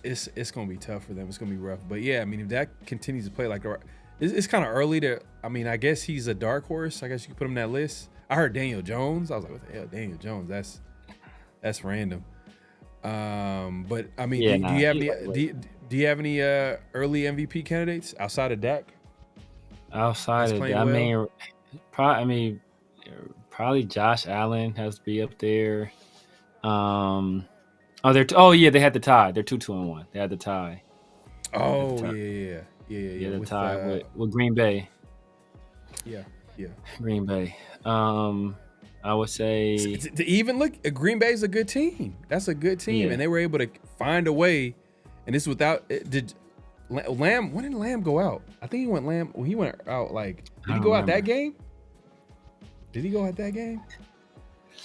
It's gonna be tough for them. It's gonna be rough. But yeah, I mean, if that continues to play like it's kind of early to. I mean, I guess he's a dark horse. I guess you could put him on that list. I heard Daniel Jones. I was like, what the hell, Daniel Jones? That's random. But I mean, do Do you have any early MVP candidates outside of Dak? Outside of that, probably Josh Allen has to be up there. They had the tie. They're 2-2-1. They had the tie. Oh yeah. The tie with Green Bay. Yeah. Green Bay. I would say to even look, Green Bay's a good team. That's a good team, and they were able to find a way. And this without did Lamb. When did Lamb go out? I think he went Lamb. He went out like. Did he go out that game? Did he go out that game?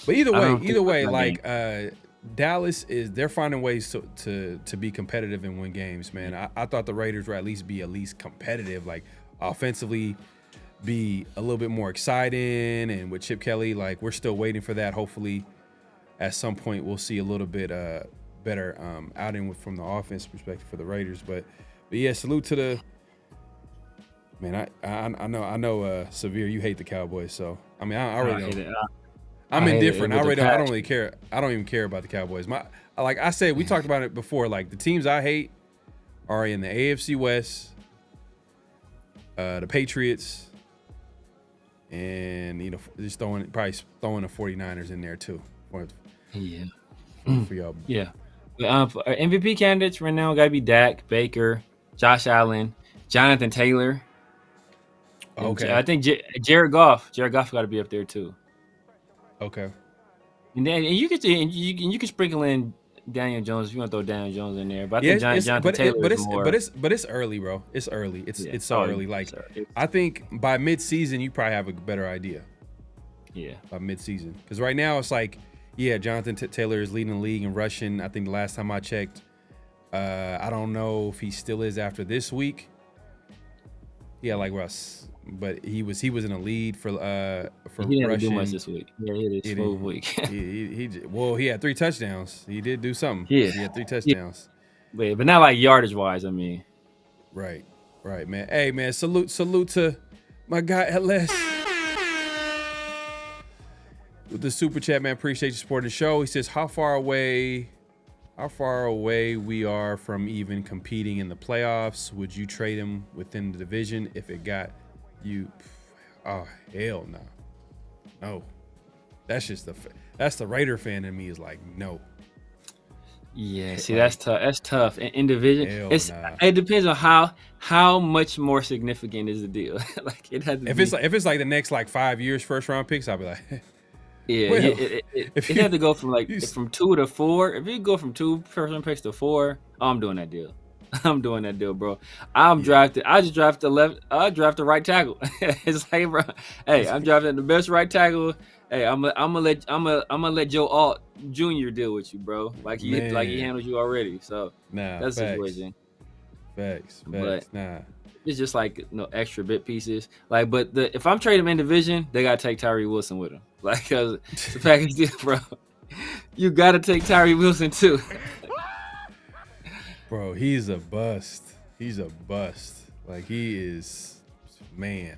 But either way, like Dallas they're finding ways to be competitive and win games, man. I thought the Raiders were at least competitive, like offensively, be a little bit more exciting. And with Chip Kelly, like we're still waiting for that. Hopefully, at some point we'll see a little bit better outing from the offense perspective for the Raiders. But yeah, salute to the man. I know Severe, you hate the Cowboys, so I mean I really don't. I'm indifferent. I don't really care. I don't even care about the Cowboys. Like I said, we talked about it before. Like the teams I hate are in the AFC West, the Patriots, and just throwing the 49ers in there too. For y'all. Yeah. For MVP candidates right now got to be Dak, Baker, Josh Allen, Jonathan Taylor. Okay. I think Jared Goff. Jared Goff got to be up there too. Okay. And then you can sprinkle in Daniel Jones if you want to throw Daniel Jones in there. But I think Jonathan Taylor is more. But it's early, bro. It's early. It's so early. Like I think by mid-season you probably have a better idea. Yeah. By mid-season, because right now it's like, yeah, Jonathan Taylor is leading the league in rushing. I think the last time I checked, I don't know if he still is after this week. Yeah, like Russ. But he was in the lead for he didn't rushing. Have to do much this week. Yeah, it is smooth week. he had 3 touchdowns. He did do something. Yeah, he had 3 touchdowns. Yeah. But not like yardage wise. I mean, right, man. Hey, man, salute to my guy LS with the super chat, man. Appreciate you supporting the show. He says, how far away we are from even competing in the playoffs? Would you trade him within the division if it got you? Oh, hell no. That's just that's the Raider fan in me is like, no. Yeah, see, that's tough. That's tough. In division, it depends on how much more significant is the deal. Like it has to if it's like the next like 5 years first round picks, I'll be like, yeah. Well, it had to go from from 2 to 4. If you go from 2 first round picks to 4, I'm doing that deal. I'm doing that deal, bro. I just drafted left. I drafted right tackle. It's like, bro, hey, I'm drafting the best right tackle. Hey, I'm gonna let Joe Alt Jr. deal with you, bro. Like he handled you already. So that's the situation. Facts. But nah. It's just like extra bit pieces. Like, but if I'm trading him in division, they gotta take Tyree Wilson with him. Like, cause the package deal, bro. You gotta take Tyree Wilson too. Bro, he's a bust. Like he is, man.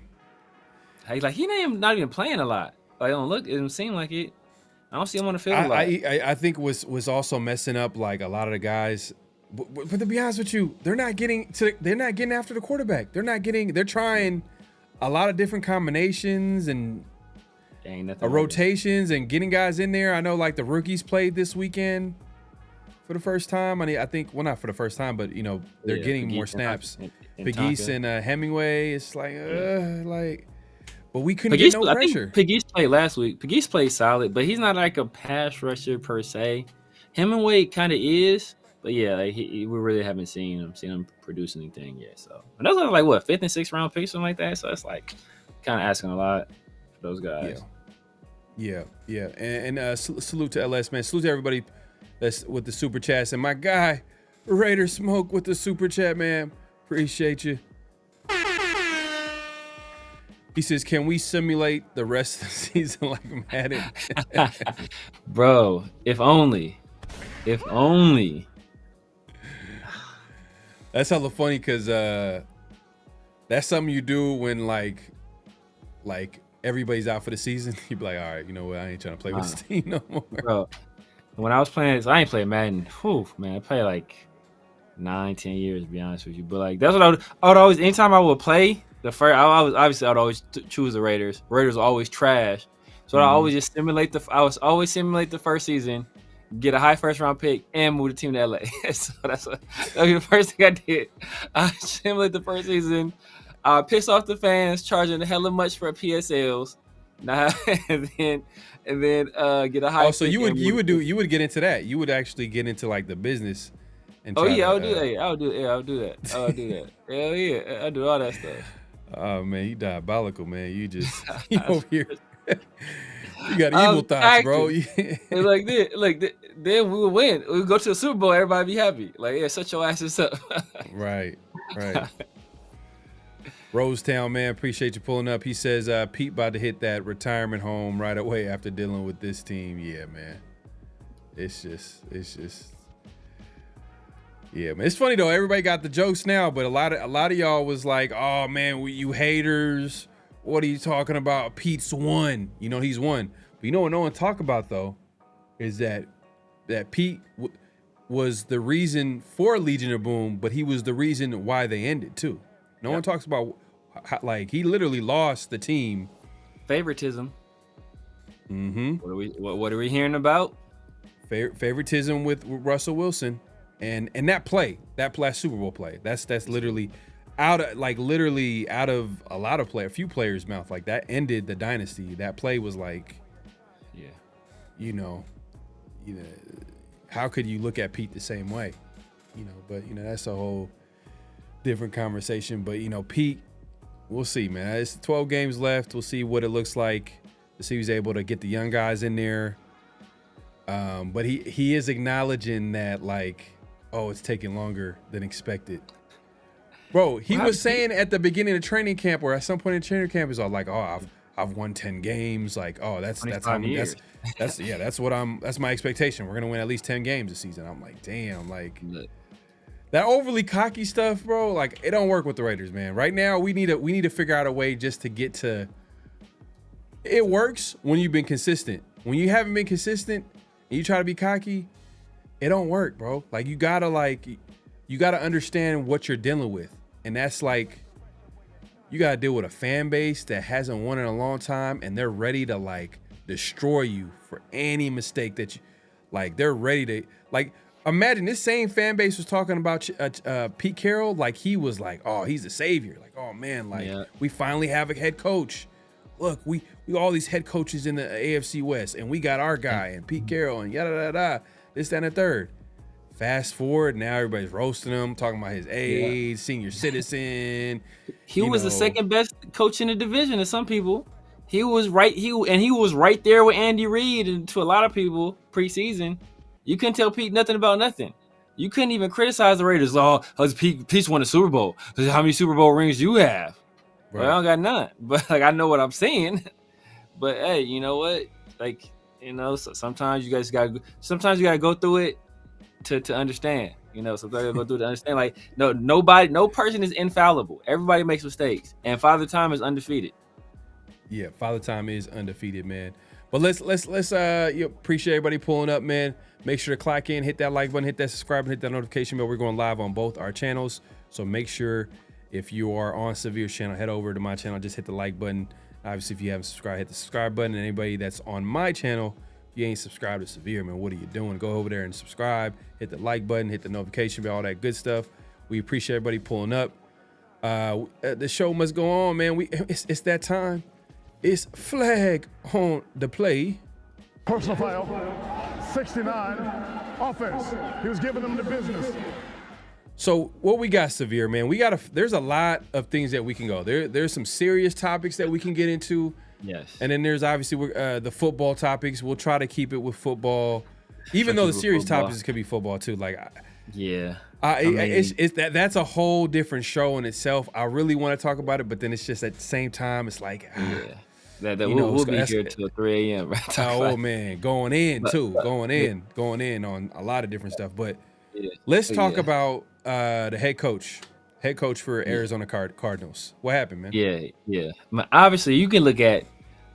Like he not even playing a lot. Like it doesn't seem like it. I don't see him on the field a lot. I think was also messing up like a lot of the guys. But to be honest with you, they're not getting after the quarterback. They're trying a lot of different combinations and rotations and getting guys in there. I know like the rookies played this weekend for the first time. I think, well, not for the first time, but they're getting more snaps. Pegues and Hemingway. It's like, but we couldn't get no pressure. I think Pegues played last week. Pegues played solid, but he's not like a pass rusher per se. Hemingway kind of is, but yeah, like we really haven't seen him produce anything yet. So, and those are like what 5th and 6th round picks, something like that. So it's like kind of asking a lot for those guys. Yeah. And salute to LS, man. Salute to everybody that's with the super chats, and my guy Raider Smoke with the super chat, man. Appreciate you. He says, can we simulate the rest of the season like Madden? Bro, if only. That's hella funny because that's something you do when like everybody's out for the season. You'd be like, all right, you know what? I ain't trying to play with this team no more. Bro, when I was playing, I ain't played Madden. Whew, man, I played like 9-10 years, to be honest with you. But like that's what I would always. Anytime I would play the first, I'd always choose the Raiders. Raiders are always trash, so I always just simulate the. I was always simulate the first season, get a high first round pick, and move the team to LA. So that was the first thing I did. I simulate the first season. Piss off the fans, charging hella much for PSLs. Nah, and then get a high. Oh, so you would get into that. You would actually get into like the business. And Oh yeah, to, I'll do that. I'll do that. I'll do that. Hell yeah, I do all that stuff. Oh man, you diabolical, man. You just you over here. You got evil thoughts, acting. bro. Then we would win. We would go to the Super Bowl. Everybody be happy. Like, yeah, shut your asses up. Right. Rosetown, man, appreciate you pulling up. He says Pete about to hit that retirement home right away after dealing with this team. Yeah, man. It's just. Yeah, man. It's funny though. Everybody got the jokes now, but a lot of y'all was like, "Oh man, you haters. What are you talking about? Pete's won. You know he's won." But you know what no one talk about though is that Pete was the reason for Legion of Boom, but he was the reason why they ended too. No one talks about how, like, he literally lost the team. Favoritism. Mm-hmm. What are we hearing about? Favoritism with Russell Wilson. And that Super Bowl play, that's literally out of a lot of a few players' mouth. Like that ended the dynasty. That play was like, yeah, you know, how could you look at Pete the same way? But that's a whole different conversation. But Pete, we'll see, man. It's 12 games left. We'll see what it looks like. To see if he's able to get the young guys in there. But he is acknowledging that, like, oh, it's taking longer than expected. Bro, he was saying at the beginning of training camp, or at some point in training camp, is all like, oh, I've won 10 games. Like, oh, that's my expectation. We're gonna win at least 10 games this season. I'm like, damn, like that overly cocky stuff, bro. Like, it don't work with the Raiders, man. Right now, we need to figure out a way just to get to. It works when you've been consistent. When you haven't been consistent and you try to be cocky, it don't work, bro. Like, you gotta understand what you're dealing with. And that's like, you gotta deal with a fan base that hasn't won in a long time, and they're ready to like destroy you for any mistake that you, like, they're ready to, like, imagine this same fan base was talking about Pete Carroll, like he was like, oh, he's a savior. Like, oh man, like we finally have a head coach. Look, we all these head coaches in the AFC West, and we got our guy and Pete Carroll and yada yada yada. This, that, and the third. Fast forward, now everybody's roasting him, talking about his age, senior citizen. He was the second best coach in the division to some people. He was right. He was right there with Andy Reid, and to a lot of people preseason, you couldn't tell Pete nothing about nothing. You couldn't even criticize the Raiders. Oh, Pete's won a Super Bowl. How many Super Bowl rings you have? Right. Well, I don't got none, but like I know what I'm saying. But hey, you know what? Like, sometimes you gotta go through it to understand. Sometimes you gotta go through it to understand. Like, no person is infallible. Everybody makes mistakes, and Father Time is undefeated. Yeah, Father Time is undefeated, man. But let's appreciate everybody pulling up, man. Make sure to clock in, hit that like button, hit that subscribe, and hit that notification bell. We're going live on both our channels, so make sure if you are on Severe's channel, head over to my channel, just hit the like button. Obviously, if you haven't subscribed, hit the subscribe button. And anybody that's on my channel, if you ain't subscribed to Severe, man, what are you doing? Go over there and subscribe, hit the like button, hit the notification bell, all that good stuff. We appreciate everybody pulling up. The show must go on, man. It's that time. It's flag on the play. Personal foul, 69, offense. He was giving them the business. So what we got, Severe, man, there's a lot of things that we can go. There's some serious topics that we can get into. Yes. And then there's obviously the football topics. We'll try to keep it with football, even though the serious topics could be football too. Like, yeah. That's a whole different show in itself. I really want to talk about it, but then it's just at the same time, it's like, we'll be here till 3 a.m. Right? Oh man, going in on a lot of different stuff. But let's talk about the head coach for Arizona Cardinals. What happened, man? Yeah. Obviously, you can look at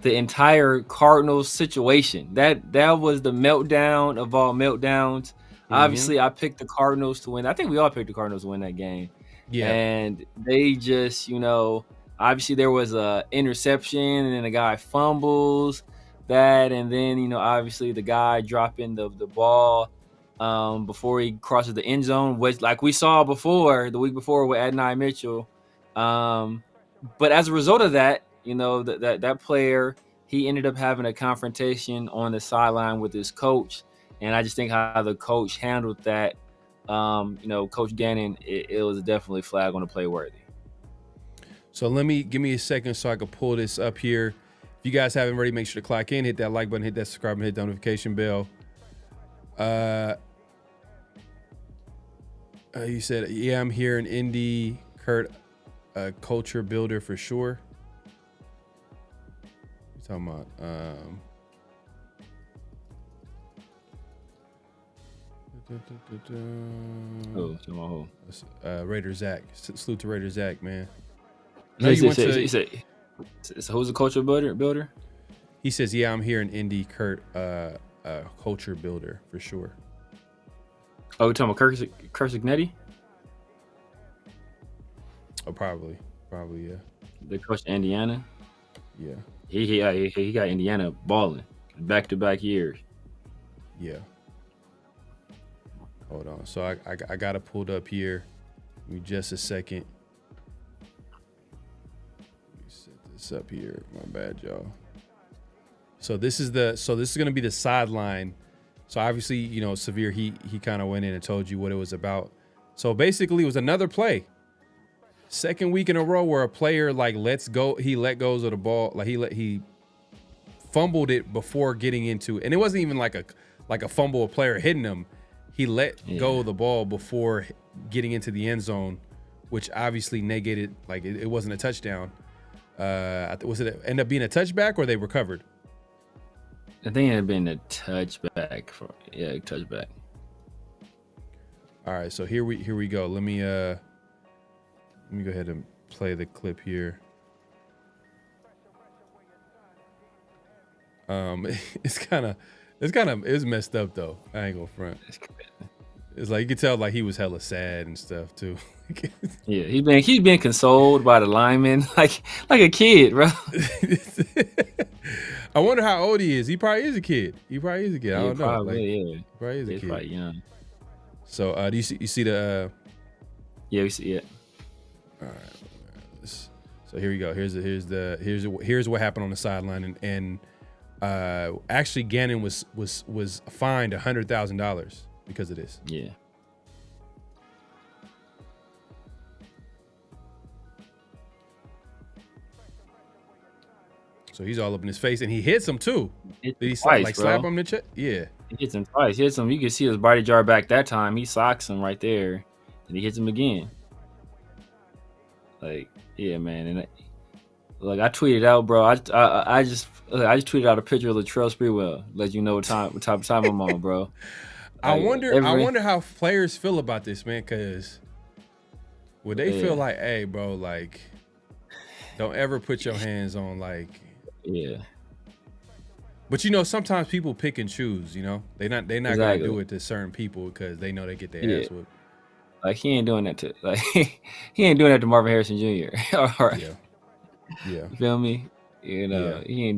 the entire Cardinals situation. That was the meltdown of all meltdowns. Obviously, I picked the Cardinals to win. I think we all picked the Cardinals to win that game. Yeah. And they just, obviously there was a interception and then the guy fumbles that. And then, obviously the guy dropping the ball before he crosses the end zone, which like we saw before, the week before with Adonai Mitchell. But as a result of that, that player, he ended up having a confrontation on the sideline with his coach. And I just think how the coach handled that, Coach Gannon, it was definitely flag on the play worthy. So give me a second so I can pull this up here. If you guys haven't already, make sure to clock in, hit that like button, hit that subscribe, and hit the notification bell. You said, yeah, I'm here in Indy. Kurt, a culture builder for sure. What you talking about? Raider Zach. Salute to Raider Zach, man. He said, who's the culture builder? He says, yeah, I'm here in Indy. Kurt, culture builder for sure. Oh, you're talking about Kurt Signetti? Oh, probably, yeah. The coach of Indiana? Yeah. He got Indiana balling back-to-back years. Yeah. Hold on. So I got it pulled up here. Give me just a second. Let me set this up here. My bad, y'all. So this is going to be the sideline. So obviously, Severe, he kind of went in and told you what it was about. So basically, it was another play. Second week in a row where a player he let go of the ball, like he fumbled it before getting into, and it wasn't even like a fumble, a player hitting him. He let go of the ball before getting into the end zone, which obviously negated, like it wasn't a touchdown. Was it end up being a touchback or they recovered? I think it had been a touchback. Touchback. All right, so here we go. Let me go ahead and play the clip here. It's messed up though. I ain't gonna front. It's like you could tell like he was hella sad and stuff too. Yeah, he's been consoled by the lineman like a kid, bro. I wonder how old he is. He probably is a kid. I don't know. Probably, Probably is a kid. Probably young. So do you see the? Yeah, we see it. All right. So here we go. Here's what happened on the sideline, and actually Gannon was fined $100,000 because of this. Yeah. So he's all up in his face, and he hits him too. Did he twice, slap him in the chest? Yeah. He hits him twice. You can see his body jar back that time. He socks him right there, and he hits him again. Like, yeah, man. And I tweeted out, bro. I just tweeted out a picture of Latrell Sprewell, let you know what type of time I'm on, bro. I wonder how players feel about this, man, because would they feel like, hey, bro, like, don't ever put your hands on, like, yeah. But sometimes people pick and choose. They're not gonna do it to certain people because they know they get their ass whooped. Like he ain't doing that to Marvin Harrison Jr. All right. Yeah. You feel me? He ain't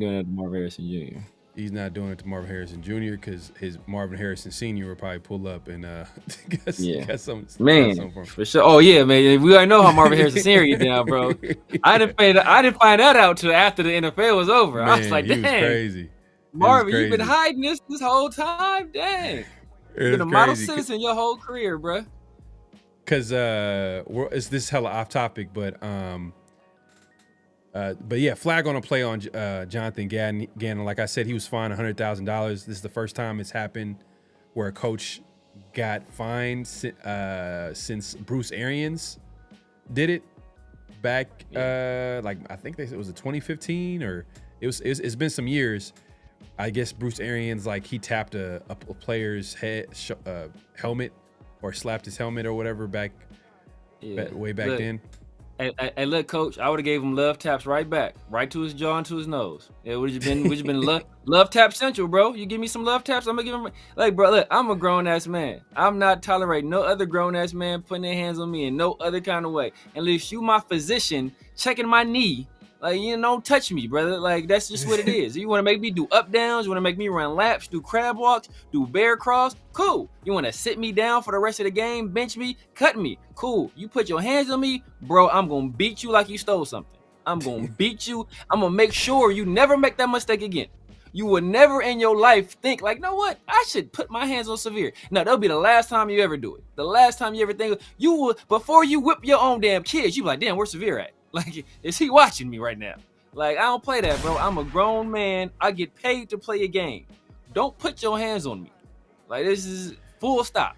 doing that to Marvin Harrison Jr. He's not doing it to Marvin Harrison Jr. because his Marvin Harrison Sr. will probably pull up and got some for sure. Oh yeah, man. We already know how Marvin Harrison Sr. is now, bro. I didn't find that out till after the NFL was over. Man, I was like, dang, crazy. Marvin, you've been hiding this whole time. Dang, you've been a model citizen your whole career, bro. Because this hella off topic, but yeah, flag on a play on Jonathan Gannon. Like I said, he was fined $100,000. This is the first time it's happened where a coach got fined since Bruce Arians did it back. I think they said it was 2015 or it's been some years. I guess Bruce Arians he tapped a player's helmet or slapped his helmet or whatever way back then. Hey, look, coach, I would have gave him love taps right back, right to his jaw and to his nose. It would have been love tap central, bro. You give me some love taps, I'm gonna give him like, bro. Look, I'm a grown ass man. I'm not tolerating no other grown ass man putting their hands on me in no other kind of way. Unless you, my physician, checking my knee. Like, you don't touch me, brother. Like, that's just what it is. You want to make me do up downs? You want to make me run laps, do crab walks, do bear crawls? Cool. You want to sit me down for the rest of the game, bench me, cut me? Cool. You put your hands on me, bro, I'm going to beat you like you stole something. I'm going to beat you. I'm going to make sure you never make that mistake again. You would never in your life think like, know what? I should put my hands on Severe. No, that'll be the last time you ever do it. The last time you ever think, you will, before you whip your own damn kids, you be like, damn, where's Severe at? Like, is he watching me right now? Like, I don't play that, bro. I'm a grown man. I get paid to play a game. Don't put your hands on me. Like, this is full stop.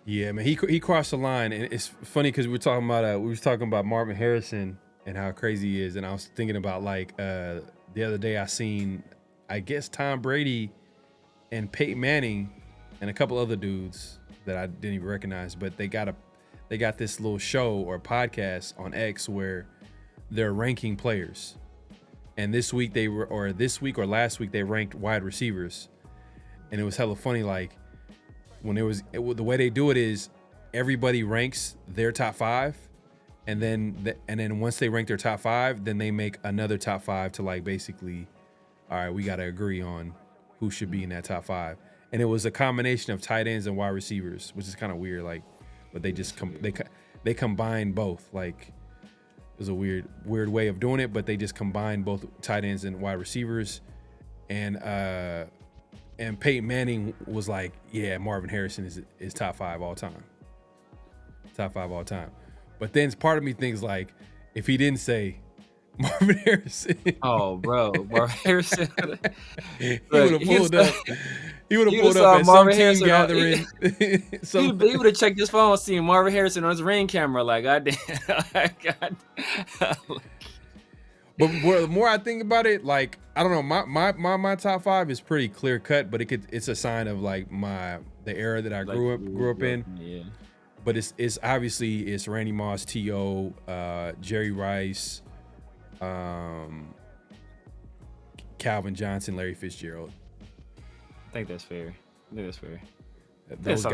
Yeah, man, he crossed the line, and it's funny because we were talking about Marvin Harrison and how crazy he is, and I was thinking about like the other day I seen, I guess, Tom Brady and Peyton Manning and a couple other dudes that I didn't even recognize, but they got this little show or podcast on X where they're ranking players. And this week or last week they ranked wide receivers. And it was hella funny, like when the way they do it is everybody ranks their top 5, and then once they rank their top 5, then they make another top 5 to like basically, all right, we got to agree on who should be in that top 5. And it was a combination of tight ends and wide receivers, which is kind of weird, like, but they just they combined both. Like, it was a weird way of doing it, but they just combined both tight ends and wide receivers. And Peyton Manning was like, yeah, Marvin Harrison is top 5 all time. Top 5 all time. But then part of me thinks, like, if he didn't say Marvin Harrison. Oh, bro. Marvin Harrison. He would have pulled up. He would have pulled up at some team gathering. He would have checked his phone, seen Marvin Harrison on his Ring camera. Like, goddamn. But the more I think about it, like, I don't know, my top 5 is pretty clear cut, but it's a sign of like the era that I grew up in. Yeah. But it's obviously it's Randy Moss, T.O., Jerry Rice, Calvin Johnson, Larry Fitzgerald. I think that's fair. Those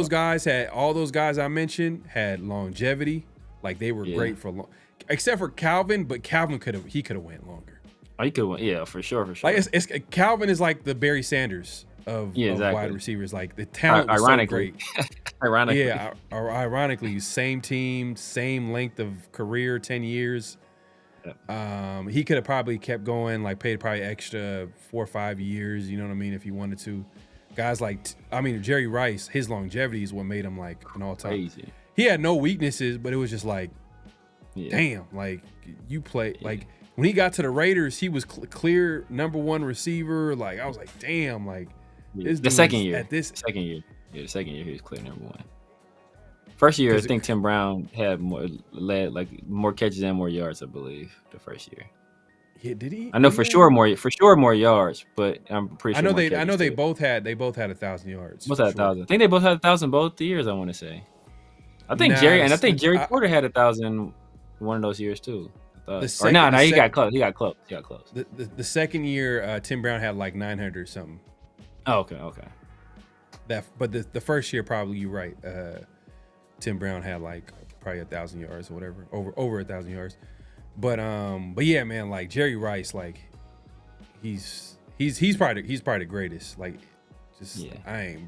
guys, all those guys I mentioned had longevity. Like, they were great for long, except for Calvin. But Calvin could have went longer. Oh, he could have went, yeah, for sure. Like, it's Calvin is like the Barry Sanders of wide receivers. Like, the talent was so great. Ironically, yeah, ironically, same team, same length of career, 10 years. He could have probably kept going, like paid probably extra 4 or 5 years, you know what I mean, if he wanted to. Guys like, Jerry Rice, his longevity is what made him like an all-time. Crazy. He had no weaknesses, but it was just like, damn, like, you play, like, when he got to the Raiders, he was clear number 1 receiver. Like, I was like, damn, like, the second year he was clear number 1. First year, I think Tim Brown had more catches and more yards, I believe, the first year. Yeah, did he? I know for sure more yards, but I'm pretty sure. I know they both had 1,000 yards. Both had 1,000. I think they both had 1,000 both the years, I want to say. I think Jerry Porter had 1,000 one of those years too. He got close. He got close. The second year, Tim Brown had like 900 something. Oh, okay. But the first year, probably you're right. Tim Brown had like probably 1,000 yards or whatever, over 1,000 yards. But yeah, man, like Jerry Rice, like he's probably the greatest. Like,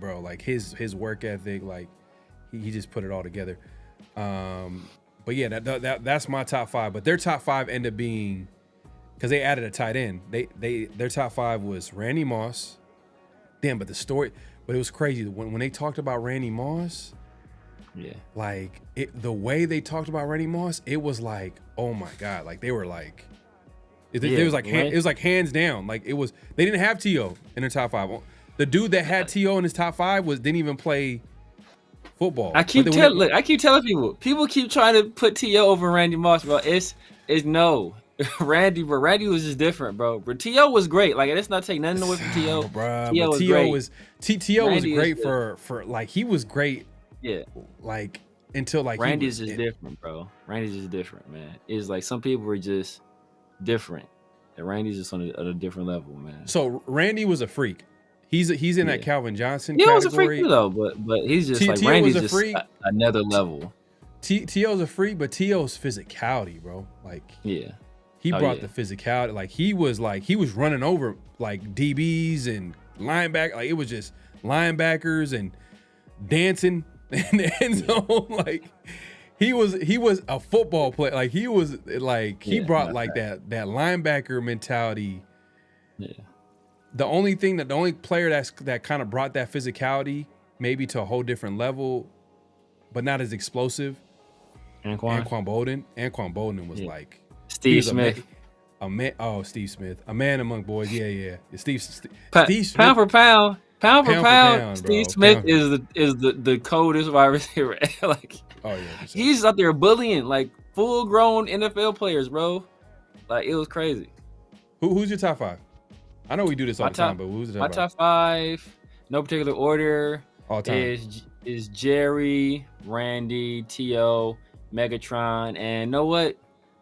bro. Like his work ethic, like he just put it all together. But yeah, that's my top 5. But their top 5 ended up being, because they added a tight end. Their top 5 was Randy Moss. Damn, but it was crazy when they talked about Randy Moss. Yeah, like the way they talked about Randy Moss, it was like, oh my god, like they were like, it was like it was like hands down. Like, it was, they didn't have T.O. in their top 5. The dude that had T.O. in his top 5 didn't even play football. I keep telling people keep trying to put T.O. over Randy Moss, bro. It's no. Randy was just different, bro. But T.O. was great. Like, let's not take nothing away from T.O. Bro, T.O. was great. T.O. was great for like, he was great. Yeah. Like, until like Randy's just different, bro. Randy's just different, man. It's like some people are just different, and Randy's just on a different level, man. So Randy was a freak. He's in that Calvin Johnson He category. was a freak too, though, but he's just like Randy's just another level. T.O.'s a freak, but T.O.'s physicality, bro. Like he brought the physicality. Like he was running over like DBs and linebackers. Like it was just linebackers and dancing in the end zone. Like he was a football player. Like he was like he brought like that linebacker mentality. Yeah. The only player that kind of brought that physicality maybe to a whole different level, but not as explosive. Anquan Bolden. Anquan Bolden was like Steve Smith. Steve Smith. A man among boys. Yeah. Steve Smith. Pound for pound, bro. Steve Smith is the coldest wide receiver. Like, he's out there bullying like full grown NFL players, bro. Like it was crazy. Who's your top 5? I know we do this all the time, but who's the top 5? My top 5, no particular order, all time is Jerry, Randy, T.O., Megatron, and know what?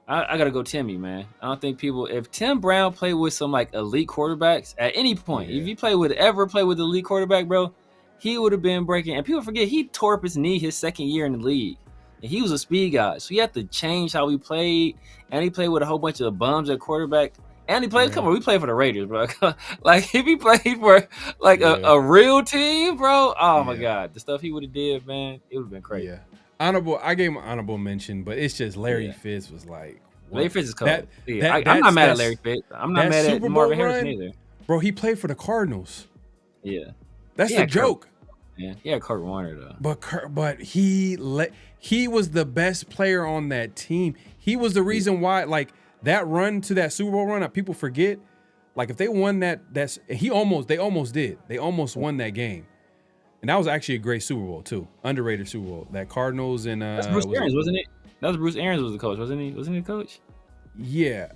I gotta go Timmy, man. I don't think if Tim Brown played with some like elite quarterbacks at any point, if he ever played with an elite quarterback, bro, he would have been breaking. And people forget he tore up his knee his second year in the league. And he was a speed guy. So he had to change how he played. And he played with a whole bunch of bums at quarterback. And he played, come on, we played for the Raiders, bro. Like, if he played for, like, a real team, bro, oh, my God. The stuff he would have did, man, it would have been crazy. Yeah. I gave him an honorable mention, but it's just Larry Fitz was like. What? Larry Fitz is cold. I'm not mad at Larry Fitz. I'm not mad at Marvin Harrison either. Bro, he played for the Cardinals. Yeah. That's the joke. Yeah, he had Kurt Warner, though. But he was the best player on that team. He was the reason why, like, that run to that Super Bowl run, people forget. Like if they won they almost did. They almost won that game. And that was actually a great Super Bowl too. Underrated Super Bowl. That Cardinals and that's Bruce Arians, wasn't it? That was Bruce Arians was the coach, wasn't he? Wasn't he the coach? Yeah.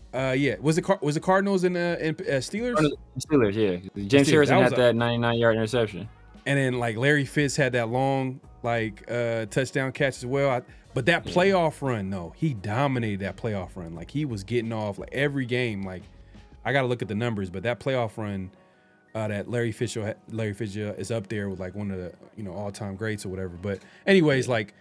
Was the Cardinals and Steelers? Steelers, yeah. James Harrison had that 99-yard interception. And then like Larry Fitz had that long touchdown catch as well. But that playoff run, no, he dominated that playoff run. Like he was getting off like every game. Like I got to look at the numbers, but that playoff run that Larry Fitz is up there with like one of the all-time greats or whatever. But anyways, like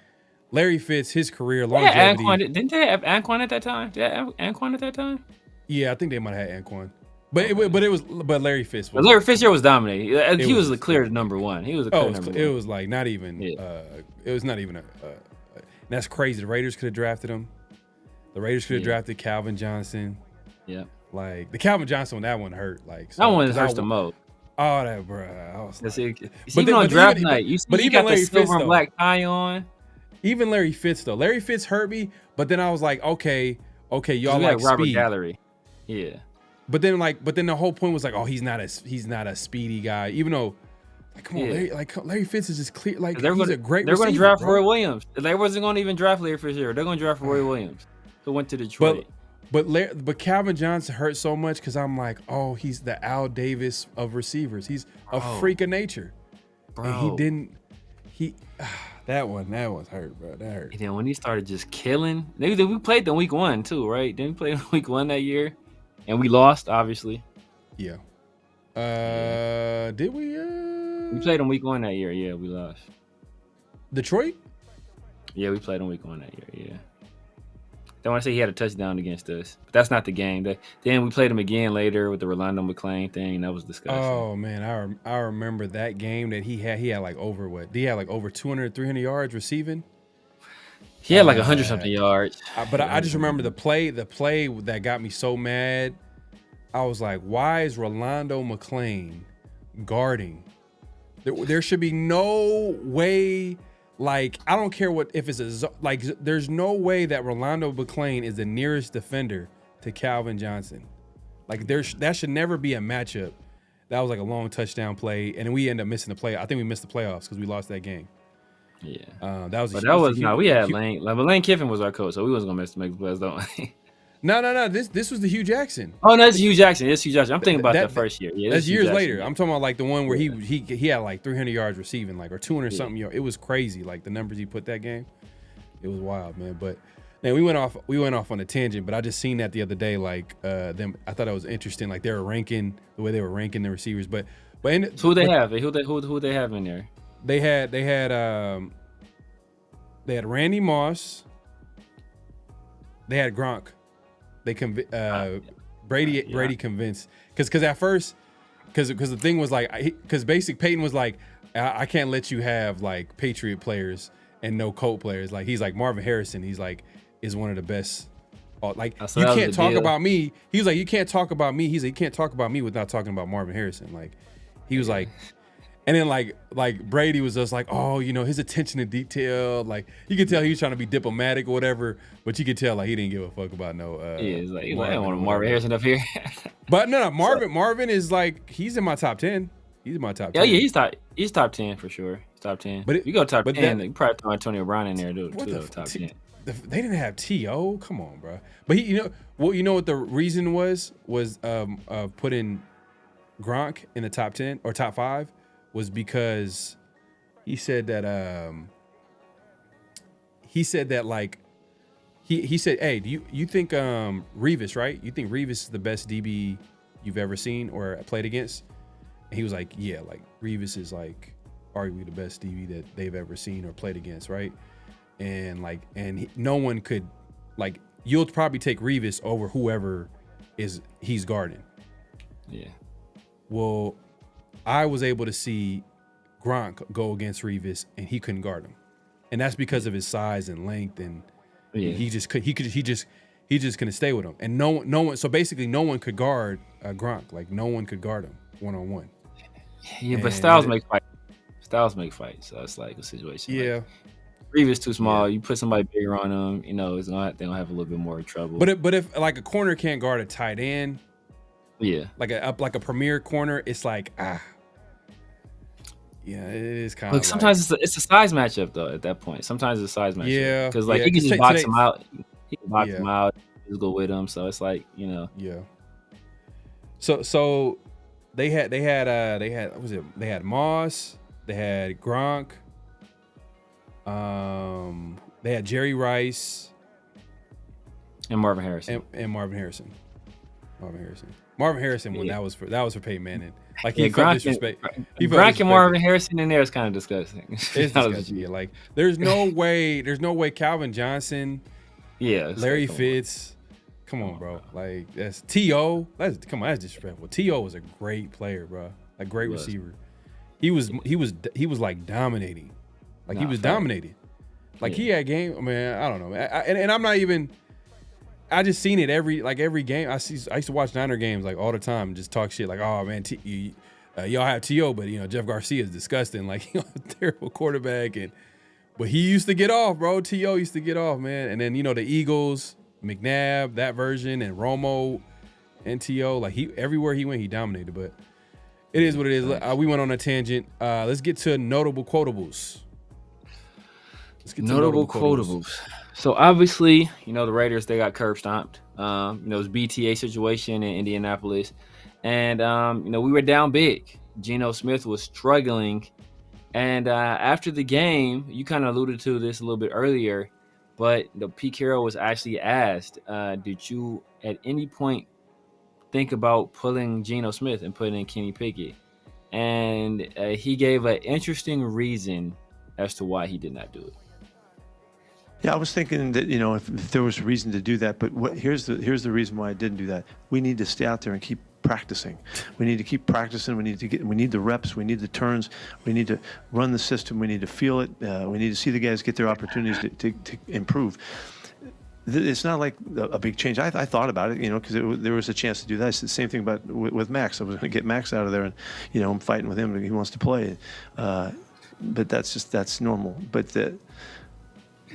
Larry Fitz, his career longevity. Didn't they have Anquan at that time? Did they have Anquan at that time? Yeah, I think they might have had Anquan. But Larry Fitz was. Larry Fisher was dominating. He was the clear number one. He was the clear number one. It was like not even. It was not even that's crazy. The Raiders could have drafted him. The Raiders could have drafted Calvin Johnson. Yeah. Like the Calvin Johnson one, that one hurt. Like that one hurts the most. Oh, that bro. Even on draft night, you see, he got the silver and black tie on. Even Larry Fitz though. Larry Fitz hurt me, but then I was like, okay, y'all like Robert speed. Gallery. Yeah. But then the whole point was like, oh, he's not a speedy guy. Even though, like, come on, Larry Fitz is just clear. Like, he's a great receiver. They're going to draft Roy Williams. They wasn't going to even draft Larry Fitz here. They're going to draft Roy Williams, who went to Detroit. But Calvin Johnson hurt so much because I'm like, oh, he's the Al Davis of receivers. He's a freak of nature. Bro. And he didn't. That one's hurt, bro. That hurt. And then when he started just killing, we played them week 1 too, right? Didn't we play week 1 that year? And we lost, obviously. Yeah. Did we? We played them week 1 that year. Yeah, we lost. Detroit? Yeah, we played them week 1 that year. Yeah. Don't want to say he had a touchdoad against us, but that's not the game. Then we played him again later with the Rolando McClain thing. That was disgusting. Oh man, I remember that game that he had. He had like over what? He had like over 200, 300 yards receiving. He had like 100-something yards. But I just remember the play that got me so mad. I was like, why is Rolando McClain guarding? There should be no way. Like, I don't care if it's there's no way that Rolando McClain is the nearest defender to Calvin Johnson. Like, that should never be a matchup. That was like a long touchdown play, and then we ended up missing the play. I think we missed the playoffs because we lost that game. Yeah, we had Lane. But Lane Kiffin was our coach, so we wasn't gonna make the playoffs, don't we? No. This was the Hugh Jackson. Oh, no, it's Hugh Jackson. It's Hugh Jackson. I'm thinking about that first year. Yeah, that's years later. I'm talking about like the one where he had like 300 yards receiving, like, or 200 something yards. It was crazy, like the numbers he put that game. It was wild, man. But man, we went off on a tangent, but I just seen that the other day. Like them, I thought it was interesting. Like they were ranking the way they were ranking the receivers. But who they have? Who they have in there? They had Randy Moss. They had Gronk. They Brady convinced because at first because the thing was like because basic Peyton was like I can't let you have like Patriot players and no Colt players. Like he's like Marvin Harrison. He's like is one of the best. Like so you can't talk about me. He was like you can't talk about me. He's like you can't talk about me without talking about Marvin Harrison. Like he was like. And then like Brady was just like, oh, you know, his attention to detail. Like you could tell he was trying to be diplomatic or whatever, but you could tell like he didn't give a fuck about no. It's like I don't want Marvin Harrison up here. But no, Marvin is like he's in my top 10. He's in my top 10. Yeah, he's top 10 for sure. He's top 10. But if you go top 10, you probably throw Antonio Brown in there too. Top 10. They didn't have T.O. Come on, bro. But you know what the reason was putting Gronk in the top 10 or top 5. Was because he said that like he said, hey, do you think Revis, right? You think Revis is the best DB you've ever seen or played against? And he was like, yeah, like Revis is like arguably the best DB that they've ever seen or played against, right? And like no one could like you'll probably take Revis over whoever he's guarding. Yeah. Well, I was able to see Gronk go against Revis, and he couldn't guard him, and that's because of his size and length, and he just couldn't stay with him, and no one. So basically, no one could guard Gronk. Like no one could guard him 1-on-1. Yeah, but styles make fights. So it's like a situation. Yeah, like, Revis too small. Yeah. You put somebody bigger on them, you know, they're gonna have a little bit more trouble. But if like a corner can't guard a tight end, yeah, like a premier corner, it's like yeah, it is kind of. Look, sometimes it's a size matchup though. At that point, sometimes it's a size matchup. Yeah, because like he can just box him out. He can box him out. Just go with him. So it's like Yeah. So they had what was it? They had Moss. They had Gronk. They had Jerry Rice. And Marvin Harrison. And Marvin Harrison. Marvin Harrison when that was for Peyton Manning. Like he felt disrespect. Gronk and Marvin Harrison in there is kind of disgusting. It's disgusting. Yeah, like there's no way Calvin Johnson. Yeah. Larry Fitz. Come on, bro. Like that's T.O. That's disrespectful. T.O. was a great player, bro. A great receiver. He was like dominating. Like he was dominating. Like he had game. Man, I don't know, man. And I'm not even. I just seen it every game. I used to watch Niner games like all the time and just talk shit like, oh man, y'all have T.O., but you know Jeff Garcia is disgusting, like a terrible quarterback, but he used to get off, bro. T.O. used to get off, man. And then you know the Eagles, McNabb, that version, and Romo and T.O. Like everywhere he went, he dominated. But it is what it is. We went on a tangent. Let's get to notable quotables. Notable quotables. So obviously, you know, the Raiders, they got curb stomped. You know, it was BTA situation in Indianapolis. And, you know, we were down big. Geno Smith was struggling. And after the game, you kind of alluded to this a little bit earlier, but Pete Carroll was actually asked, did you at any point think about pulling Geno Smith and putting in Kenny Pickett? And he gave an interesting reason as to why he did not do it. Yeah, I was thinking that, you know, if there was a reason to do that, but here's the reason why I didn't do that. We need to stay out there and keep practicing. We need to keep practicing. We need the reps. We need the turns. We need to run the system. We need to feel it. We need to see the guys get their opportunities to improve. It's not like a big change. I thought about it, you know, because there was a chance to do that. It's the same thing about with Max. I was going to get Max out of there, and you know, I'm fighting with him. He wants to play, but that's normal. But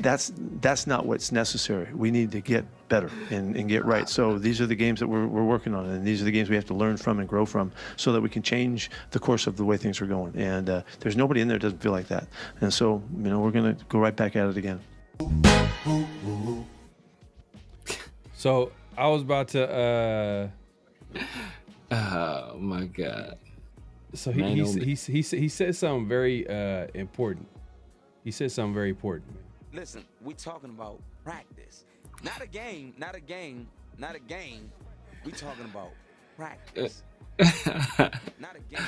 that's not what's necessary. We need to get better and get right. So these are the games that we're working on, and these are the games we have to learn from and grow from, so that we can change the course of the way things are going. And there's nobody in there that doesn't feel like that. And so, you know, we're going to go right back at it again. So I was about to. Oh my God. So he said something very important. He said something very important. Listen, we talking about practice. Not a game. We talking about practice. Not a game.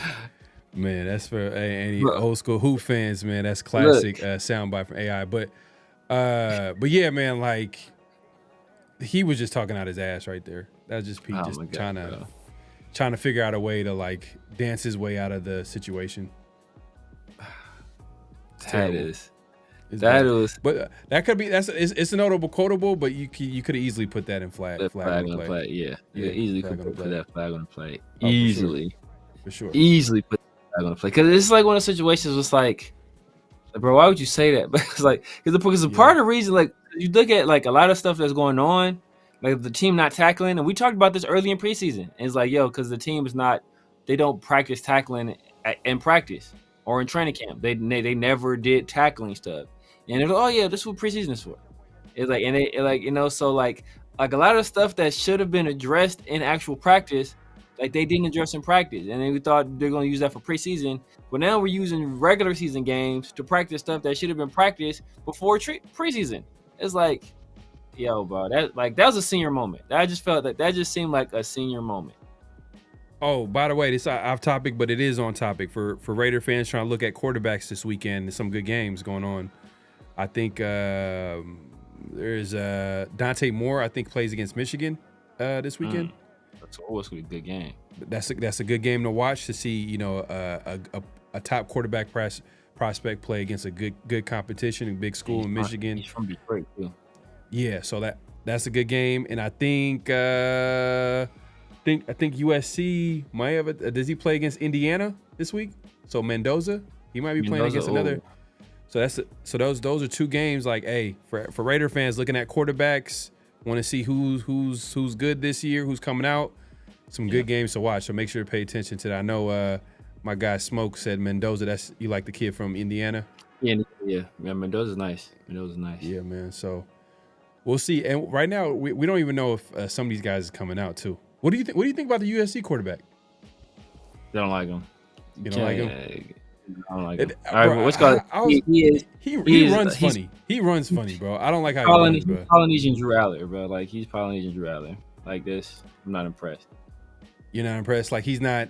Man, that's for any old school Hoop fans, man. That's classic soundbite from AI. But yeah, man, like he was just talking out his ass right there. That's just Pete trying to figure out a way to like dance his way out of the situation. But that could be it's a notable quotable, but you could have easily put that in flag on the play. Yeah, easily could put that flag on the play. Oh, easily, for sure. Easily put that flag on the play because it's like one of the situations was like, bro, why would you say that? Because part of the reason, like you look at like a lot of stuff that's going on, like the team not tackling, and we talked about this early in preseason. And it's like, because the team is not, they don't practice tackling in practice or in training camp. They never did tackling stuff. And they're like, oh yeah, this is what preseason is for. It's like, and they like, so like a lot of stuff that should have been addressed in actual practice, like they didn't address in practice. And then we thought they're going to use that for preseason. But now we're using regular season games to practice stuff that should have been practiced before preseason. It's like, yo, bro, that was a senior moment. I just felt that just seemed like a senior moment. Oh, by the way, this is off topic, but it is on topic for Raider fans trying to look at quarterbacks this weekend. There's some good games going on. I think there's Dante Moore. I think plays against Michigan this weekend. That's always gonna be a good game. That's a good game to watch to see. A top quarterback prospect play against a good competition, a big school in Michigan. He's from Detroit too. Yeah, so that's a good game, and I think USC might have does he play against Indiana this week? So Mendoza, he might be playing against another. So those are two games. Like, hey, for Raider fans looking at quarterbacks, want to see who's good this year, who's coming out. Some good games to watch. So make sure to pay attention to that. I know my guy Smoke said Mendoza. You like the kid from Indiana? Yeah. Mendoza's nice. Yeah, man. So we'll see. And right now we don't even know if some of these guys are coming out too. What do you think? What do you think about the USC quarterback? I don't like him. You don't like him? I don't like him. All right, what's called? He runs funny. He runs funny, bro. I don't like how he runs, bro. Polynesian Drew Aller, bro. Like he's Polynesian Drew Aller. Like this, I'm not impressed. You're not impressed? Like he's not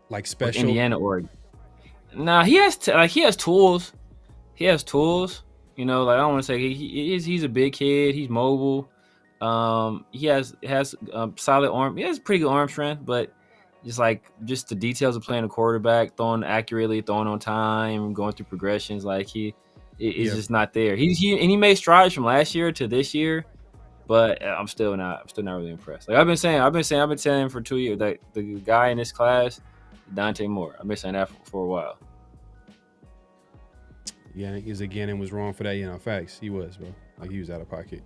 like special. Like Indiana, Oregon. Nah, he has tools. He has tools. Like I don't want to say he's a big kid. He's mobile. He has solid arm. He has pretty good arm strength, but just the details of playing a quarterback, throwing accurately, throwing on time, going through progressions, like is just not there. He made strides from last year to this year, but I'm still not really impressed. Like I've been saying for 2 years that the guy in this class, Dante Moore. I've been saying that for a while. Yeah, I think his again was wrong for that. Facts. He was, bro. Like he was out of pocket.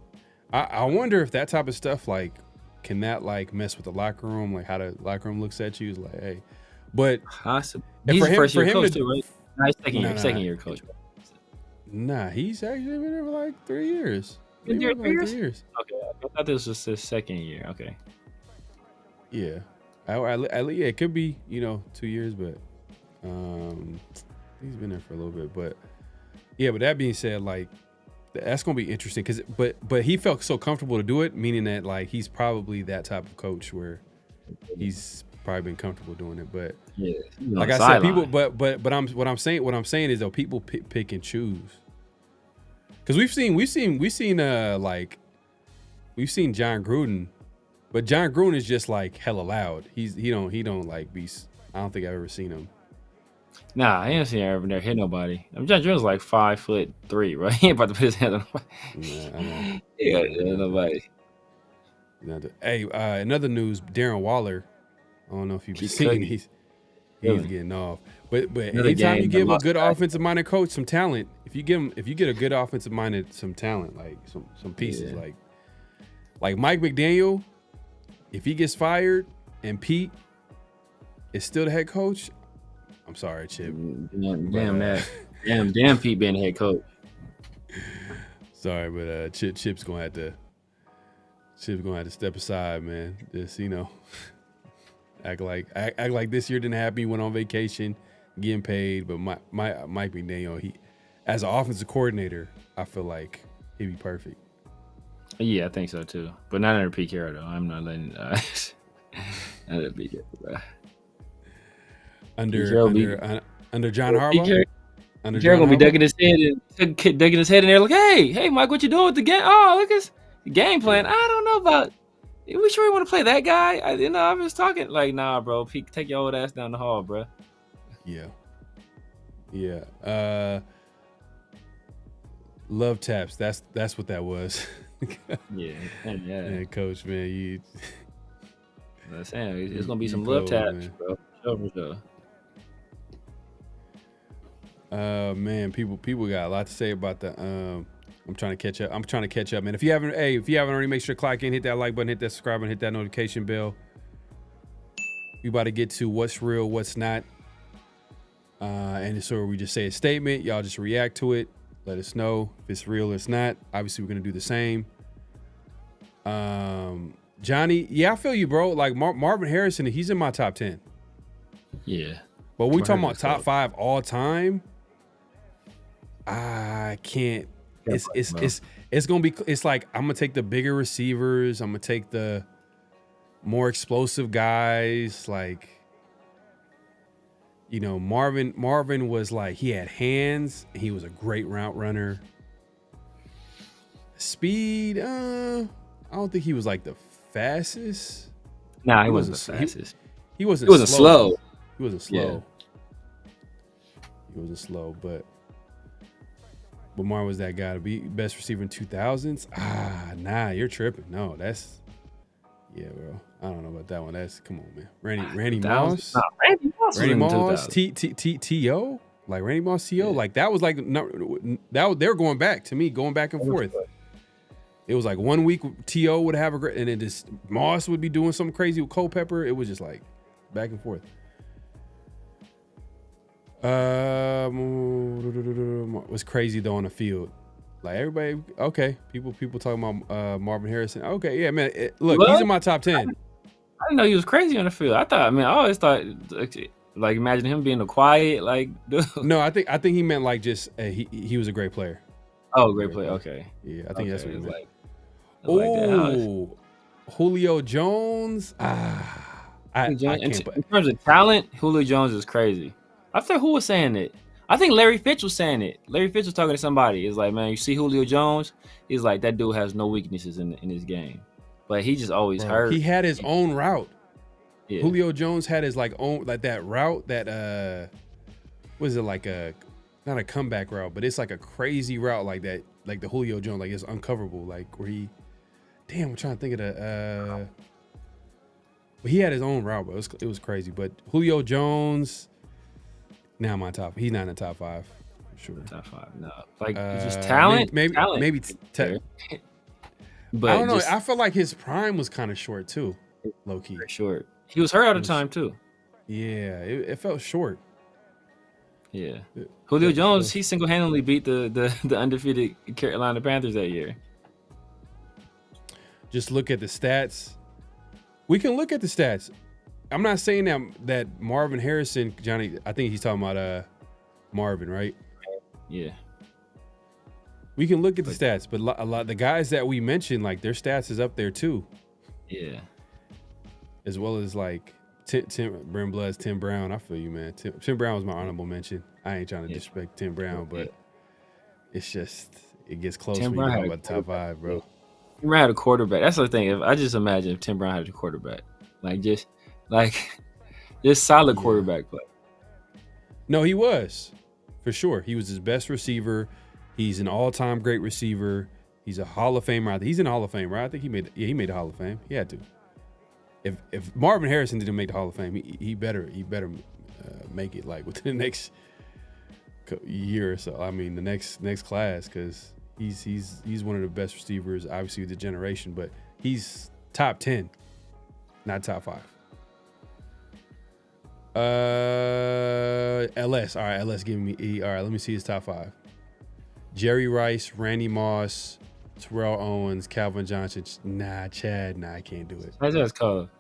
I wonder if that type of stuff can that mess with the locker room, like how the locker room looks at you is like, hey, but possibly. He's a first year coach too, right? Nah, second year coach. Nah, he's actually been there for 3 years. Been there 3 years? Okay, I thought this was his second year. Okay. Yeah, it could be 2 years, but he's been there for a little bit. But yeah, but that being said, that's gonna be interesting because but he felt so comfortable to do it, meaning that he's probably that type of coach where he's probably been comfortable doing it. But yeah, like I said, people. But what I'm saying is though people pick and choose because we've seen John Gruden, but John Gruden is just hella loud. He don't be. I don't think I've ever seen him. Nah, I ain't seen him ever there hit nobody. John Jones 5'3", right? He ain't about to put his hand on nobody. Nah, I know. Yeah, nobody. Hey, another news: Darren Waller. I don't know if you've seen. He's getting off. But anytime you give a good offensive-minded coach some talent, if you get a good offensive-minded some talent, some pieces, like Mike McDaniel, if he gets fired and Pete is still the head coach. I'm sorry, Chip. Damn Pete being the head coach. Sorry, but Chip's gonna have to step aside, man. Just act like this year didn't happen. He went on vacation, getting paid. But Mike McDaniel, he as an offensive coordinator, I feel like he'd be perfect. Yeah, I think so too. But not under Pete Carroll though. I'm not letting under Pete Carroll, bro. Under John Pete Harbaugh. Carroll, Under Carroll John gonna be Harbaugh? digging his head in there like, hey, Mike, what you doing with the game? Oh, look at the game plan. I don't know about. We sure we want to play that guy? I was talking like, nah, bro. Pete, take your old ass down the hall, bro. Yeah. Love taps. That's what that was. Yeah, coach, man, you. I'm saying it's gonna be some cold, love taps, man. bro. For sure. Man, people got a lot to say about the. I'm trying to catch up, man. If you haven't already, make sure to clock in, hit that like button, hit that subscribe, and hit that notification bell. We about to get to what's real, what's not, and so we just say a statement. Y'all just react to it. Let us know if it's real or it's not. Obviously, we're gonna do the same. Johnny, yeah, I feel you, bro. Like Marvin Harrison, he's in my top 10. Yeah, but we talking about top 5 all time. I can't. It's gonna be. It's like I'm gonna take the bigger receivers. I'm gonna take the more explosive guys. Like, you know, Marvin was like, he had hands. And he was a great route runner. Speed. I don't think he was like the fastest. Nah, he wasn't the fastest. He wasn't slow. He wasn't slow. Yeah. He wasn't slow, but Marvin was that guy to be best receiver in 2000s. Nah, you're tripping. No, that's bro. I don't know about that one. That's come on, man. Randy Moss. Nah, Randy Moss. T.O. Like Randy Moss, T.O. Like that was like that. They were going back and forth. It was like 1 week T.O. would have a great, and then just Moss would be doing something crazy with Culpepper. It was just like back and forth. Was crazy though on the field. Like everybody, okay. People talking about Marvin Harrison. Okay, yeah, man. Look, he's in my top 10. I didn't know he was crazy on the field. I always thought, like, imagine him being a quiet, like, dude. No, I think he meant like just he was a great player. Oh, great player. Okay. Yeah, I think that's what he meant. Like Julio Jones. In terms of talent, Julio Jones is crazy. I forget who was saying it. I think Larry Fitz was saying it. Larry Fitz was talking to somebody. He's like, man, you see Julio Jones? He's like, that dude has no weaknesses in his game. But he just always hurt. He had his own route. Yeah. Julio Jones had his own that route that was it like not a comeback route, but it's like a crazy route like that, like the Julio Jones, like it's uncoverable, like where I'm trying to think of the but he had his own route, but it was crazy. But Julio Jones, now my top. He's not in the top 5, for sure. Top 5, no. Like just talent, maybe. But I don't know. I feel like his prime was kind of short too, low key. Short. He was hurt all the time too. Yeah, it felt short. Yeah, Julio Jones, he single-handedly beat the undefeated Carolina Panthers that year. Just look at the stats. We can look at the stats. I'm not saying that Marvin Harrison, Johnny. I think he's talking about Marvin, right? Yeah. We can look at the stats, but a lot the guys that we mentioned, like their stats is up there too. Yeah. As well as like Tim Brown. I feel you, man. Tim Brown was my honorable mention. I ain't trying to disrespect Tim Brown, but it's just it gets close when you talk about the top 5, bro. Tim Brown had a quarterback. That's the thing. I just imagine if Tim Brown had a quarterback, just solid quarterback play. No, he was for sure. He was his best receiver. He's an all-time great receiver. He's a Hall of Famer. He's in the Hall of Fame, right? I think he made the Hall of Fame. He had to. If Marvin Harrison didn't make the Hall of Fame, he better make it like within the next year or so. I mean, the next class, because he's one of the best receivers, obviously of the generation. But he's top 10, not top 5. LS. All right, LS giving me E. All right, let me see his top 5. Jerry Rice, Randy Moss, Terrell Owens, Calvin Johnson. Chad. I can't do it.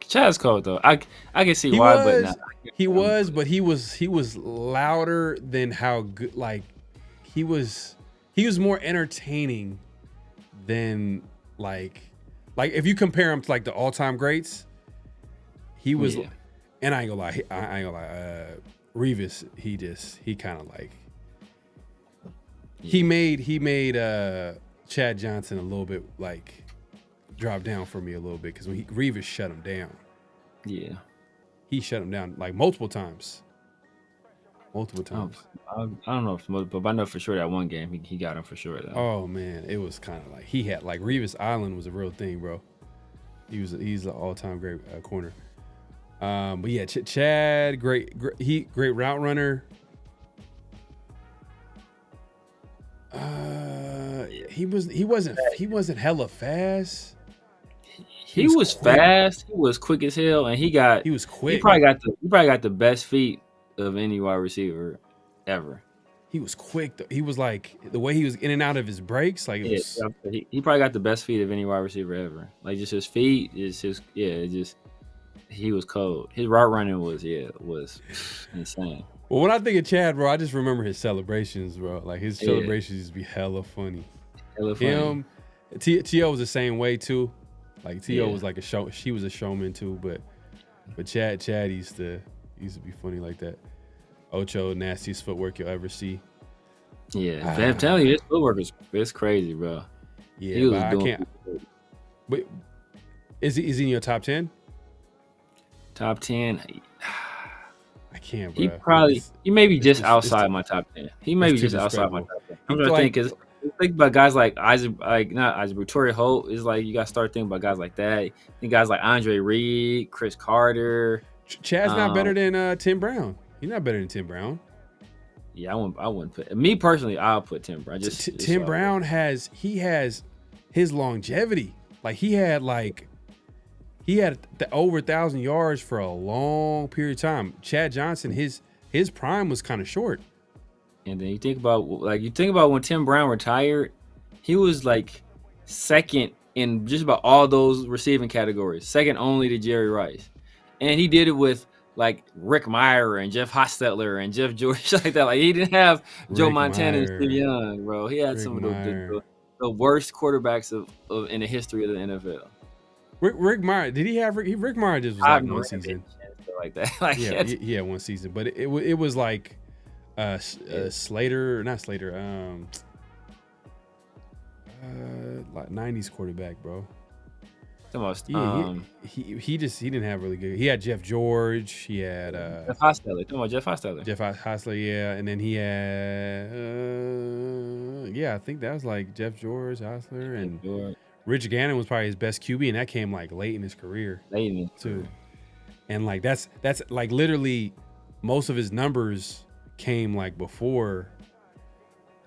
Chad's cold though. I can see why, but nah. He was louder than how good. Like he was more entertaining then like if you compare him to like the all-time greats, he was, and I ain't gonna lie, Revis, he kind of like, he made Chad Johnson a little bit like drop down for me a little bit, because when Revis shut him down. Yeah. He shut him down like multiple times. I don't know if, but I know for sure that one game he got him for sure though. Oh man, it was kind of like he had like Revis Island was a real thing, bro. He's an all-time great corner. But yeah, Chad, great route runner. He wasn't hella fast. He was fast. He was quick as hell, and he was quick. He probably got the best feet of any wide receiver ever. He was quick though. He was like the way he was in and out of his breaks. Like he probably got the best feet of any wide receiver ever. Like just his feet, he was cold. His route running was insane. Well, when I think of Chad, bro, I just remember his celebrations, bro. Like his celebrations used to be hella funny. Him, T.O. was the same way too. Like T.O. was like a show. She was a showman too, but Chad used to be funny like that. Ocho, nastiest footwork you'll ever see. Yeah, I'm telling you, his footwork is crazy, bro. Yeah, but I can't. But is he in your top 10? Top 10. I can't, bro. He may be just outside my top 10. He may be just outside my top 10. I'm trying to think, because think about guys like Torrey Holt. Is like you got to start thinking about guys like that. Think guys like Andre Reed, Chris Carter. Chad's not better than Tim Brown. He's not better than Tim Brown. Yeah, I wouldn't put me personally. I'll put Tim Brown. Tim Brown has his longevity. Like he had the over 1,000 yards for a long period of time. Chad Johnson, his prime was kind of short. And then you think about when Tim Brown retired, he was like second in just about all those receiving categories, second only to Jerry Rice, and he did it with like Rick Meyer and Jeff Hostetler and Jeff George like that. Like he didn't have Joe Montana and Steve Young, bro. He had some of the worst quarterbacks in the history of the NFL. Rick Meyer, did he have Rick Meyer? Just was like one season, like that. Like he had one season, but it was like Slater, not Slater, like 90s quarterback, bro. The most, he didn't have really good. He had Jeff George. He had Jeff Hostetler. Come on, Jeff Hostetler. Jeff Hostetler, yeah, and then he had I think that was like Jeff George, Hostetler, and Rich Gannon was probably his best QB, and that came like late in his career, too. And like that's like literally most of his numbers came like before,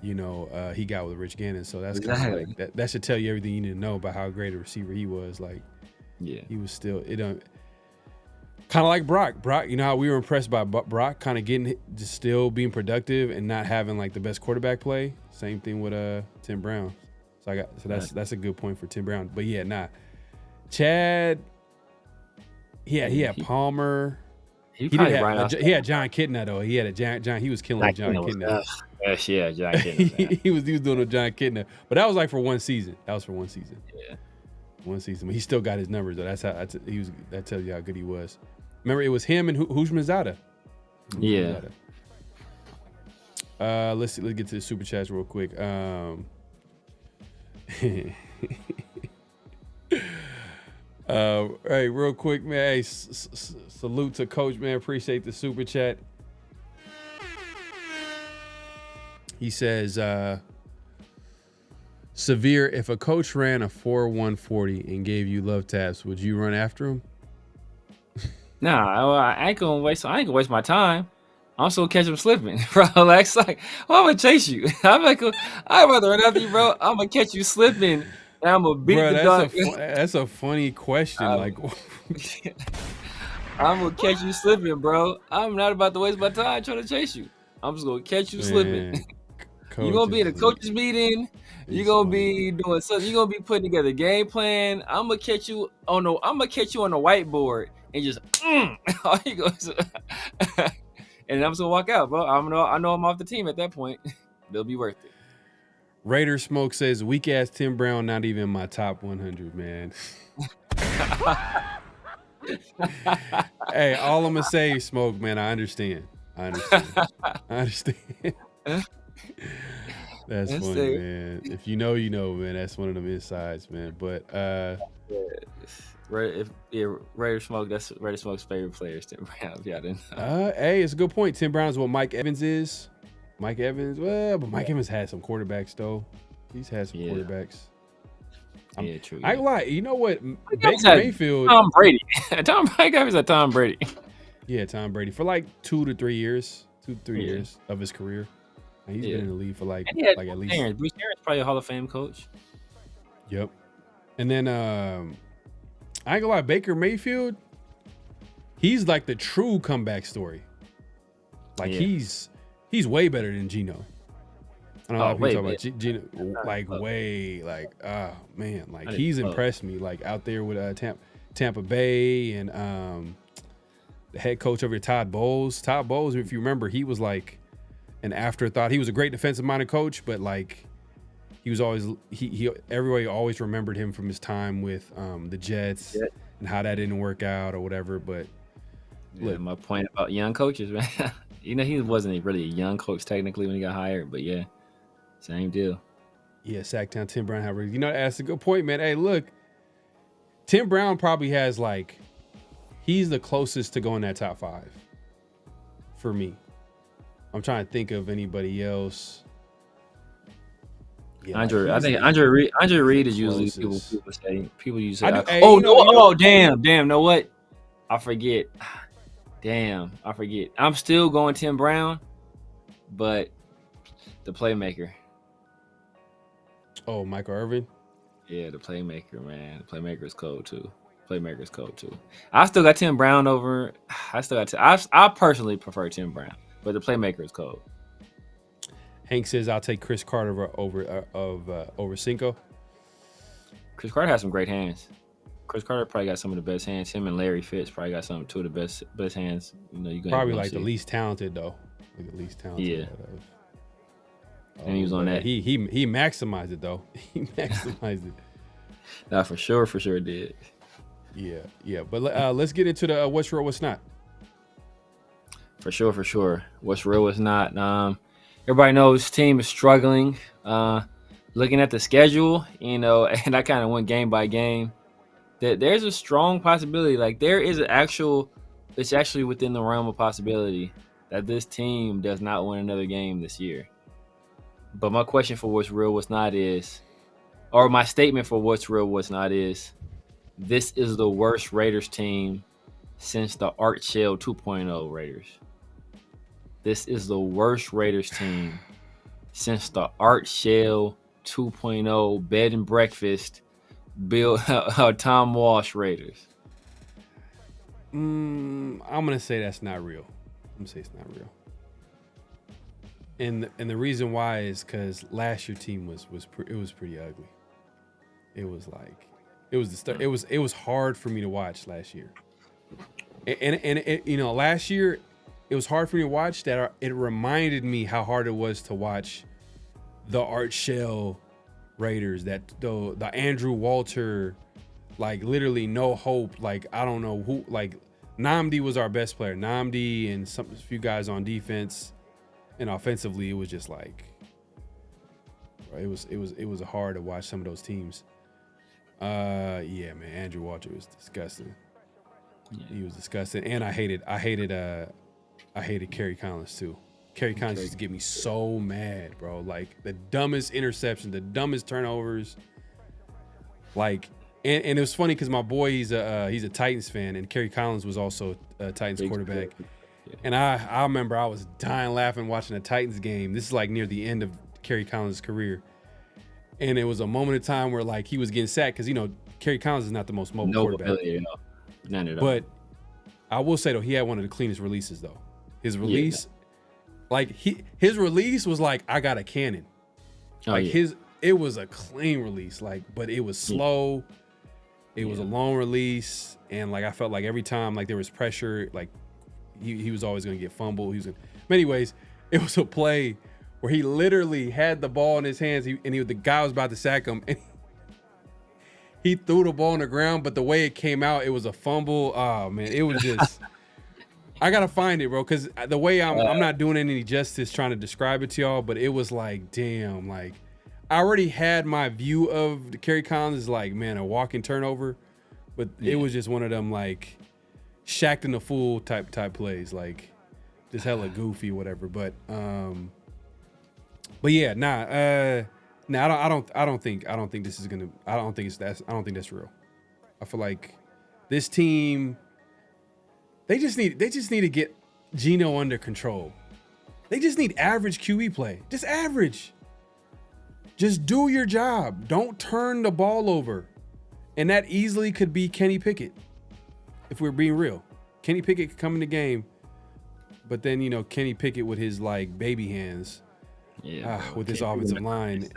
he got with Rich Gannon. So that's kind of like that should tell you everything you need to know about how great a receiver he was. Like, he was still kind of like Brock. Brock, you know how we were impressed by Brock kind of just still being productive and not having like the best quarterback play. Same thing with Tim Brown. So that's a good point for Tim Brown. But Chad, he had Palmer. He had John Kitna though. He had a John. He was killing John Kitna. Yes, yeah, John Kitna. he was doing a John Kitna, but that was like for one season. Yeah, one season. But he still got his numbers though. That tells you how good he was. Remember, it was him and Hujmazada. Yeah. Let's get to the super chats real quick. Hey, real quick, man. Hey, salute to Coach, man. Appreciate the super chat. He says, Severe, if a coach ran a 4.140 and gave you love taps, would you run after him? Nah, I ain't gonna waste my time. I'm still catch him slipping, bro. Like, it's like, I'm gonna chase you. I'd rather run after you, bro. I'm gonna catch you slipping. And I'm gonna beat the dog. That's a funny question. I'm gonna catch you slipping, bro. I'm not about to waste my time trying to chase you. I'm just gonna catch you slipping. You're gonna be in a coaches meeting. You're gonna be doing something. You're gonna be putting together a game plan. I'm gonna catch you on the whiteboard and just all you go. And I'm just gonna walk out, bro. I know I'm off the team at that point. They'll be worth it. Raider Smoke says, weak ass Tim Brown, not even my top 100, man. Hey, all I'm gonna say, Smoke, man, I understand. That's funny, man. If you know, you know, man. That's one of them insides, man. But Raider Smoke, that's Raider Smoke's favorite players, Tim Brown. If y'all didn't know. Hey, it's a good point. Tim Brown is what Mike Evans is. Mike Evans, well, but Mike Evans had some quarterbacks though. He's had some quarterbacks. Yeah, true. I ain't lie. You know what? Baker Mayfield. Tom Brady. Mike Evans had Tom Brady. Yeah, Tom Brady for like 2 to 3 years, 2 to 3 years of his career. And he's been in the league for like at least. Bruce Arians probably a Hall of Fame coach. Yep. And then I ain't gonna lie, Baker Mayfield, he's like the true comeback story. Like he's way better than Geno. I don't know if you talk about Geno, like way, like man, like he's impressed me. Like out there with Tampa Bay and the head coach over here, Todd Bowles. Todd Bowles, if you remember, he was like an afterthought. He was a great defensive-minded coach, but like he was always everybody always remembered him from his time with the Jets and how that didn't work out or whatever. But look, my point about young coaches, man. You know, he wasn't really a young coach technically when he got hired, but yeah, same deal. Yeah, Sacktown Tim Brown. You know, that's a good point, man. Hey, look, Tim Brown probably has like, he's the closest to going that top 5 for me. I'm trying to think of anybody else. Yeah, I think Andre Reed is usually people use it. Damn, know what? I forget. I'm still going Tim Brown, but the playmaker. Oh, Michael Irvin? Yeah, the playmaker, man. The playmaker is cold too. I still got Tim Brown over. I personally prefer Tim Brown, but the playmaker is cold. Hank says I'll take Chris Carter over Cinco. Chris Carter has some great hands. Chris Carter probably got some of the best hands. Him and Larry Fitz probably got two of the best hands. You know, you probably like the least talented though. Like the least talented. Yeah. And he was on that. He maximized it though. He maximized it. Nah, for sure did. Yeah. But let's get into the what's real, what's not. For sure. What's real, what's not. Everybody knows this team is struggling. Looking at the schedule, you know, and I kind of went game by game. That there's a strong possibility, like it's actually within the realm of possibility that this team does not win another game this year. But my question for what's real, what's not is, or my statement for what's real, what's not is, this is the worst Raiders team since the Art Shell 2.0 Raiders. This is the worst Raiders team since the Art Shell 2.0 bed and breakfast Bill Tom Walsh Raiders. I'm gonna say that's not real. I'm gonna say it's not real. And the reason why is because last year's team was pretty ugly. It was like it was hard for me to watch last year. And it, you know, last year it was hard for me to watch. That it reminded me how hard it was to watch the Art Shell Raiders, that the Andrew Walter, like literally no hope. Like I don't know who. Like Nnamdi was our best player. Nnamdi and a few guys on defense, and offensively it was just like it was hard to watch some of those teams. Yeah, man, Andrew Walter was disgusting. Yeah. He was disgusting, and I hated Kerry Collins too. Kerry Collins used to get me so mad, bro. Like the dumbest interception, the dumbest turnovers. Like, and it was funny because my boy, he's a Titans fan, and Kerry Collins was also a Titans quarterback. Yeah. And I remember I was dying laughing watching a Titans game. This is like near the end of Kerry Collins' career, and it was a moment of time where like he was getting sacked because, you know, Kerry Collins is not the most mobile quarterback. None at all. But I will say though, he had one of the cleanest releases though. His release. Yeah. Like his release was like, I got a cannon. It was a clean release, like, but it was slow. It was a long release, and like I felt like every time like there was pressure, like he was always gonna get fumbled. But anyways, it was a play where he literally had the ball in his hands, the guy was about to sack him, and he threw the ball on the ground, but the way it came out, it was a fumble. Oh man, it was just. I gotta find it, bro, because the way I'm not doing any justice trying to describe it to y'all, but it was like, damn, like I already had my view of the Kerry Collins is like, man, a walking turnover, but it was just one of them like Shaq in the fool type plays, like just hella goofy, whatever. But yeah, I don't think this is gonna. I don't think that's real. I feel like this team. They just need to get Geno under control. They just need average QB play. Just average. Just do your job. Don't turn the ball over. And that easily could be Kenny Pickett. If we're being real. Kenny Pickett could come in the game, but then, Kenny Pickett with his like baby hands. Yeah. With this offensive line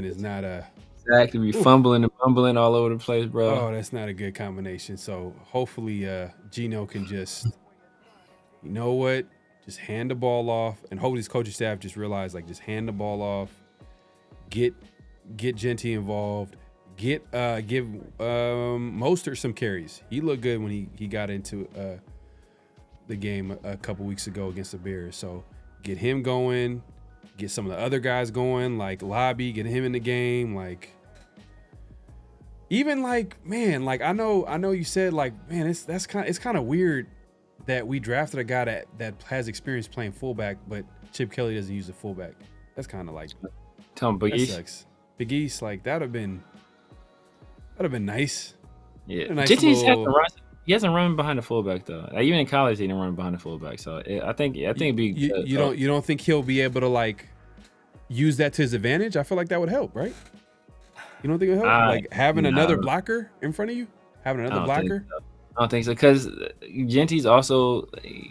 is not a Exactly, be fumbling and bumbling all over the place, bro. Oh, that's not a good combination. So hopefully Geno can just, you know what, just hand the ball off, and hopefully his coaching staff just realize, like, just hand the ball off, get Genty involved, give Mostert some carries. He looked good when he got into the game a couple weeks ago against the Bears. So get him going, get some of the other guys going, like Lobby, get him in the game, like. Even like, man, like I know you said like, man, it's kind of weird that we drafted a guy that has experience playing fullback, but Chip Kelly doesn't use a fullback. That's kind of like, tell him Big East. Sucks. Big East, like that'd have been nice. Yeah, nice he hasn't run behind the fullback though. Like, even in college, he didn't run behind the fullback. So I think it'd be. You don't think he'll be able to like use that to his advantage? I feel like that would help, right? You don't think it'll help? Like having another blocker in front of you? Having another blocker? I don't think so. Because Genty's also,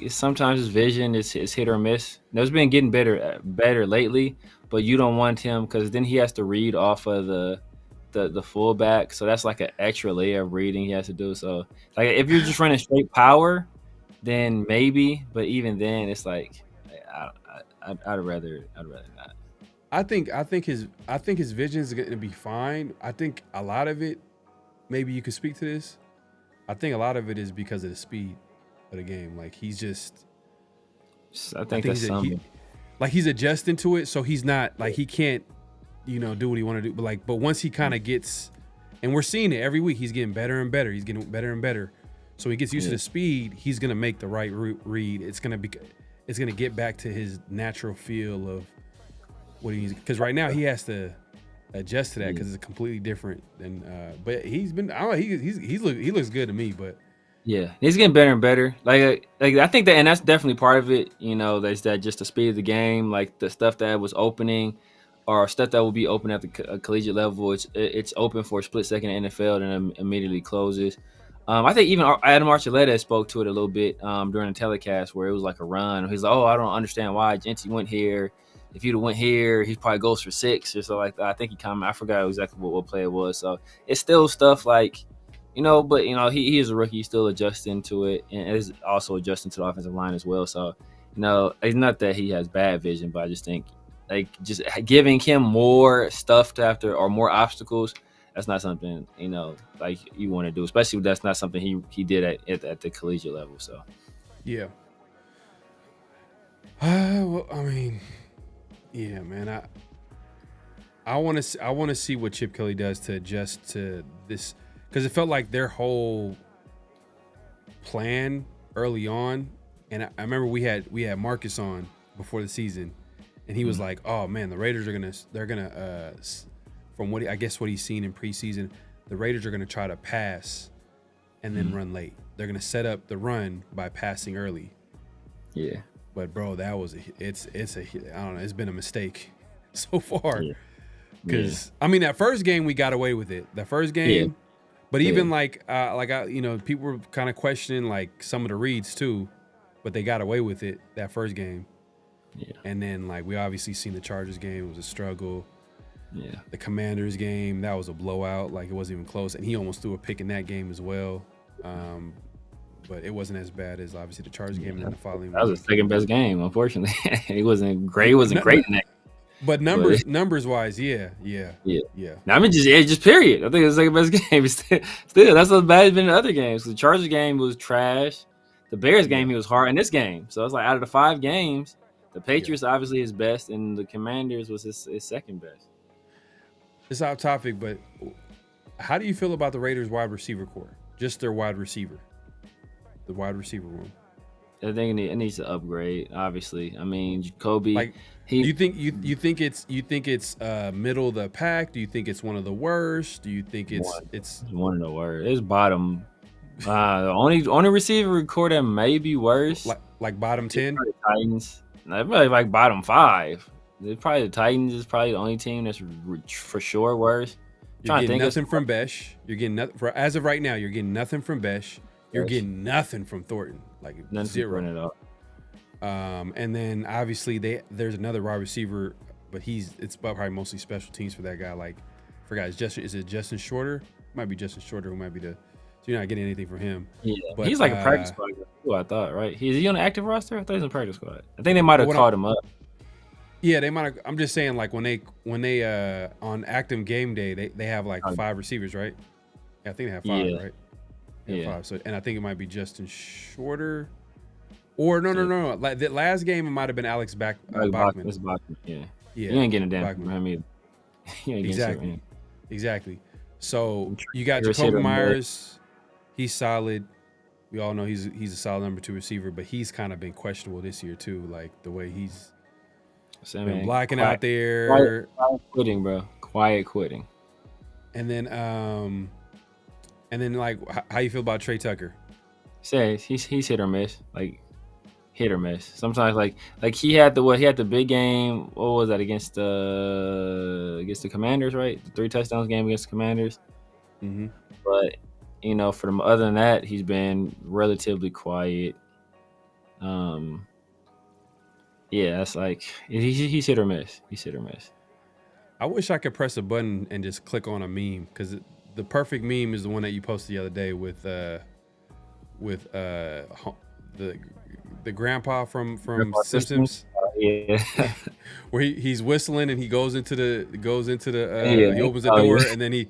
sometimes his vision is hit or miss. It's been getting better lately, but you don't want him because then he has to read off of the fullback. So that's like an extra layer of reading he has to do. So like if you're just running straight power, then maybe. But even then, it's like I'd rather not. I think his vision is going to be fine. I think a lot of it, maybe you could speak to this. I think a lot of it is because of the speed of the game. Like he's just, I think that's something. He's adjusting to it, so he's not like he can't, do what he want to do. But once he kind of gets, and we're seeing it every week, he's getting better and better. He's getting better and better. So he gets used to the speed. He's gonna make the right read. It's gonna get back to his natural feel of. What he needs, because right now he has to adjust to that because it's completely different. And but he's been, I don't know, he looks good to me. But yeah, he's getting better and better. Like I think that, and that's definitely part of it. There's that just the speed of the game, like the stuff that was opening, or stuff that will be open at the collegiate level. It's open for a split second in the NFL and then immediately closes. I think even Adam Archuleta spoke to it a little bit during the telecast where it was like a run. He's like, "Oh, I don't understand why Genty went here. If you'd have went here, he probably goes for 6 or so like that." I think he I forgot exactly what play it was. So it's still stuff like, but he is a rookie. He's still adjusting to it and is also adjusting to the offensive line as well. So, it's not that he has bad vision, but I just think like just giving him more stuff to after or more obstacles, that's not something, like you want to do, especially if that's not something he did at the collegiate level. So, yeah. Well, I mean, yeah, man. I want to see what Chip Kelly does to adjust to this, because it felt like their whole plan early on. And I remember we had Marcus on before the season, and he was like, "Oh man, the Raiders they're gonna from what he's seen in preseason, the Raiders are gonna try to pass and then run late. They're gonna set up the run by passing early." Yeah. But bro, that was I don't know. It's been a mistake so far. Because I mean, that first game we got away with it. That first game, but even people were kind of questioning like some of the reads too, but they got away with it that first game. Yeah. And then like we obviously seen the Chargers game, it was a struggle. Yeah. The Commanders game, that was a blowout. Like it wasn't even close, and he almost threw a pick in that game as well. but it wasn't as bad as obviously the Chargers game and the following. That was week. the second best game, unfortunately. It wasn't great. It wasn't great in that. But numbers wise, yeah. Now, I mean, just period. I think it's the second best game. Still, that's as bad as been in other games. The Chargers game was trash. The Bears game, he was hard in this game. So it's like out of the 5 games, the Patriots obviously his best, and the Commanders was his second best. It's off topic, but how do you feel about the Raiders wide receiver core? Just their wide receiver, the wide receiver room. I think it needs to upgrade. Obviously, I mean, Jacoby. Like, you think it's middle of the pack? Do you think it's one of the worst? Do you think it's one of the worst? It's bottom. The only receiver core that may be worse, like bottom 10. Titans. Probably like bottom 5. Probably the Titans is probably the only team that's for sure worse. You're getting nothing from Besh. You're getting nothing as of right now. You're getting nothing from Besh. You're getting nothing from Thornton. Like nothing zero. at all. And then obviously there's another wide receiver, but it's probably mostly special teams for that guy. Like, I forgot, is it Justin Shorter? Might be Justin Shorter who might be so you're not getting anything from him. Yeah, but he's like a practice squad guy, I thought, right? Is he on the active roster? I thought he was on the practice squad. I think they might have called him up. Yeah, they might have. I'm just saying, like when they on active game day, they have like 5 receivers, right? Yeah, I think they have 5, right? Yeah, 5. So, and I think it might be Justin Shorter, or no. Like the last game, it might have been Alex Bachman. It's Bachman. Yeah. You ain't getting a damn from him either. Exactly. So you got Jacoby Myers. He's solid. We all know he's a solid number 2 receiver, but he's kind of been questionable this year too. Like the way he's been blocking out there. Quiet quitting, bro. Quiet quitting. And then like how you feel about Trey Tucker? Say he's hit or miss. Like hit or miss. Sometimes like he had the big game. What was that against the Commanders, right? The 3 touchdowns game against the Commanders. Mm-hmm. But other than that, he's been relatively quiet. Yeah, that's like he's hit or miss. He's hit or miss. I wish I could press a button and just click on a meme, because the perfect meme is the one that you posted the other day with the grandpa from Simpsons. Yeah, where he's whistling and he goes into the he opens the door and then he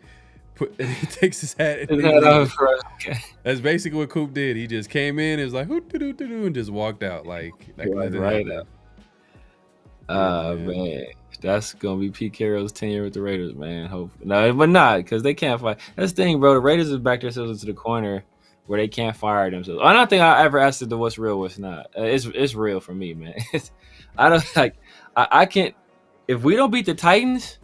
takes his hat and off. That's basically what Coop did. He just came in and was like and just walked out like right out. Man, that's gonna be Pete Carroll's tenure with the Raiders, man. Hope no, but not because they can't fight. That's the thing, bro. The Raiders is back themselves into the corner where they can't fire themselves. I don't think I ever asked it to what's real, what's not. It's real for me, man. I don't like. I can't. If we don't beat the Titans,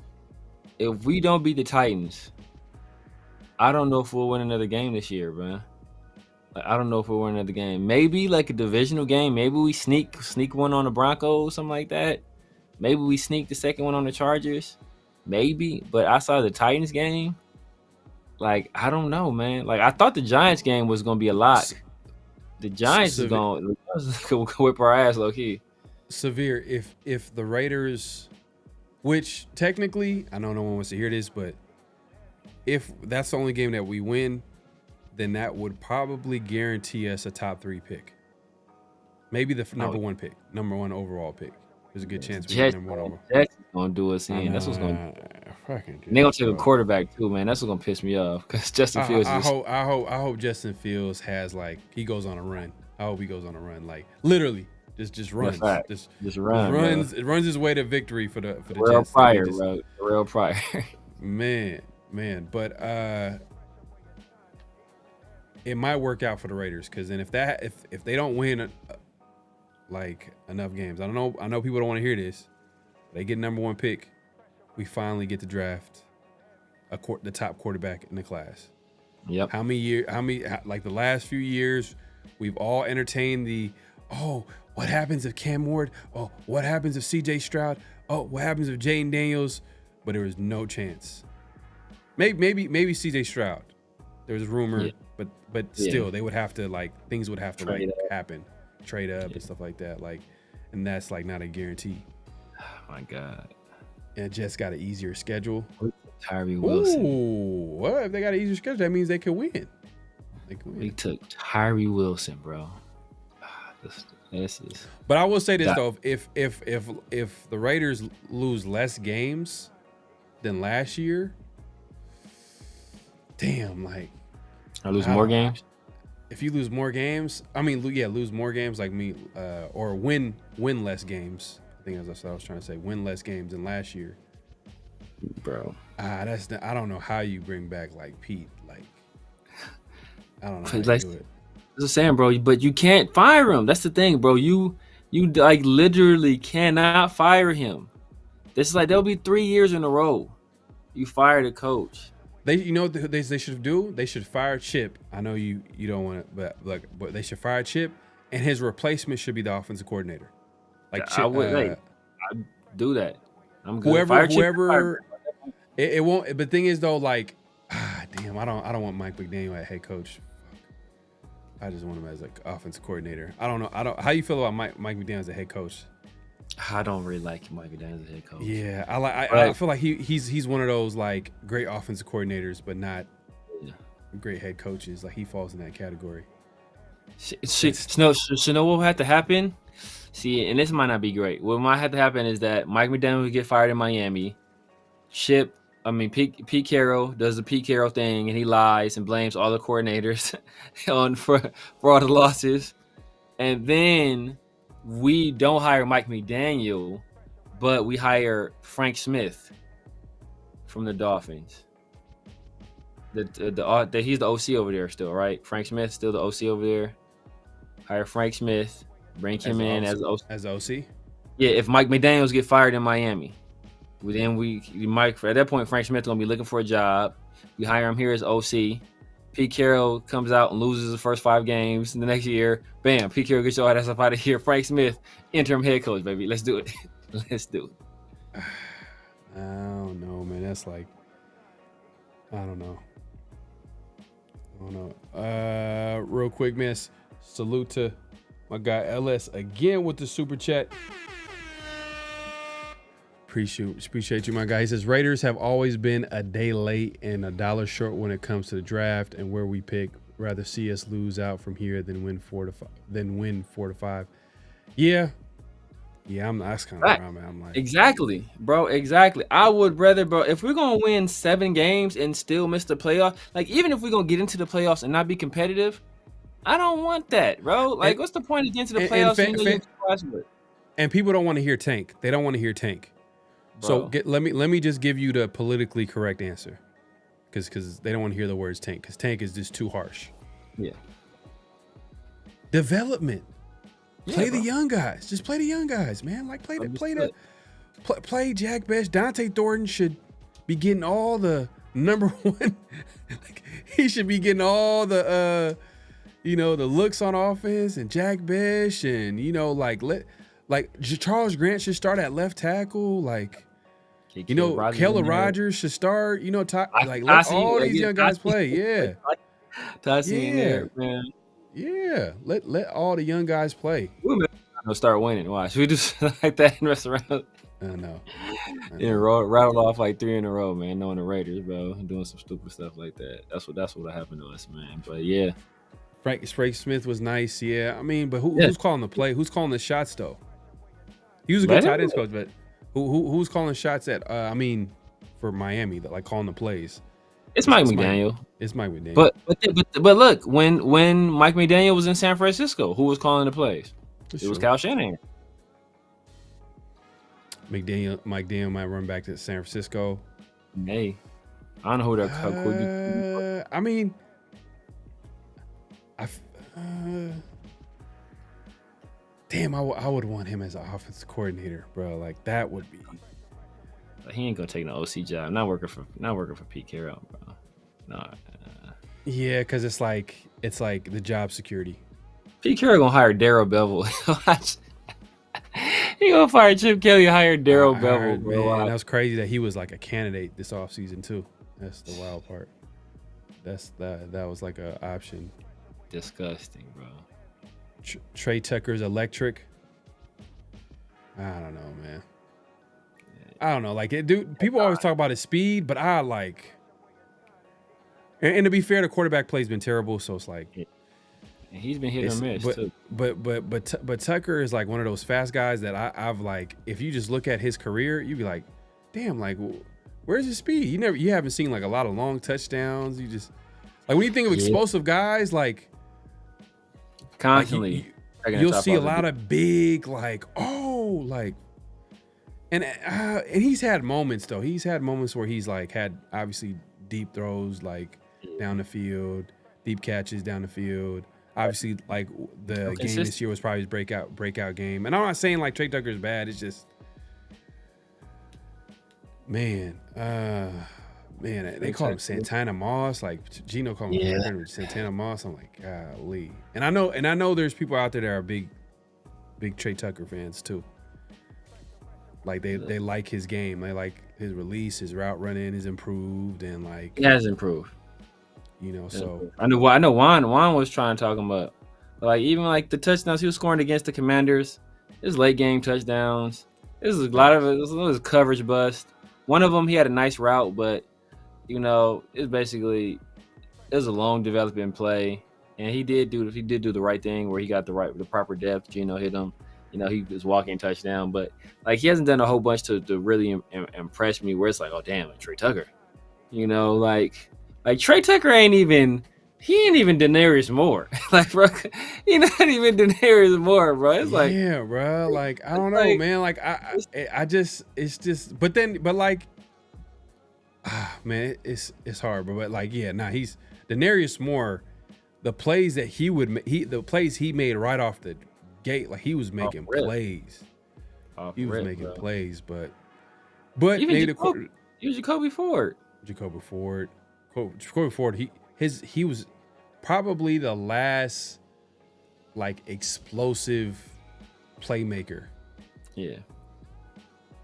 I don't know if we'll win another game this year, man. Like, I don't know if we'll win another game. Maybe like a divisional game. Maybe we sneak one on the Broncos, something like that. Maybe we sneak the second one on the Chargers. Maybe. But outside of the Titans game, like, I don't know, man. Like, I thought the Giants game was going to be a lock. The Giants is going to whip our ass low-key. Severe, if the Raiders, which technically, I know no one wants to hear this, but if that's the only game that we win, then that would probably guarantee us a top 3 pick. Maybe the number 1 pick, number 1 overall pick. There's a good chance we get number 1 overall. Jets gonna do us in. That's what's gonna. They gonna take a quarterback too, man. That's what's gonna piss me off because Justin Fields. I hope Justin Fields has he goes on a run. I hope he goes on a run, like literally just runs, just runs. It runs his way to victory for the real Jets. Pryor, bro. Real Pryor. man. But it might work out for the Raiders, because then if they don't win like enough games, I know people don't want to hear this. They get number 1 pick. We finally get to draft the top quarterback in the class. Yep. How many like the last few years, we've all entertained what happens if Cam Ward? Oh, what happens if CJ Stroud? Oh, what happens if Jaden Daniels? But there was no chance. Maybe CJ Stroud. There was a rumor, but still they would have to things would have to happen, trade up and stuff like that. And that's not a guarantee. Oh my God. And Jets got an easier schedule. Tyree Wilson. Ooh, well, if they got an easier schedule, that means they could win. We took Tyree Wilson, bro. This is. But I will say this though: if the Raiders lose less games than last year, damn, like I lose more games. If you lose more games, I mean, lose more games like me, or win less games. I think that's what I was trying to say. Win less games than last year, bro. I don't know how you bring back like Pete. Like, I don't know how like, you do it. That's what I'm saying, bro. But you can't fire him. That's the thing, bro. You like literally cannot fire him. This is like there'll be 3 years in a row. You fire the coach. You know what they should do? They should fire Chip. I know you don't want to, but they should fire Chip, and his replacement should be the offensive coordinator. Like Chip, I'd do that. I'm good. Whoever. It won't. But the thing is though, like, damn, I don't want Mike McDaniel as head coach. I just want him as like offensive coordinator. I don't know. How you feel about Mike McDaniel as a head coach? I don't really like Mike McDaniel as a head coach. Yeah, I feel like he's one of those like great offensive coordinators, but not great head coaches. Like he falls in that category. Know what will have to happen? See, and this might not be great. What might have to happen is that Mike McDaniel will get fired in Miami. Pete Carroll does the Pete Carroll thing, and he lies and blames all the coordinators for all the losses. And then we don't hire Mike McDaniel, but we hire Frank Smith from the Dolphins. He's the OC over there still, right? Frank Smith still the OC over there. Hire Frank Smith, bring him in as OC. Yeah, if Mike McDaniels get fired in Miami, then at that point Frank Smith gonna be looking for a job. We hire him here as OC. Pete Carroll comes out and loses the first 5 games. And the next year, bam, Pete Carroll gets your ass up out of here. Frank Smith, interim head coach, baby. Let's do it. Let's do it. I don't know, man. That's like, I don't know. Real quick, miss. Salute to my guy LS again with the super chat. Appreciate you, my guy. He says Raiders have always been a day late and a dollar short when it comes to the draft and where we pick. Rather see us lose out from here than win 4 to 5. Yeah, that's kind of where I'm at. I'm like, exactly, bro. Exactly. I would rather, bro, if we're gonna win 7 games and still miss the playoff, like even if we're gonna get into the playoffs and not be competitive, I don't want that, bro. Like, what's the point of getting to the playoffs? And people don't want to hear tank. They don't want to hear tank. Bro. So let me just give you the politically correct answer, because they don't want to hear the words tank, because tank is just too harsh. Yeah. Development. Play the young guys. Just play the young guys, man. Like play Jack Best. Dante Thornton should be getting all the number one. Like, he should be getting all the the looks on offense, and Jack Best, and Charles Grant should start at left tackle. Like, Keller Rogers should start. Let all these young guys play. Yeah. Tyson in there, man. Yeah. Let all the young guys play. We'll start winning. Watch. We just like that and rest around. I know. And rattle off like 3 in a row, man. Knowing the Raiders, bro, and doing some stupid stuff like that. That's what happened to us, man. But yeah. Frank Smith was nice, yeah. I mean, but who's calling the play? Who's calling the shots though? He was a good tight ends coach, but who's calling shots at? For Miami, that like calling the plays. It's Mike McDaniel. It's Mike McDaniel. But look, when Mike McDaniel was in San Francisco, who was calling the plays? It was Kyle Shanahan. Mike Daniel might run back to San Francisco. Hey, I don't know who that could be. I mean, damn, I would want him as an offensive coordinator, bro. Like that would be. He ain't gonna take no OC job. Not working for Pete Carroll, bro. No. Yeah, because it's like the job security. Pete Carroll gonna hire Darryl Bevel. He gonna fire Chip Kelly, hire Darryl Bevel, bro. Man, that was crazy that he was like a candidate this offseason too. That's the wild part. That was like an option. Disgusting, bro. Trey Tucker's electric. I don't know, man. I don't know. Like, dude, people always talk about his speed, but And to be fair, the quarterback play's been terrible, so it's like And he's been hit or miss too. But Tucker is like one of those fast guys that I've like. If you just look at his career, you'd be like, damn, like where's his speed? You haven't seen like a lot of long touchdowns. You just like when you think of explosive guys, like constantly, you'll see a lot of big and he's had moments though. He's had moments where he's like had obviously deep throws like down the field, deep catches down the field. Obviously, like the game this year was probably his breakout game. And I'm not saying like Trey Tucker is bad. It's just, man, they call him Santana Moss. Like Gino called him Santana Moss. I'm like, golly. And I know there's people out there that are big Trey Tucker fans too. Like they like his game. They like his release, his route running is improved, and like he has improved. So I know Juan was trying to talk him up. Like even like the touchdowns he was scoring against the Commanders, his late game touchdowns. This is a lot of it was coverage bust. One of them he had a nice route, but it was a long developing play, and he did do the right thing where he got the proper depth. Gino hit him. He was walking touchdown, but like he hasn't done a whole bunch to really impress me. Where it's like, oh damn, like Trey Tucker, Like Trey Tucker ain't even Denarius Moore. Like, bro, he not even Denarius Moore, bro. It's like, yeah, bro. Like, I don't know, man. Like, man, it's hard, but like, yeah, he's Denarius Moore. The plays that the plays he made right off the gate, like he was making plays. He was making plays, but even Jacoby Ford. Jacoby Ford, he was probably the last like explosive playmaker. Yeah.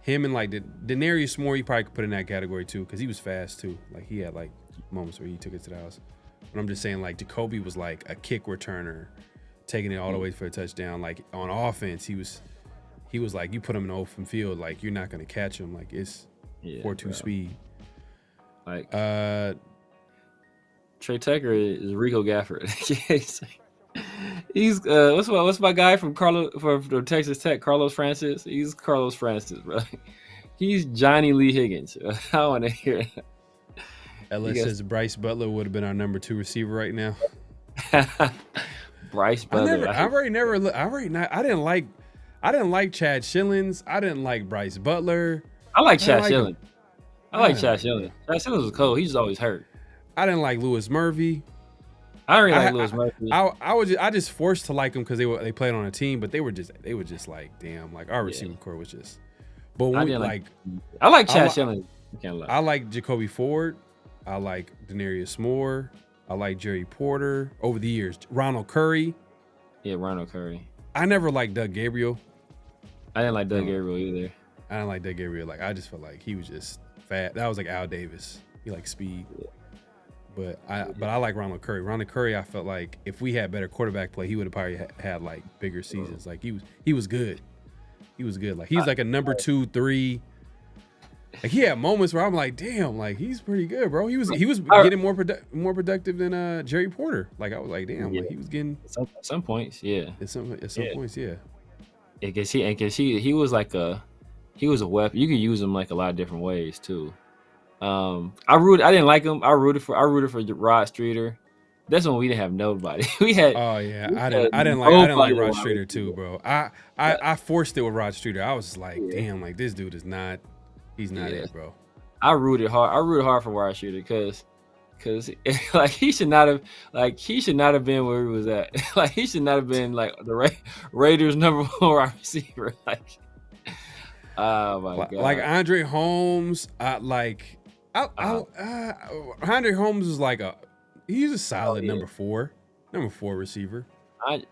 Him and like Denarius Moore, you probably could put in that category too, because he was fast too. Like he had like moments where he took it to the house. But I'm just saying, like Jacoby was like a kick returner, taking it all the way for a touchdown. Like on offense, he was like, you put him in the open field, like you're not gonna catch him. Like it's 4.2 speed. Like Trey Tucker is Rico Gafford. He's what's my guy from Texas Tech, Carlos Francis. He's Carlos Francis, bro. He's Johnny Lee Higgins. I want to hear it. Ellis says Bryce Butler would have been our number 2 receiver right now. Bryce Butler. I didn't like Chad Shillings. I didn't like Bryce Butler. I like Chad Shillings. I like Chad Shillings. Chad Shillings was cold. He's just always hurt. I didn't like Lewis Murphy. I really like Lewis Murphy. I just forced to like them because they played on a team, but they were just like, damn, like our receiving core was just. But when I like Chad Shillings. I like Jacoby Ford. I like Denarius Moore. I like Jerry Porter over the years. Ronald Curry. Yeah, Ronald Curry. I never liked Doug Gabriel. I didn't like Doug Gabriel either. I didn't like Doug Gabriel. Like I just felt like he was just fat. That was like Al Davis. He liked speed. Yeah. But I like Ronald Curry. Ronald Curry, I felt like if we had better quarterback play, he would have probably had like bigger seasons. Like he was good. He was good. Like he's like a number 2, 3. Like he had moments where I'm like, damn, like he's pretty good, bro. He was getting more productive than Jerry Porter. Like I was like, damn, like he was getting at some points, yeah. At some points, yeah. Because he was like he was a weapon. You could use him like a lot of different ways too. I didn't like him. I rooted for Rod Streeter. That's when we didn't have nobody. We had. Oh yeah, I didn't like Rod Streeter too, bro. I forced it with Rod Streeter. I was just like, damn, like this dude is not. He's not it, bro. I rooted hard for Rod Streeter because like he should not have been where he was at. Like he should not have been like the Raiders number 1 wide receiver. Like, oh my god. Like Andre Holmes, Andre Holmes is like he's a solid number 4 receiver. Rod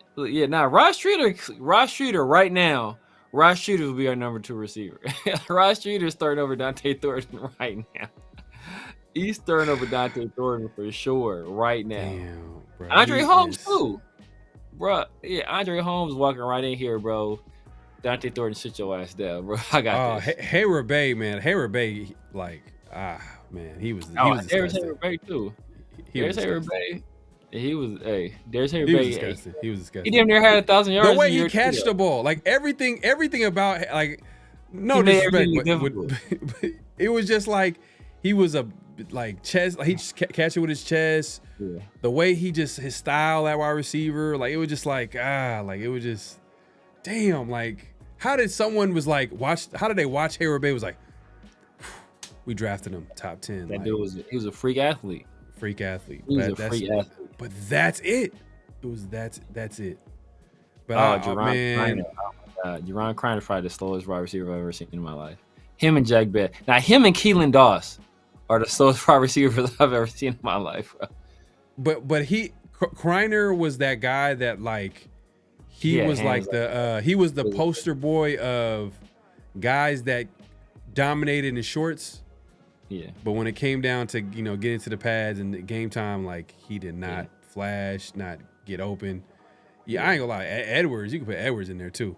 Streeter right now. Rod Streeter will be our number 2 receiver. Rod Streeter's throwing over Dante Thornton right now. He's throwing over Dante Thornton for sure right now. Damn, bro. Andre Holmes too, bro. Yeah, Andre Holmes walking right in here, bro. Dante Thornton, sit your ass down, bro. I got this. Hayward Bay, man. Hayward Bay, like, man, he was. Hayward Bay too. Darius Harry-Bay, Darius He was Harry-Bay, disgusting. He was disgusting. he damn near had 1,000 yards. The way in he year catched two, the ball, like everything about like no He made disrespect, everything but it was just like he was a like chest. Like he just catch it with his chest. Yeah. The way he just his style at wide receiver, like it was just like like it was just damn. Like how did someone was like watch? How did they watch Harry-Bay was like? We drafted him top 10. That like, dude he was a freak athlete. Freak athlete. He was But a freak athlete. But that's it. It was that's it. But Jerron Kreiner. Oh my God. Jerron Kreiner is probably the slowest wide receiver I've ever seen in my life. Him and Jack Bell. Now him and Keelan Doss are the slowest wide receivers I've ever seen in my life, bro. But Kreiner was that guy that like he was like the poster boy of guys that dominated in shorts. Yeah. But when it came down to, get into the pads and the game time, like he did not flash, not get open. Yeah, I ain't gonna lie. Edwards, you can put Edwards in there too.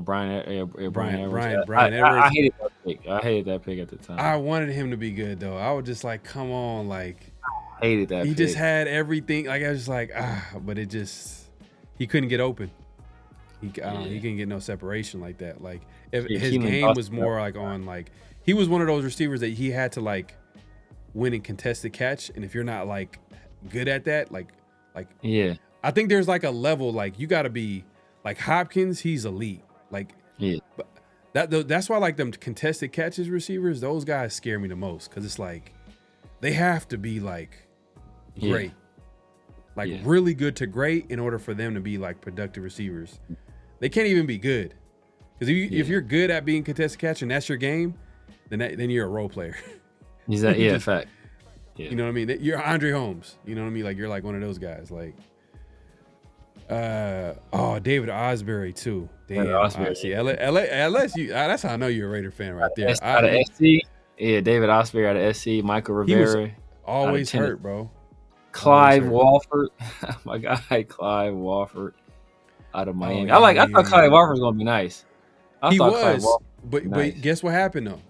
Brian Edwards. Brian Edwards. I hated that pick. I hated that pick at the time. I wanted him to be good though. I was just like, come on, like I hated that. He just had everything. Like I was just like, but it just he couldn't get open. He couldn't get no separation like that. Like if his game was more like on like. He was one of those receivers that he had to like win and contested catch, and if you're not like good at that, like yeah, I think there's like a level like you got to be like Hopkins. He's elite. Like but that's why like them contested catches receivers. Those guys scare me the most because it's like they have to be like great, like really good to great in order for them to be like productive receivers. They can't even be good because if you're good at being contested catch and that's your game. Then you're a role player. Is that fact? Yeah. You know what I mean? You're Andre Holmes. You know what I mean? Like you're like one of those guys. Like, David Osbury too. Damn. Osbury. See, LSU. That's how I know you're a Raider fan right there. Out of SC. Yeah, David Osbury out of SC. Michael Rivera. Always hurt, bro. Clive Walford. My guy, Clive Walford out of Miami. I thought Clive Walford was gonna be nice. He was, but guess what happened though?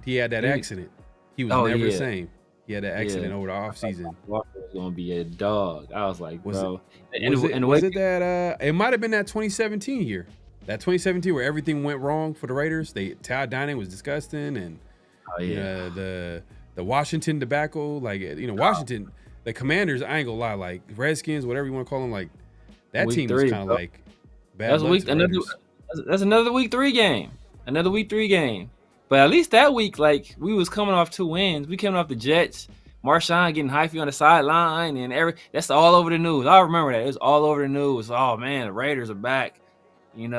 He had that accident. He was never the same. He had that accident over the offseason. Walker was gonna be a dog. I was like, bro. Was it that? It might have been that 2017 year. That 2017 where everything went wrong for the Raiders. Todd Downing was disgusting, and the Washington debacle. Like Washington, the Commanders. I ain't gonna lie, like Redskins, whatever you want to call them. Like that team was kind of like bad. That's another week 3 game. Another week 3 game. But at least that week, like we was coming off 2 wins. We came off the Jets. Marshawn getting hyphy on the sideline, and that's all over the news. I remember that. It was all over the news. Oh man, the Raiders are back. And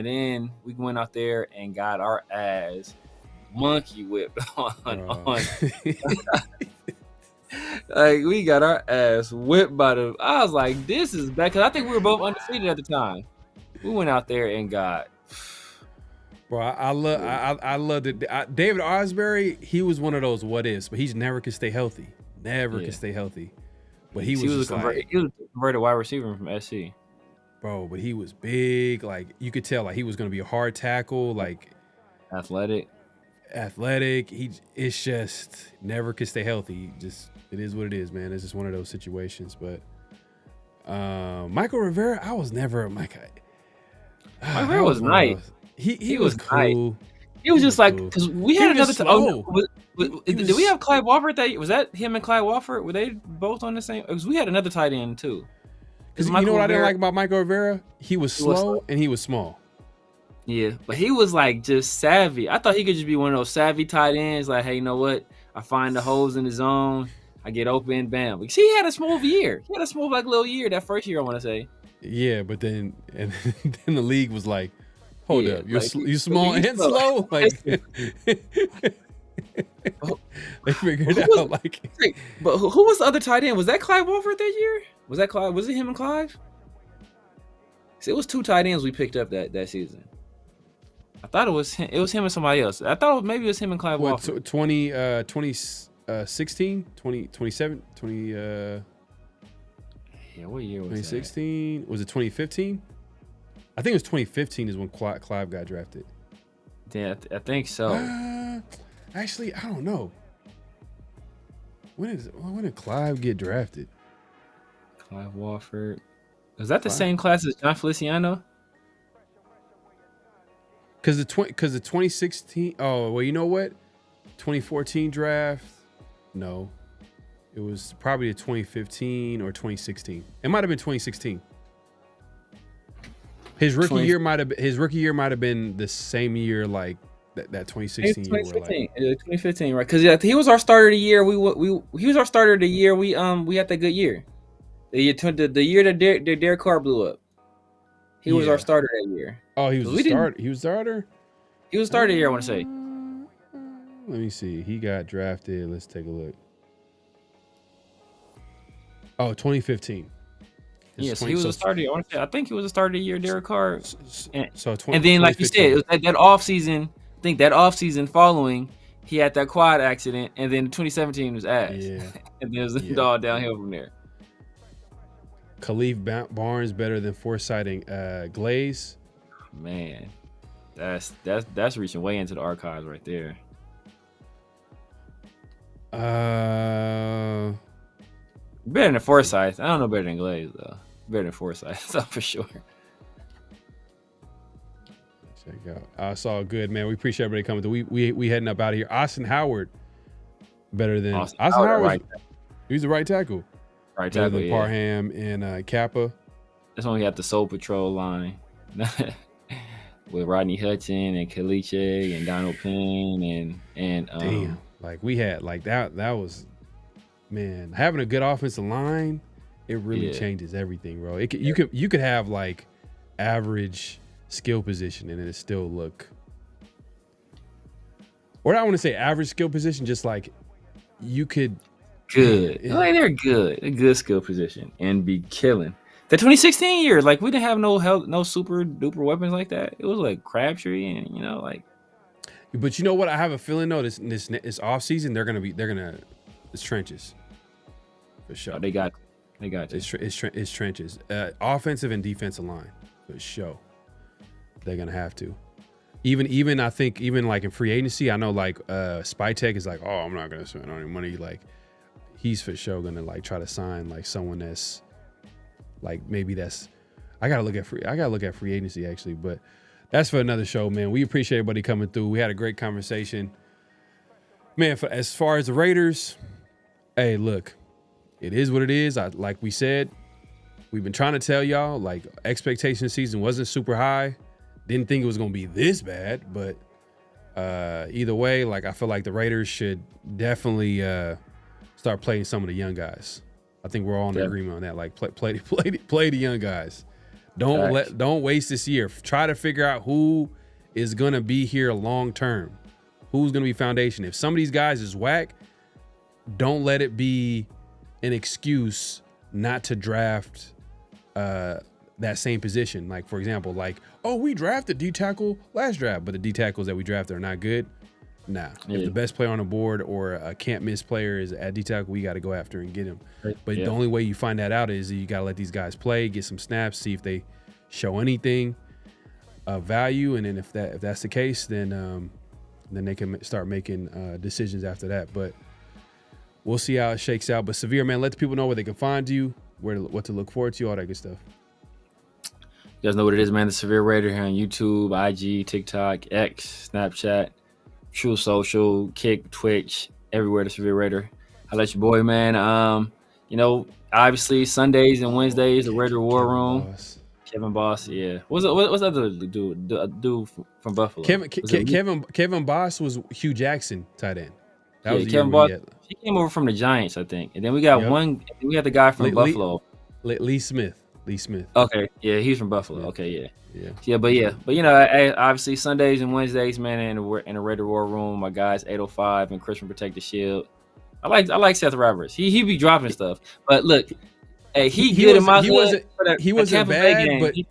then we went out there and got our ass monkey whipped on. Like we got our ass whipped by the. I was like, this is bad because I think we were both undefeated at the time. We went out there and got. Bro, I love it. David Osbury, he was one of those what ifs, but he never could stay healthy. Never could stay healthy. But he was a converted wide receiver from SC. Bro, but he was big. Like you could tell, like he was going to be a hard tackle, like athletic. It's just never could stay healthy. It is what it is, man. It's just one of those situations. But Michael Rivera, I was never a Michael. Rivera was nice. He was cool. Nice. He was just like because we had another time. Did we have Clive Walford that was that him and Clive Walford? Were they both on the same? Because we had another tight end too. Because you know what I didn't like about Michael Rivera? He was slow and he was small. Yeah, but he was like just savvy. I thought he could just be one of those savvy tight ends. Like, hey, you know what? I find the holes in the zone. I get open, bam. Because he had a smooth year. He had a smooth little year that first year. I want to say. Yeah, but then the league was like. Hold up, you small and slow. Like they figured it out. But who was the other tight end? Was that Clive Walford that year? Was that Clive? Was it him and Clive? See, it was 2 tight ends we picked up that season. I thought it was him. It was him and somebody else. I thought maybe it was him and Clive Walford. 2016, 2027, 20. Yeah, what year was 2016? Was it 2015? I think it was 2015 is when Clive got drafted. Yeah, I think so. Actually, I don't know. When did Clive get drafted? Clive Walford. Is that the same class as John Feliciano? Because the 2016. Oh well, you know what? 2014 draft. No, it was probably the 2015 or 2016. It might have been 2016. His rookie year might have been the same year like that 2016 year. 2015, right? Because he was our starter of the year. He was our starter of the year. We had that good year. The year that Derek Carr blew up. He was our starter that year. Oh, he was the starter. He was starter. He was starter here. I want to say. Let me see. He got drafted. Let's take a look. Oh, 2015. Yes, he was a starter. I think he was a starter of the year, Derek Carr. And then, like you said, it was that off season. I think that off season following, he had that quad accident, and then 2017 was ass. Yeah, and then it was all downhill from there. Khalif Barnes better than Forsythe and Glaze. Man, that's reaching way into the archives right there. Better than Forsythe. I don't know better than Glaze though. Better than Forsythe, so for sure. Check out. It's all good, man. We appreciate everybody coming through. We heading up out of here. Austin Howard better than Austin Howard. Right. He was the right tackle. Right tackle. Better than Parham and Kappa. That's when we got the Soul Patrol line with Rodney Hudson and Caliche and Donald Penn and damn, like we had like that was, man, having a good offensive line, it really changes everything, bro. You could have like average skill position and it still look, or I want to say average skill position, just like you could good. Like they're good, a good skill position and be killing. The 2016 year, like we didn't have no super duper weapons like that. It was like Crabtree and like. But you know what? I have a feeling though this off season they're gonna it's trenches for sure. Oh, they got you. It's trenches, offensive and defensive line for sure. They're gonna have to. Even I think even like in free agency, I know like Spytek is like, oh, I'm not gonna spend any money. Like he's for sure gonna like try to sign like someone that's like maybe that's. I gotta look at free agency actually, but that's for another show, man. We appreciate everybody coming through. We had a great conversation, man. As far as the Raiders, hey, look, it is what it is. Like we said, we've been trying to tell y'all like expectation season wasn't super high. Didn't think it was going to be this bad, but either way, like I feel like the Raiders should definitely start playing some of the young guys. I think we're all in agreement on that. Like play the young guys. Don't waste this year. Try to figure out who is going to be here long term. Who's going to be foundation. If some of these guys is whack, don't let it be an excuse not to draft that same position. Like, for example, like, oh, we drafted D tackle last draft, but the D tackles that we drafted are not good. Nah. If the best player on the board or a can't miss player is at D tackle, we got to go after and get him. But the only way you find that out is you got to let these guys play, get some snaps, see if they show anything of value, and then if that's the case, then they can start making decisions after that. But we'll see how it shakes out. But Severe, man, let the people know where they can find you, what to look forward to, all that good stuff. You guys know what it is, man. The Severe Raider here on YouTube, IG, TikTok, X, Snapchat, True Social, Kick, Twitch, everywhere. The Severe Raider. I let your boy, man. Obviously Sundays and Wednesdays, the Raider War Room. Kevin Boss, yeah. What's that dude from Buffalo? Kevin Boss was Hugh Jackson tight end. That was Kevin Boss. He came over from the Giants, I think. And then we got we got the guy from Buffalo. Lee Smith. Okay, yeah, he's from Buffalo. Okay, yeah. But obviously Sundays and Wednesdays, man, in the Raider War Room, my guys 805 and Christian Protect the Shield. I like Seth Roberts. He be dropping stuff, but look, hey, he good in my hood. He wasn't bad, but he's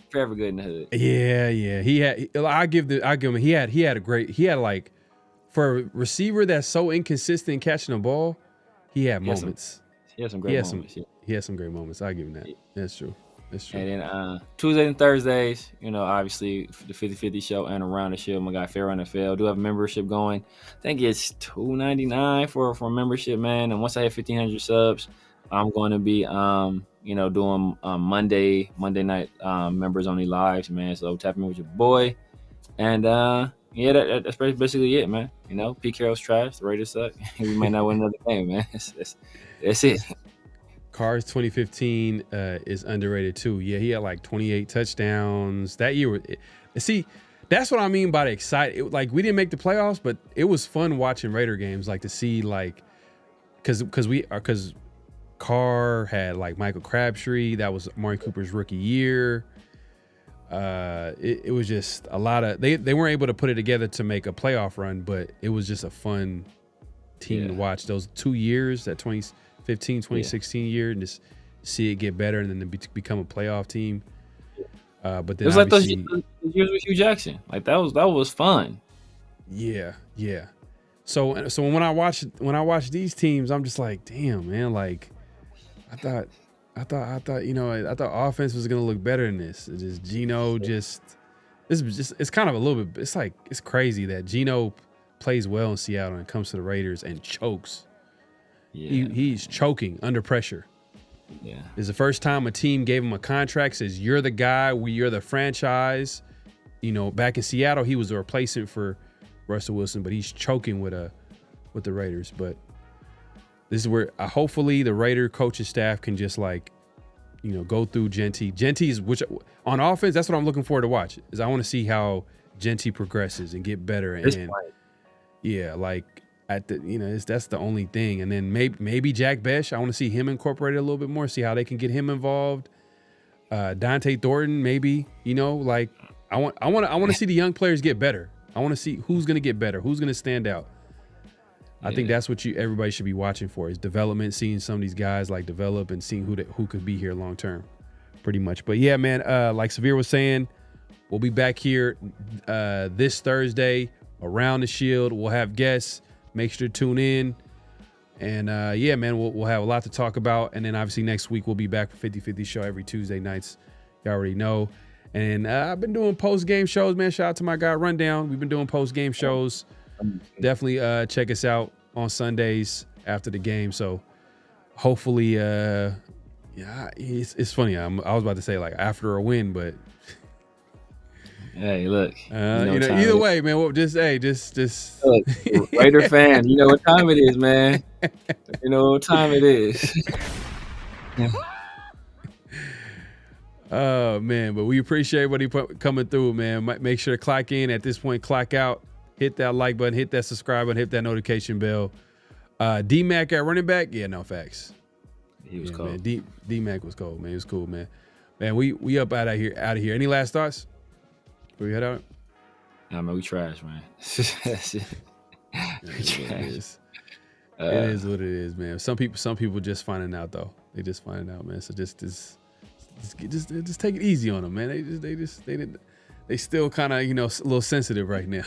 forever good in the hood. Yeah. He had. I give him. He had like for a receiver that's so inconsistent catching the ball, he had moments. He had some great moments. He had some great moments. I give him that. That's true. That's true. And then Tuesdays and Thursdays, obviously the 50-50 show and Around the Show. My guy PharoahNFL do have a membership going. I think it's $2.99 for membership, man. And once I hit 1,500 subs, I'm going to be doing Monday night members only lives, man. So tap in with your boy, and that's basically it, man. Pete Carroll's trash, the Raiders suck. We might not win another game, man. That's it. Carr's 2015 is underrated too. Yeah, he had like 28 touchdowns that year. See, that's what I mean by the excited. Like, we didn't make the playoffs, but it was fun watching Raider games, like to see, like, because Carr had like Michael Crabtree. That was Amari Cooper's rookie year. It was just a lot of they weren't able to put it together to make a playoff run, but it was just a fun team to watch those 2 years, that 2015, 2016 year, and just see it get better and then become a playoff team. But then it was like those years with Hugh Jackson. Like that was fun. Yeah. So when I watch these teams, I'm just like, damn, man. Like, I thought offense was gonna look better than this. It's just Geno. It's kind of a little bit. It's like, it's crazy that Geno plays well in Seattle and comes to the Raiders and chokes. Yeah, he's choking under pressure. Yeah, it's the first time a team gave him a contract, says you're the guy, you're the franchise. Back in Seattle, he was a replacement for Russell Wilson, but he's choking with the Raiders. But this is where hopefully the Raider coaching staff can just go through Genty. Genty's, which on offense, that's what I'm looking forward to watch. Is I want to see how Genty progresses and get better. And yeah, like that's the only thing. And then maybe Jack Besh. I want to see him incorporated a little bit more. See how they can get him involved. Dante Thornton, maybe. I want to see the young players get better. I want to see who's going to get better, who's going to stand out. I think that's what everybody should be watching for, is development, seeing some of these guys develop and seeing who could be here long term, pretty much. But yeah, man, like Severe was saying, we'll be back here this Thursday around the Shield. We'll have guests. Make sure to tune in. And yeah, man, we'll have a lot to talk about. And then obviously next week we'll be back for 50-50 show every Tuesday nights. You already know. And I've been doing post-game shows, man. Shout out to my guy Rundown. We've been doing post-game shows. Definitely check us out on Sundays after the game. So hopefully, it's funny. I was about to say after a win, but hey, look, either way, man. Look, look, Raider fans, you know what time it is, man. You know what time it is. Oh man, but we appreciate everybody coming through, man. Make sure to clock in at this point, clock out. Hit that like button, hit that subscribe button, hit that notification bell. D-Mac at running back, yeah, no facts. He was cold. Man, D-Mac was cold, man. It was cool, man. Man, we up out of here. Any last thoughts? Before we head out? Nah, man, we trash, man. We trash. It is what it is, man. Some people just finding out though. They just finding out, man. So just take it easy on them, man. They still kind of a little sensitive right now.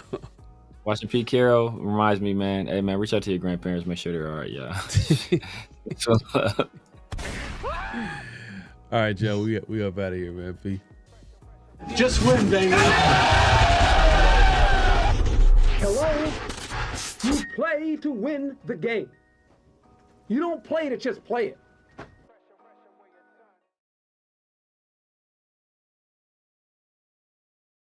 Watching Pete Carroll reminds me, man. Hey, man, reach out to your grandparents. Make sure they're all right, y'all. All right, Joe. We up out of here, man. P. Just win, baby. Hello? You play to win the game. You don't play to just play it.